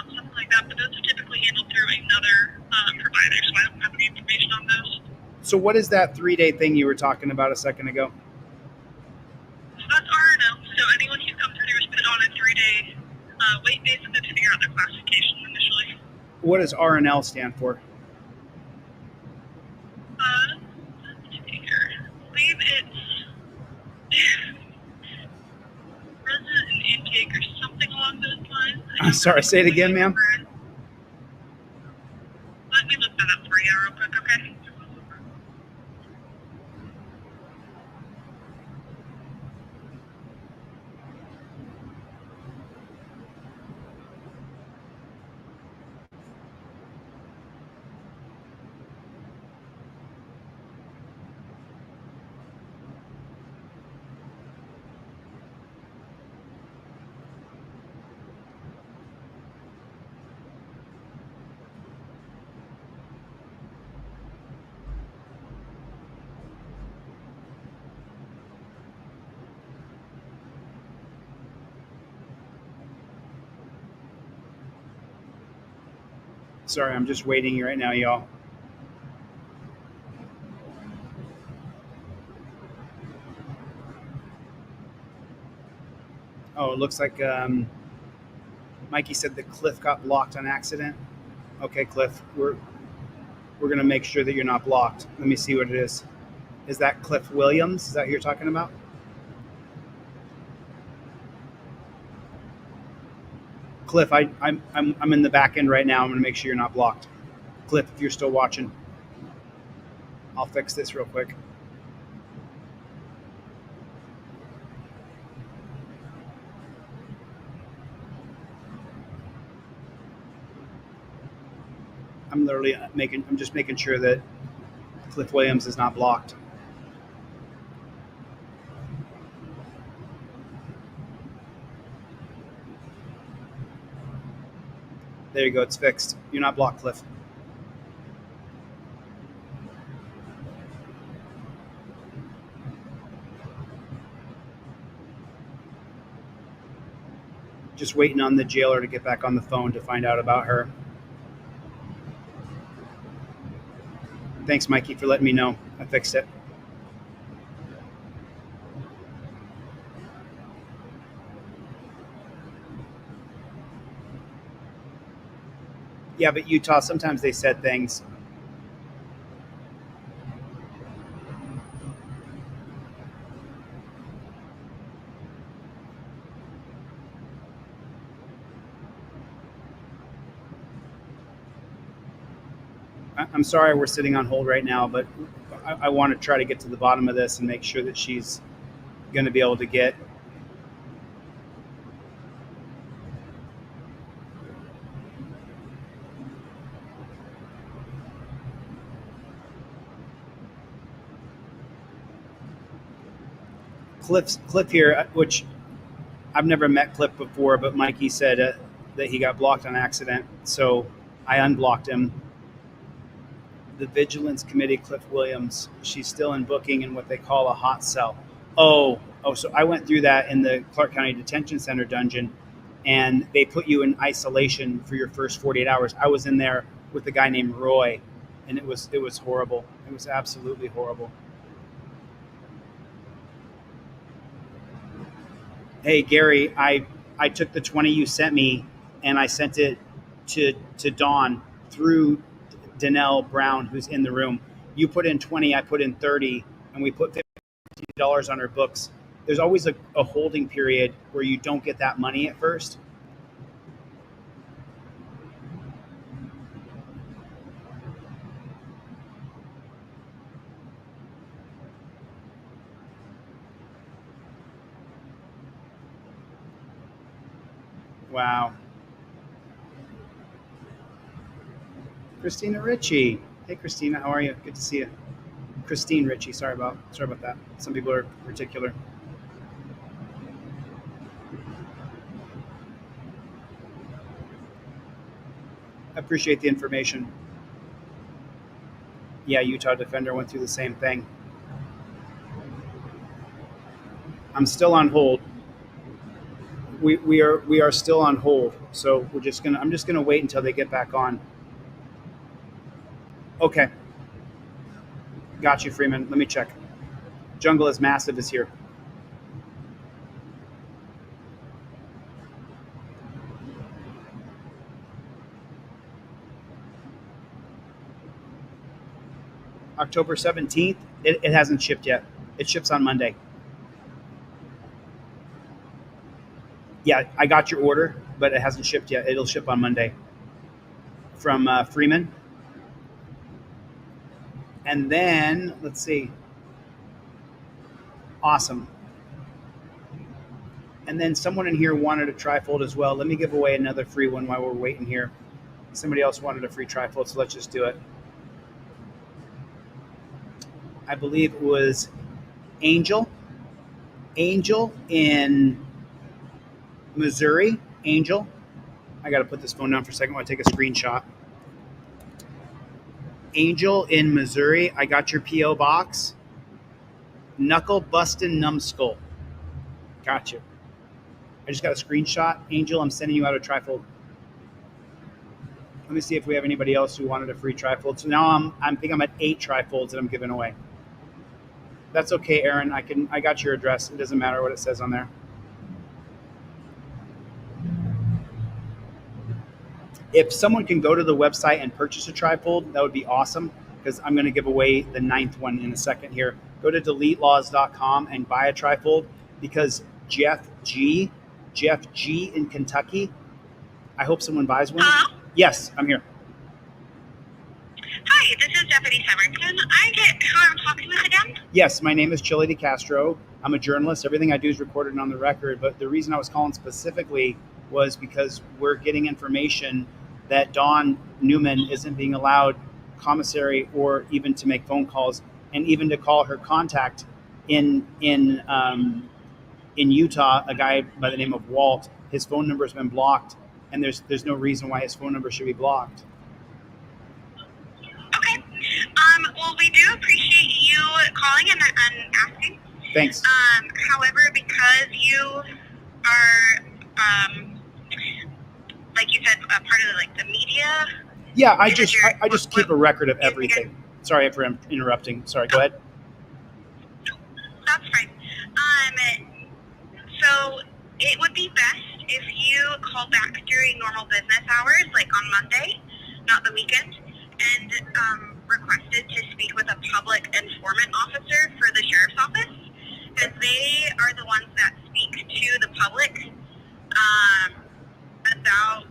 something like that. But those are typically handled through another provider, so I don't have any information on those. So what is that 3-day thing you were talking about a second ago? So that's R&O. So anyone who comes through is put on a 3-day wait days and then to figure out their classification initially. What does R&L stand for? Sorry, say it again, ma'am. Let me look that up for you real quick, okay? Sorry, I'm just waiting right now, y'all. Oh, it looks like Mikey said that Cliff got blocked on accident. Okay, Cliff, we're gonna make sure that you're not blocked. Let me see what it is. Is that Cliff Williams? Is that who you're talking about? Cliff, I'm in the back end right now. I'm gonna make sure you're not blocked. Cliff, if you're still watching, I'll fix this real quick. I'm just making sure that Cliff Williams is not blocked. There you go, it's fixed. You're not blocked, Cliff. Just waiting on the jailer to get back on the phone to find out about her. Thanks, Mikey, for letting me know. I fixed it. Yeah, but Utah, sometimes they said things. I'm sorry we're sitting on hold right now, but I want to try to get to the bottom of this and make sure that she's going to be able to get Cliff here, which I've never met Cliff before, but Mikey said that he got blocked on accident, so I unblocked him. The Vigilance Committee, Cliff Williams, she's still in booking in what they call a hot cell. Oh, so I went through that in the Clark County Detention Center dungeon, and they put you in isolation for your first 48 hours. I was in there with a guy named Roy, and it was horrible. It was absolutely horrible. Hey, Gary, I took the 20 you sent me, and I sent it to Dawn through Danelle Brown, who's in the room. You put in 20, I put in 30, and we put $50 on her books. There's always a holding period where you don't get that money at first. Wow. Christina Ritchie. Hey, Christina, how are you? Good to see you. Christine Ritchie. Sorry about that. Some people are particular. I appreciate the information. Yeah, Utah Defender went through the same thing. I'm still on hold. We are still on hold. So I'm just gonna wait until they get back on. Okay. Got you, Freeman. Let me check. Jungle is Massive is here. October 17th. It hasn't shipped yet. It ships on Monday. Yeah, I got your order. but it hasn't shipped yet. It'll ship on Monday from Freeman. And then, let's see. Awesome. And then someone in here wanted a trifold as well. Let me give away another free one while we're waiting here. Somebody else wanted a free trifold, so let's just do it. I believe it was Angel. Angel in Missouri. Angel. I got to put this phone down for a second while I take a screenshot. Angel in Missouri. I got your P.O. box. Knuckle bustin' numbskull. Got you. I just got a screenshot. Angel, I'm sending you out a trifold. Let me see if we have anybody else who wanted a free trifold. So now I think I'm at 8 trifolds that I'm giving away. That's okay, Aaron. I got your address. It doesn't matter what it says on there. If someone can go to the website and purchase a trifold, that would be awesome, because I'm going to give away the 9th one in a second here. Go to deletelaws.com and buy a trifold, because Jeff G in Kentucky, I hope someone buys one. Yes, I'm here. Hi, this is Deputy Severson. I get who I'm talking with again? Yes, my name is Chili DeCastro. I'm a journalist. Everything I do is recorded on the record. But the reason I was calling specifically was because we're getting information that Dawn Newman isn't being allowed commissary or even to make phone calls, and even to call her contact in Utah, a guy by the name of Walt. His phone number has been blocked, and there's no reason why his phone number should be blocked. Okay. Well, we do appreciate you calling and asking. Thanks. However, because you are, like you said, a part of the media. Yeah, I just keep a record of everything. Sorry for interrupting. Sorry, go ahead. That's fine. So it would be best if you call back during normal business hours, like on Monday, not the weekend, and requested to speak with a public informant officer for the sheriff's office, because they are the ones that speak to the public about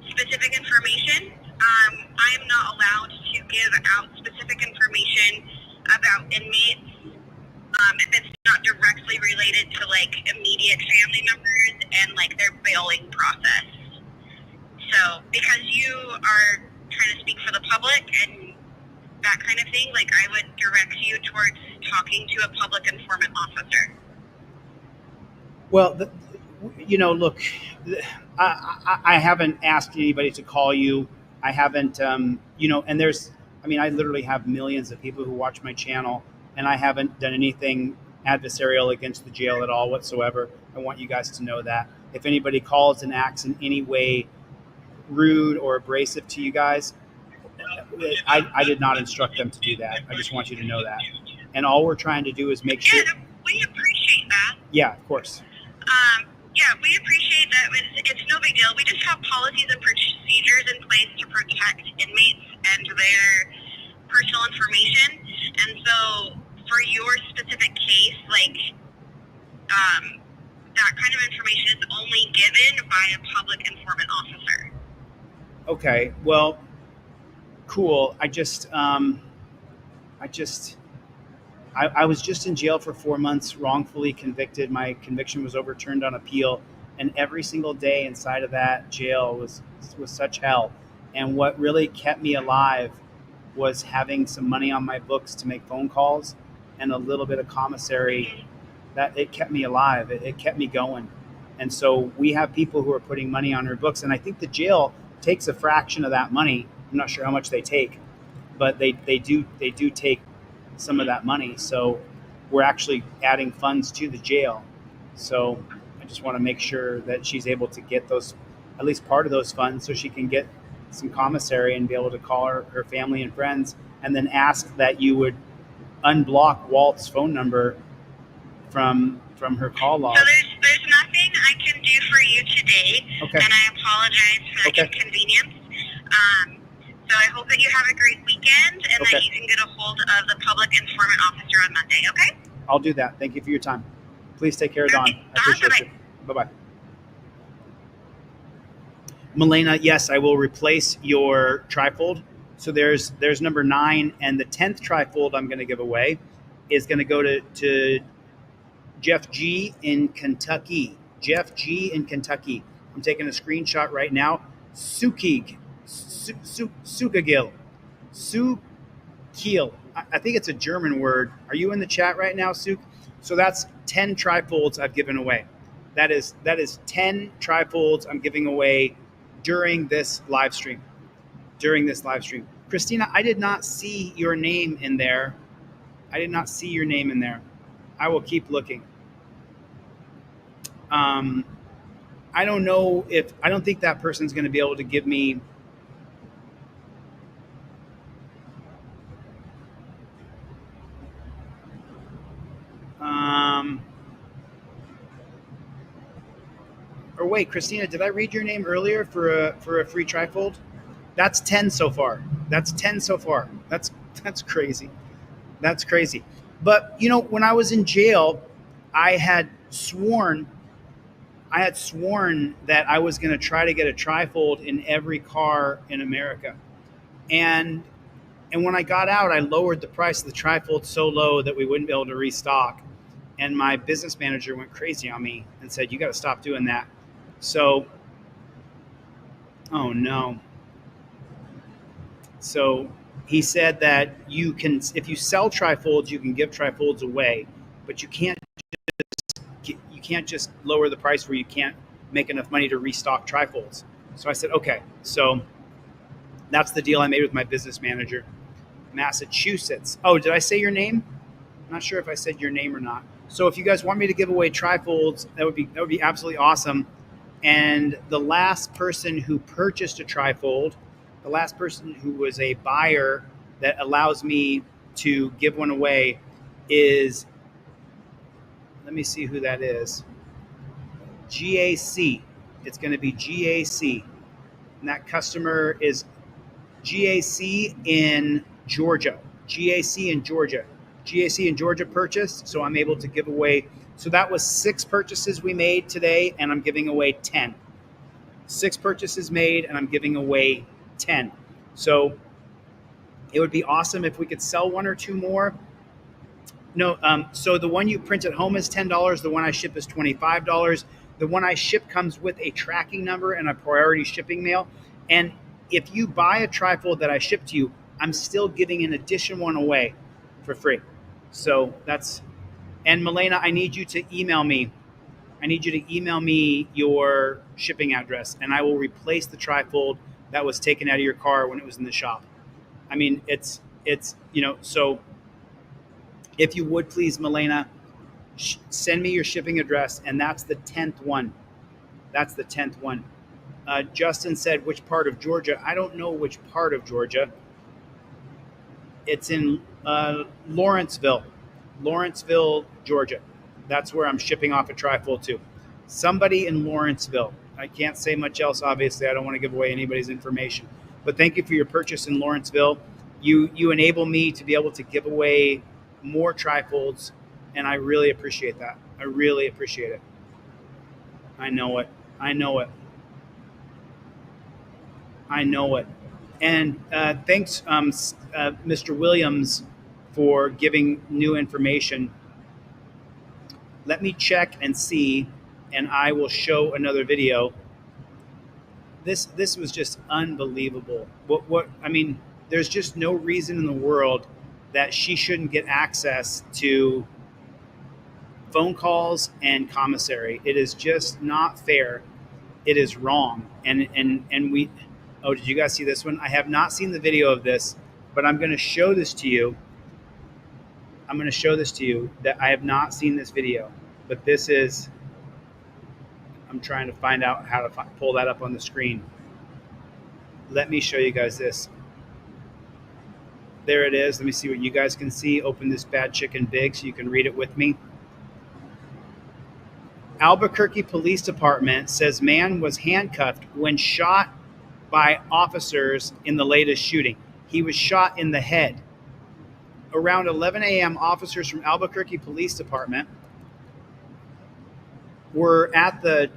specific information. I am not allowed to give out specific information about inmates if it's not directly related to immediate family members and their bailing process. So because you are trying to speak for the public and that kind of thing, I would direct you towards talking to a public informant officer. Well, look, I haven't asked anybody to call you. I haven't, and I literally have millions of people who watch my channel, and I haven't done anything adversarial against the jail at all whatsoever. I want you guys to know that. If anybody calls and acts in any way rude or abrasive to you guys, I did not instruct them to do that. I just want you to know that. And all we're trying to do is make sure. Yeah, we appreciate that. Yeah, of course. Yeah, we appreciate that. It's no big deal. We just have policies and procedures in place to protect inmates and their personal information. And so for your specific case, that kind of information is only given by a public informant officer. Okay, well, cool. I was just in jail for 4 months, wrongfully convicted. My conviction was overturned on appeal, and every single day inside of that jail was such hell. And what really kept me alive was having some money on my books to make phone calls and a little bit of commissary. That it kept me alive. It kept me going. And so we have people who are putting money on our books, and I think the jail takes a fraction of that money. I'm not sure how much they take, but they do take some of that money. So we're actually adding funds to the jail. So I just want to make sure that she's able to get those, at least part of those funds, so she can get some commissary and be able to call her family and friends, and then ask that you would unblock Walt's phone number from her call log. So there's nothing I can do for you today, Okay. and I apologize for the inconvenience. So I hope that you have a great weekend, and that you can get a hold of the public informant officer on Monday, okay? I'll do that. Thank you for your time. Please take care of Dawn. I appreciate you. Bye-bye. Milena, yes, I will replace your trifold. So there's number 9, and the 10th trifold I'm going to give away is going to go to Jeff G in Kentucky. Jeff G in Kentucky. I'm taking a screenshot right now. Sukigil. Sukil. I think it's a German word. Are you in the chat right now, Suk? So that's 10 trifolds I've given away. That is 10 trifolds I'm giving away during this live stream. Christina, I did not see your name in there. I will keep looking. I don't know I don't think that person's going to be able to give me. Or wait, Christina, did I read your name earlier for a free trifold? That's 10 so far. That's crazy. That's crazy. But when I was in jail, I had sworn that I was going to try to get a trifold in every car in America. And when I got out, I lowered the price of the trifold so low that we wouldn't be able to restock. And my business manager went crazy on me and said, "You got to stop doing that." So, oh no. So he said that if you sell trifolds, you can give trifolds away, but you can't just lower the price where you can't make enough money to restock trifolds. So I said, okay. So that's the deal I made with my business manager. Massachusetts. Oh, did I say your name? I'm not sure if I said your name or not. So if you guys want me to give away trifolds, that would be absolutely awesome. And the last person who purchased a trifold, the last person who was a buyer that allows me to give one away is, let me see who that is. GAC. It's going to be GAC. And that customer is GAC in Georgia. GAC in Georgia purchased, so I'm able to give away. So that was 6 purchases we made today, and I'm giving away 10. 6 purchases made, and I'm giving away 10. So it would be awesome if we could sell 1 or 2 more. No, so the one you print at home is $10. The one I ship is $25. The one I ship comes with a tracking number and a priority shipping mail. And if you buy a trifold that I ship to you, I'm still giving an additional one away for free. So and Milena, I need you to email me. Your shipping address, and I will replace the trifold that was taken out of your car when it was in the shop. I mean, it's so if you would please, Milena, send me your shipping address, and that's the 10th one. Justin said, which part of Georgia? I don't know which part of Georgia. It's in Lawrenceville, Georgia. That's where I'm shipping off a trifold to. Somebody in Lawrenceville. I can't say much else, obviously. I don't want to give away anybody's information. But thank you for your purchase in Lawrenceville. You enable me to be able to give away more trifolds, and I really appreciate that. I really appreciate it. I know it. And thanks, Mr. Williams, for giving new information. Let me check and see, and I will show another video. This was just unbelievable. I mean, there's just no reason in the world that she shouldn't get access to phone calls and commissary. It is just not fair. It is wrong. And we, oh, did you guys see this one? I have not seen the video of this, but I'm going to show this to you. That I have not seen this video, but this is, I'm trying to find out how to pull that up on the screen. Let me show you guys this. There it is. Let me see what you guys can see. Open this bad chicken big so you can read it with me. Albuquerque Police Department says man was handcuffed when shot by officers in the latest shooting. He was shot in the head. Around 11 a.m., officers from Albuquerque Police Department were at the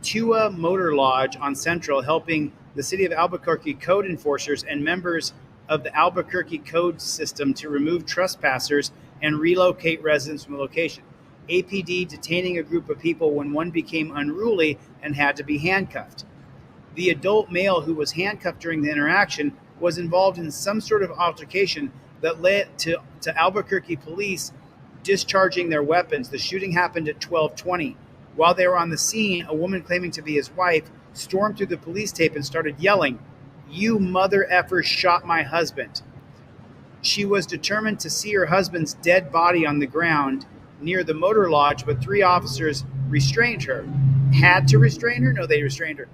Tua Motor Lodge on Central, helping the city of Albuquerque code enforcers and members of the Albuquerque code system to remove trespassers and relocate residents from the location. APD detaining a group of people when one became unruly and had to be handcuffed. The adult male who was handcuffed during the interaction was involved in some sort of altercation that led to Albuquerque police discharging their weapons. The shooting happened at 12:20. While they were on the scene, a woman claiming to be his wife stormed through the police tape and started yelling, "You mother effer shot my husband." She was determined to see her husband's dead body on the ground near the motor lodge, but 3 officers restrained her. Had to restrain her? No, they restrained her.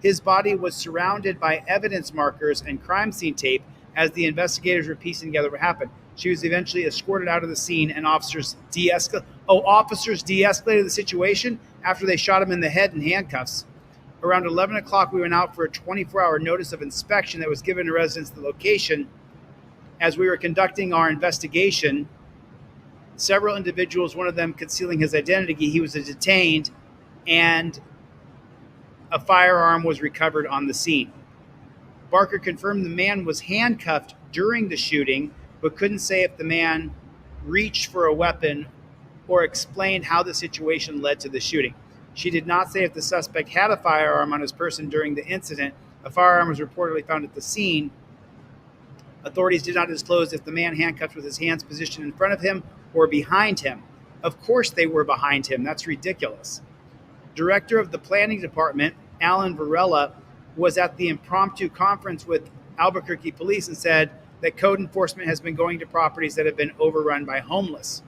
His body was surrounded by evidence markers and crime scene tape as the investigators were piecing together what happened. She was eventually escorted out of the scene, and officers de-escalated the situation after they shot him in the head in handcuffs. Around 11 o'clock, we went out for a 24-hour notice of inspection that was given to residents of the location. As we were conducting our investigation, several individuals, one of them concealing his identity, he was detained, and a firearm was recovered on the scene. Barker confirmed the man was handcuffed during the shooting, but couldn't say if the man reached for a weapon or explained how the situation led to the shooting. She did not say if the suspect had a firearm on his person during the incident. A firearm was reportedly found at the scene. Authorities did not disclose if the man handcuffed with his hands positioned in front of him or behind him. Of course they were behind him. That's ridiculous. Director of the Planning Department, Alan Varela, was at the impromptu conference with Albuquerque police and said that code enforcement has been going to properties that have been overrun by homeless.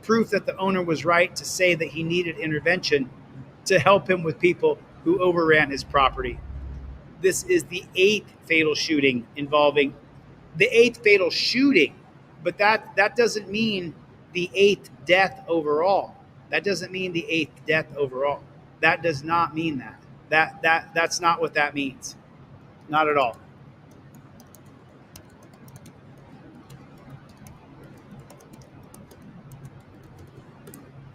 Proof that the owner was right to say that he needed intervention to help him with people who overran his property. This is the 8th fatal shooting involving the 8th fatal shooting, but that doesn't mean the 8th death overall. That doesn't mean the 8th death overall. That does not mean that. That's not what that means. Not at all.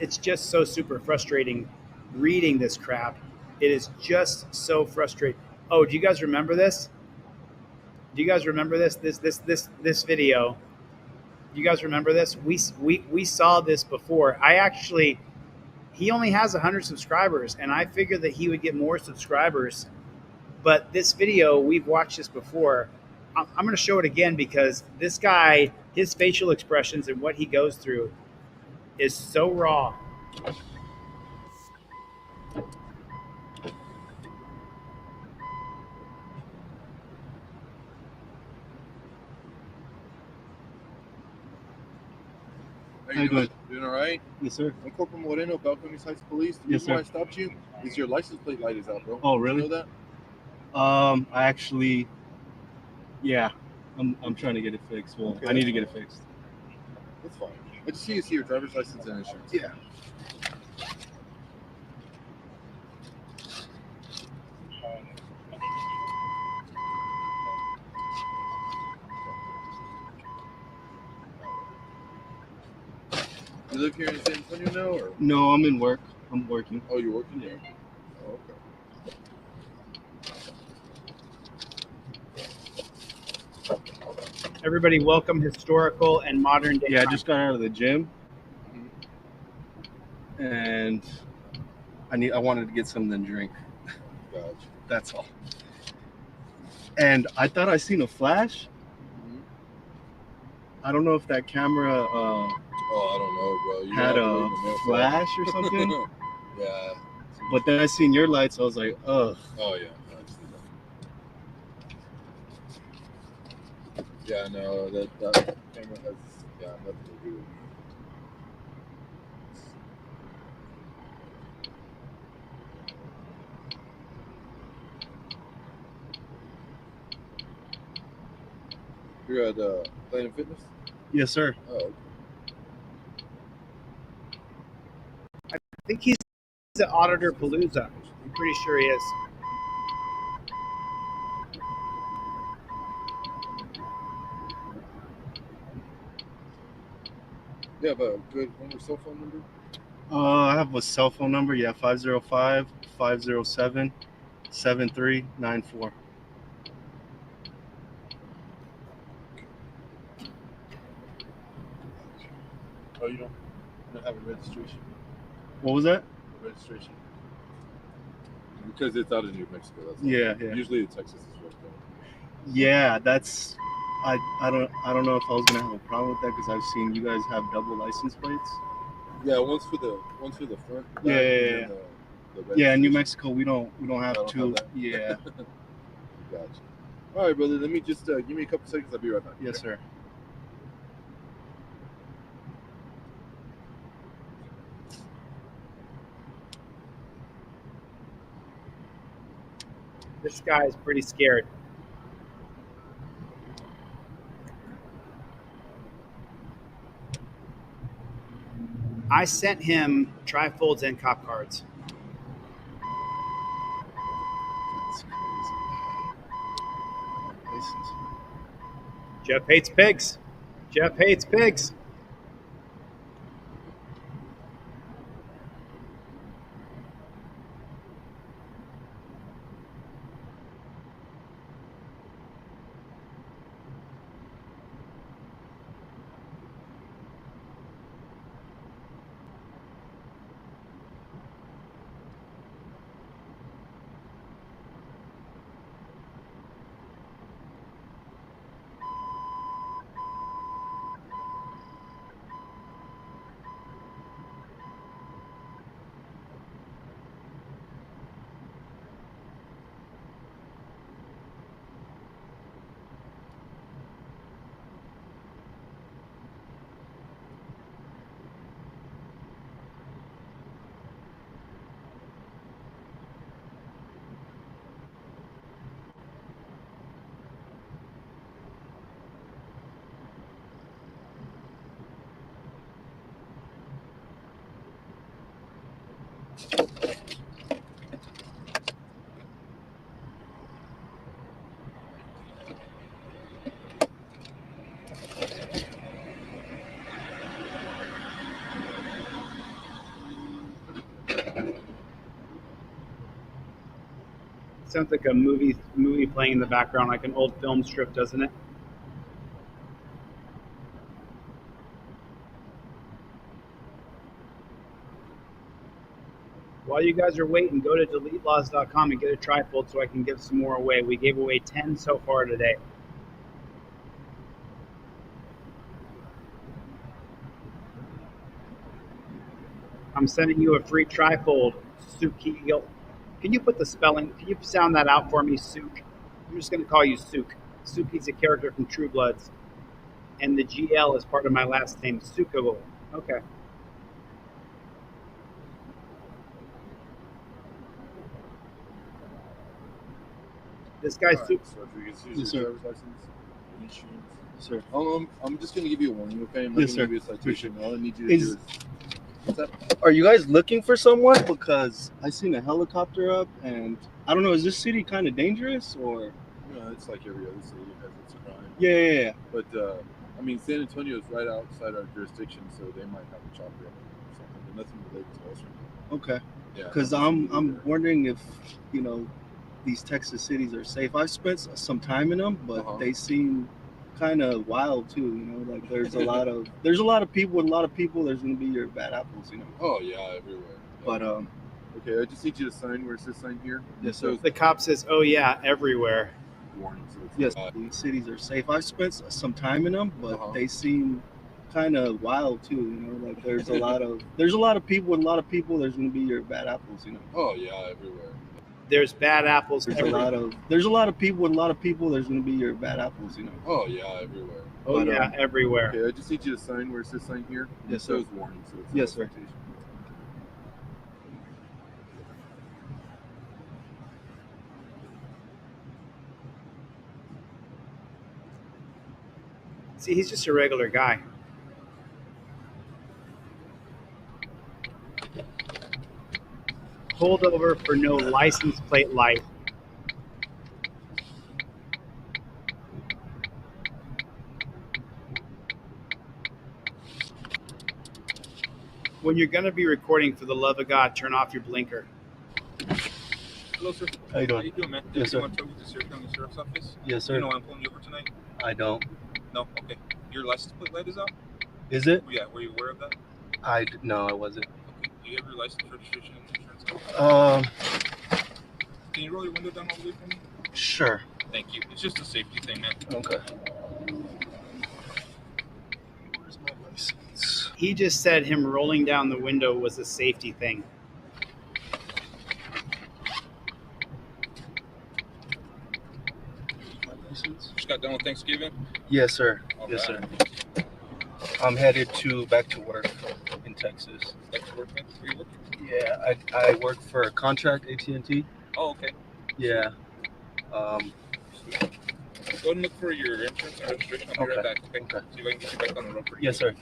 It's just so super frustrating reading this crap. It is just so frustrating. Oh, do you guys remember this? Do you guys remember this? This video. Do you guys remember this? We saw this before. He only has 100 subscribers, and I figured that he would get more subscribers. But this video, we've watched this before. I'm going to show it again because this guy, his facial expressions and what he goes through is so raw. How you doing? Doing all right? Yes, sir. I'm Corporal Moreno, Balcony Heights Police. The reason why I stopped you is your license plate light is out, bro. Oh, really? You know that? I actually, yeah, I'm trying to get it fixed. Well, Okay, I need to that's get it fixed. That's fine. I just see you see your driver's license and insurance. Yeah. You live here in San Antonio now, or? No, I'm in work. I'm working. Oh, you're working there? Oh, okay. Everybody, welcome historical and modern day. Yeah, I crime. just got out of the gym, and I wanted to get something to drink. Gotcha. That's all. And I thought I seen a flash. I don't know if that camera Oh, I don't know, bro. You had have to a leave the mail flash for or something. Yeah. But then I seen your lights. I was like, ugh. Oh, yeah. Yeah, no, that camera has nothing to do with me. You're at Planet Fitness? Yes, sir. Oh, okay. I think he's at Auditor Palooza. I'm pretty sure he is. You have a good home or cell phone number? I have a cell phone number. Yeah, 505-507-7394. Oh, you don't have a registration? What was that? A registration. Because it's out of New Mexico. That's all. Yeah. Usually in Texas is what's going. Yeah, that's. I don't know if I was gonna have a problem with that because I've seen you guys have double license plates. Yeah, one's for the front. Yeah. Yeah, in New Mexico we don't have two. Have Yeah. Gotcha. All right, brother. Let me just give me a couple seconds. I'll be right back. Yes, sir. This guy is pretty scared. I sent him trifolds and cop cards. That's crazy. Jeff hates pigs. Jeff hates pigs. Sounds like a movie playing in the background, like an old film strip, doesn't it? While you guys are waiting, go to DeleteLaws.com and get a trifold so I can give some more away. We gave away 10 so far today. I'm sending you a free trifold, Suki. Can you put the spelling? Can you sound that out for me, Sook? I'm just going to call you Sook. Suki's a character from True Bloods, and the GL is part of my last name, Sukawo. Okay. This guy's All right, Sook. so if you can use Yes, your sir. driver's license, insurance. Yes, sir. I'm just going to give you a warning, okay? I'm not Yes, going to sir. give you a citation. All I need you to do is... What's that? Are you guys looking for someone? Because I seen a helicopter up, and I don't know. Is this city kind of dangerous or? No, it's like every other city has its crime. Yeah. But, I mean, San Antonio is right outside our jurisdiction, so they might have a chopper or something, but nothing related to us right now. Okay. Yeah. Because I'm wondering if these Texas cities are safe. I've spent some time in them, but they seem kind of wild too. Like there's a lot of people with a lot of people. There's gonna be your bad apples. Oh yeah, everywhere. But okay, I just need you to sign where it says sign here. Yes, sir. The cop says, "Oh yeah, everywhere." Warning. So it's yes, these cities are safe. I've spent some time in them, but they seem kind of wild too. Like there's a lot of people with a lot of people. There's gonna be your bad apples. Oh yeah, everywhere. There's bad apples. There's a lot of people with a lot of people. There's gonna be your bad apples. Oh yeah, everywhere. Oh yeah, everywhere. Okay, I just need you to sign where it says sign here. Yes, It sir. says warning. So it's Yes, sir. citation. See, he's just a regular guy. Pulled over for no license plate light. When you're going to be recording, for the love of God, turn off your blinker. Hello, sir. How you doing? How you doing, man? Yes, sir. You want to talk with the Sierra County Sheriff's Office? Yes, sir. You know why I'm pulling you over tonight? I don't. No? Okay. Your license plate light is out? Is it? Yeah, were you aware of that? No, I wasn't. Okay. Do you have your license, registration, and insurance? Can you roll your window down all the way for me? Sure. Thank you. It's just a safety thing, man. Okay. He just said him rolling down the window was a safety thing. Just got done with Thanksgiving? Yes, sir. All Yes, right. sir. I'm headed back to work in Texas. Back to work, man? Where you working? Yeah, I work for a contract AT&T. Oh, okay. Yeah. Go ahead and look for your insurance and registration. I'll be right back, okay? See if I can get you back on the road for you. Yes, sir.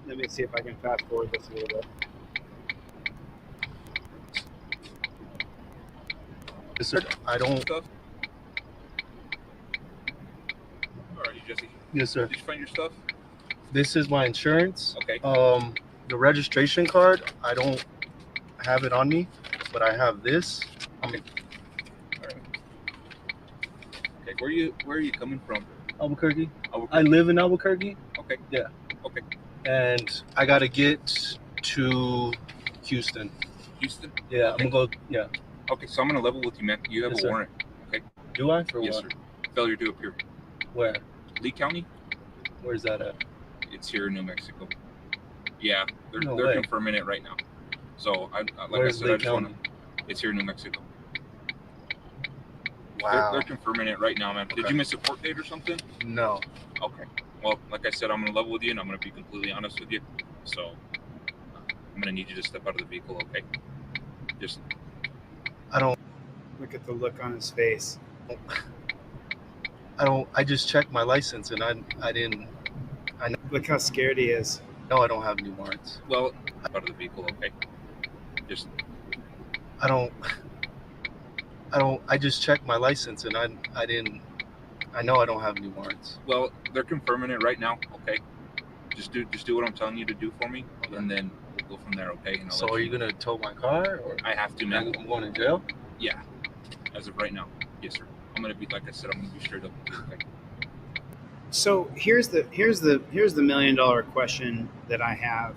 Let me see if I can fast forward this a little bit. Yes, sir. I don't. Stuff? All right, you Jesse. Yes, sir. Did you find your stuff? This is my insurance. Okay. The registration card, I don't have it on me, but I have this. Okay. All right. Okay. Where are you coming from? Albuquerque. Albuquerque. I live in Albuquerque. Okay. Yeah. Okay. And I gotta get to Houston. Houston? Yeah, Okay. I'm gonna go. Yeah. Okay, so I'm gonna level with you, man. You have Yes, a sir. warrant. Okay. Do I? For Yes, what? sir. Failure to appear. Where? Lee County. Where's that at? It's here in New Mexico. Yeah, they're No they're way. confirming it right now. So like Where's I said, Lee I just want County? to. It's here in New Mexico. Wow. They're confirming it right now, man. Did Okay. you miss a court date or something? No. Okay. Well, like I said, I'm gonna level with you, and I'm gonna be completely honest with you. So I'm gonna need you to step out of the vehicle, okay? Just I don't. Look at the look on his face. I don't. I just checked my license and I didn't. I know. Look how scared he is. No, I don't have any warrants. well out of the vehicle, okay? Just I don't. I just checked my license and I didn't. I know I don't have any warrants. well, they're confirming it right now, okay? Just do what I'm telling you to do for me, and then we'll go from there, okay? And I'll So let are you gonna tow my car or? I have to, man. I'm going to jail. Yeah, as of right now, yes, sir. I'm gonna be, like I said, I'm gonna be straight up with you, okay? So here's the $1 million question that I have.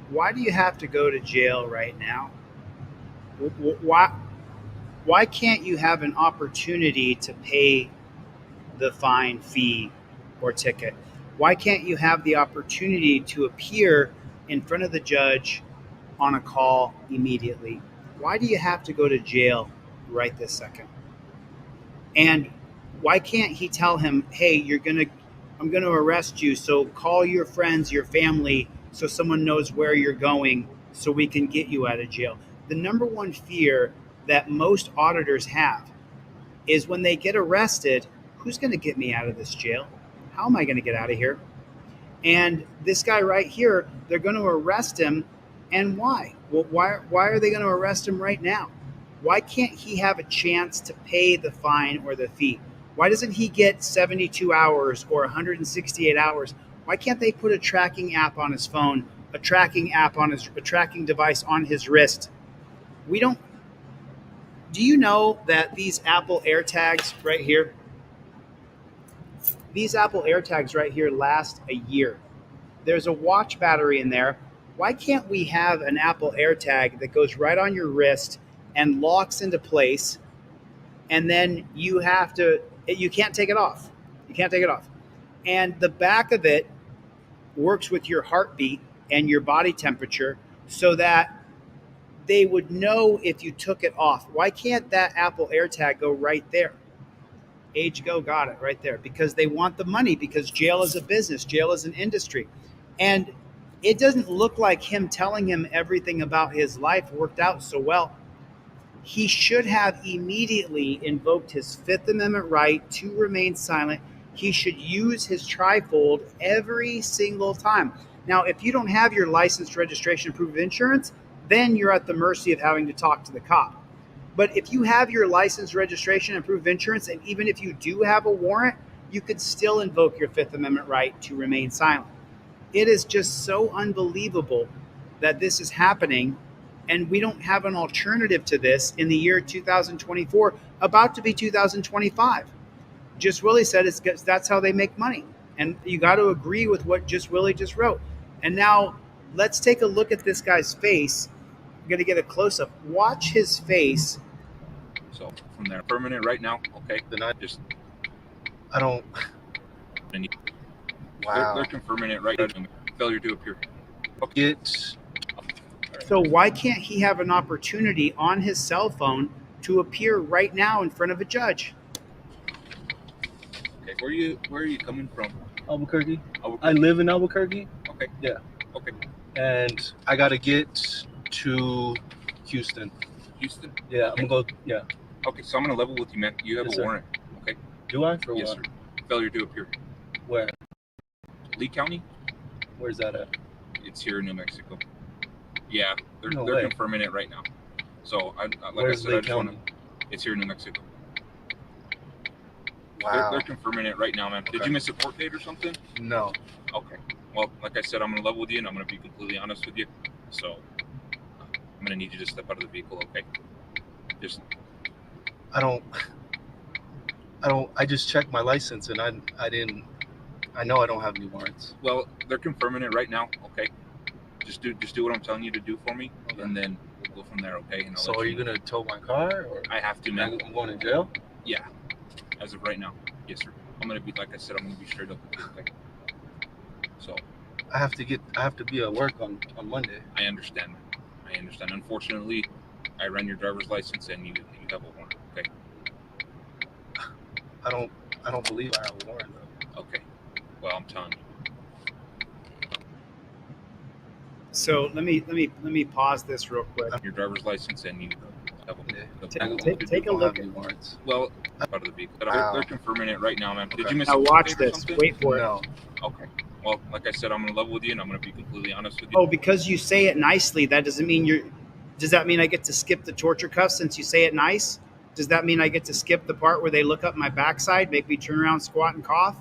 Why do you have to go to jail right now? Why can't you have an opportunity to pay the fine, fee, or ticket? Why can't you have the opportunity to appear in front of the judge on a call immediately? Why do you have to go to jail right this second? And why can't he tell him, hey, I'm gonna arrest you, so call your friends, your family, so someone knows where you're going so we can get you out of jail? The number one fear that most auditors have is when they get arrested, who's gonna get me out of this jail? How am I gonna get out of here? And this guy right here, they're gonna arrest him, and why? Well, why are they gonna arrest him right now? Why can't he have a chance to pay the fine or the fee? Why doesn't he get 72 hours or 168 hours? Why can't they put a tracking app on his phone, a tracking device on his wrist? Do you know that these Apple AirTags right here, last a year? There's a watch battery in there. Why can't we have an Apple AirTag that goes right on your wrist and locks into place, and then you have to You can't take it off. You can't take it off. And the back of it works with your heartbeat and your body temperature so that they would know if you took it off. Why can't that Apple AirTag go right there? Age Go got it right there because they want the money, because jail is a business, jail is an industry. And it doesn't look like him telling him everything about his life worked out so well. He should have immediately invoked his Fifth Amendment right to remain silent. He should use his trifold every single time. Now, if you don't have your license, registration, proof of insurance, then you're at the mercy of having to talk to the cop. But if you have your license, registration, and proof of insurance, and even if you do have a warrant, you could still invoke your Fifth Amendment right to remain silent. It is just so unbelievable that this is happening, and we don't have an alternative to this in the year 2024, about to be 2025. Just Willie said that's how they make money. And you got to agree with what Just Willie just wrote. And now let's take a look at this guy's face. I'm going to get a close-up. Watch his face. So from there, permanent right now. Okay. Then I don't. Wow. They're confirming it right now. Failure to appear. So why can't he have an opportunity on his cell phone to appear right now in front of a judge? Okay. Where are you coming from? Albuquerque. I live in Albuquerque. Okay. Yeah. Okay. And I gotta get to Houston. Houston? Yeah, I'm gonna go. Yeah. Okay, so I'm gonna level with you, man. You have Yes, a sir. warrant. Okay. Do I? For Yes, what? sir. Failure to appear. Where? Lee County. Where's that at? It's here in New Mexico. Yeah, they're No way. confirming it right now. So like Where's I said, Lee I just want County? to. It's here in New Mexico. Wow. They're confirming it right now, man. Did Okay. you miss a court date or something? No. Okay. Well, like I said, I'm gonna level with you, and I'm gonna be completely honest with you. So I'm gonna need you to step out of the vehicle, okay? Just I don't. I just checked my license and I didn't. I know I don't have any warrants. well, they're confirming it right now, okay? Just do what I'm telling you to do for me, and then we'll go from there, okay? And I'll So let are you gonna tow my car? Or I have to, man. I'm going to jail? Yeah. As of right now, yes, sir. I'm gonna be, like I said, I'm gonna be straight up with you, okay? So I have to be at work on Monday. I understand. Unfortunately, I ran your driver's license, and you have a warrant, okay? I don't believe I have a warrant though. Okay. Well, I'm telling you. So let me pause this real quick. Your driver's license, and you have Take a look. Well, out of the vehicle. Wow. They're confirming it right now, man. Did Okay. you miss Now a watch date or this. something? Wait for it. No. Okay. Well, like I said, I'm gonna level with you, and I'm gonna be completely honest with you. Oh, because you say it nicely, that doesn't mean you're. Does that mean I get to skip the torture cuff since you say it nice? Does that mean I get to skip the part where they look up my backside, make me turn around, squat, and cough?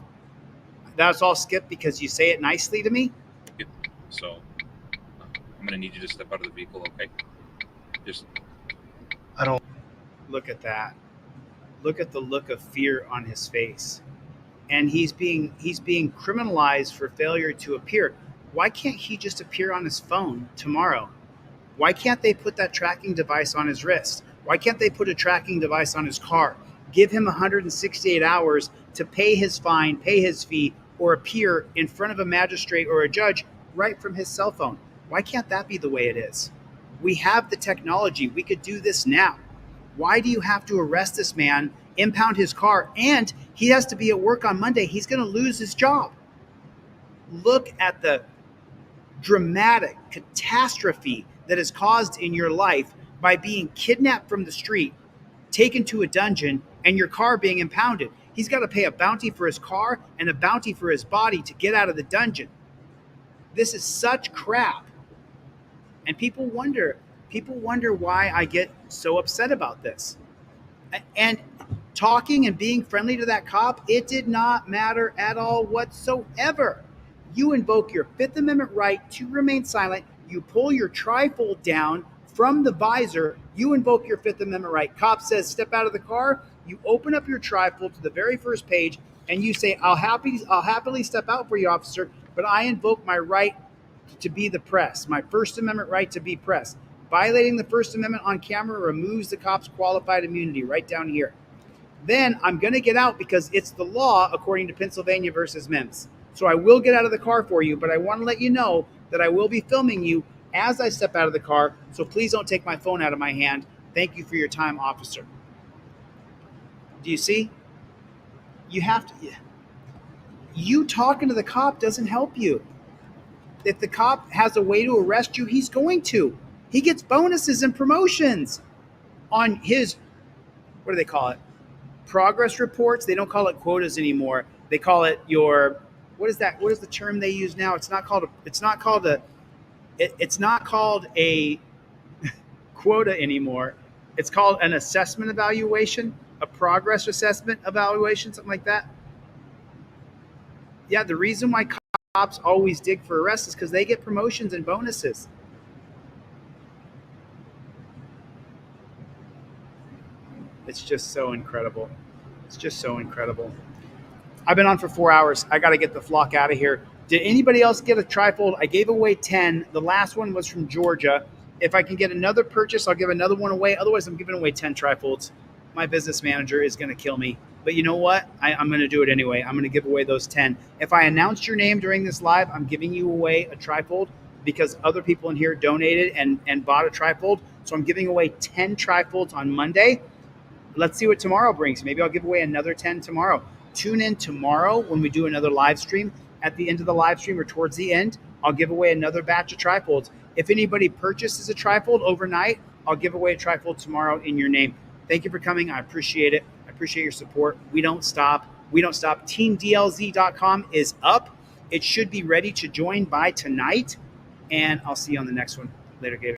That's all skipped because you say it nicely to me? So I'm gonna need you to step out of the vehicle, okay? Just I don't. Look at that. Look at the look of fear on his face. And he's being criminalized for failure to appear. Why can't he just appear on his phone tomorrow? Why can't they put that tracking device on his wrist? Why can't they put a tracking device on his car? Give him 168 hours to pay his fine, pay his fee, or appear in front of a magistrate or a judge right from his cell phone. Why can't that be the way it is? We have the technology. We could do this now. Why do you have to arrest this man, impound his car, and he has to be at work on Monday? He's going to lose his job. Look at the dramatic catastrophe that is caused in your life by being kidnapped from the street, taken to a dungeon, and your car being impounded. He's got to pay a bounty for his car and a bounty for his body to get out of the dungeon. This is such crap. And people wonder why I get so upset about this. And talking and being friendly to that cop, it did not matter at all whatsoever. You invoke your Fifth Amendment right to remain silent. You pull your trifold down from the visor. You invoke your Fifth Amendment right. Cop says, step out of the car. You open up your trifold to the very first page, and you say, I'll happily step out for you, officer, but I invoke my right to be the press, my First Amendment right to be press. Violating the First Amendment on camera removes the cop's qualified immunity right down here. then I'm going to get out because it's the law according to Pennsylvania versus Mims. So I will get out of the car for you, but I want to let you know that I will be filming you as I step out of the car. So please don't take my phone out of my hand. Thank you for your time, officer. Do you see? You have to. You talking to the cop doesn't help you. If the cop has a way to arrest you, he's going to. He gets bonuses and promotions on his, what do they call it? Progress reports. They don't call it quotas anymore. They call it your, what is that? What is the term they use now? It's not called a quota anymore. It's called an assessment evaluation, a progress assessment evaluation, something like that. Yeah, the reason why cops always dig for arrests is because they get promotions and bonuses. It's just so incredible. It's just so incredible. I've been on for 4 hours. I got to get the flock out of here. Did anybody else get a trifold? I gave away 10. The last one was from Georgia. If I can get another purchase, I'll give another one away. Otherwise, I'm giving away 10 trifolds. My business manager is going to kill me. But you know what? I'm going to do it anyway. I'm going to give away those 10. If I announce your name during this live, I'm giving you away a trifold because other people in here donated and bought a trifold. So I'm giving away 10 trifolds on Monday. Let's see what tomorrow brings. Maybe I'll give away another 10 tomorrow. Tune in tomorrow when we do another live stream. At the end of the live stream or towards the end, I'll give away another batch of trifolds. If anybody purchases a trifold overnight, I'll give away a trifold tomorrow in your name. Thank you for coming. I appreciate it. I appreciate your support. We don't stop. We don't stop. TeamDLZ.com is up. It should be ready to join by tonight. And I'll see you on the next one. Later, Gator.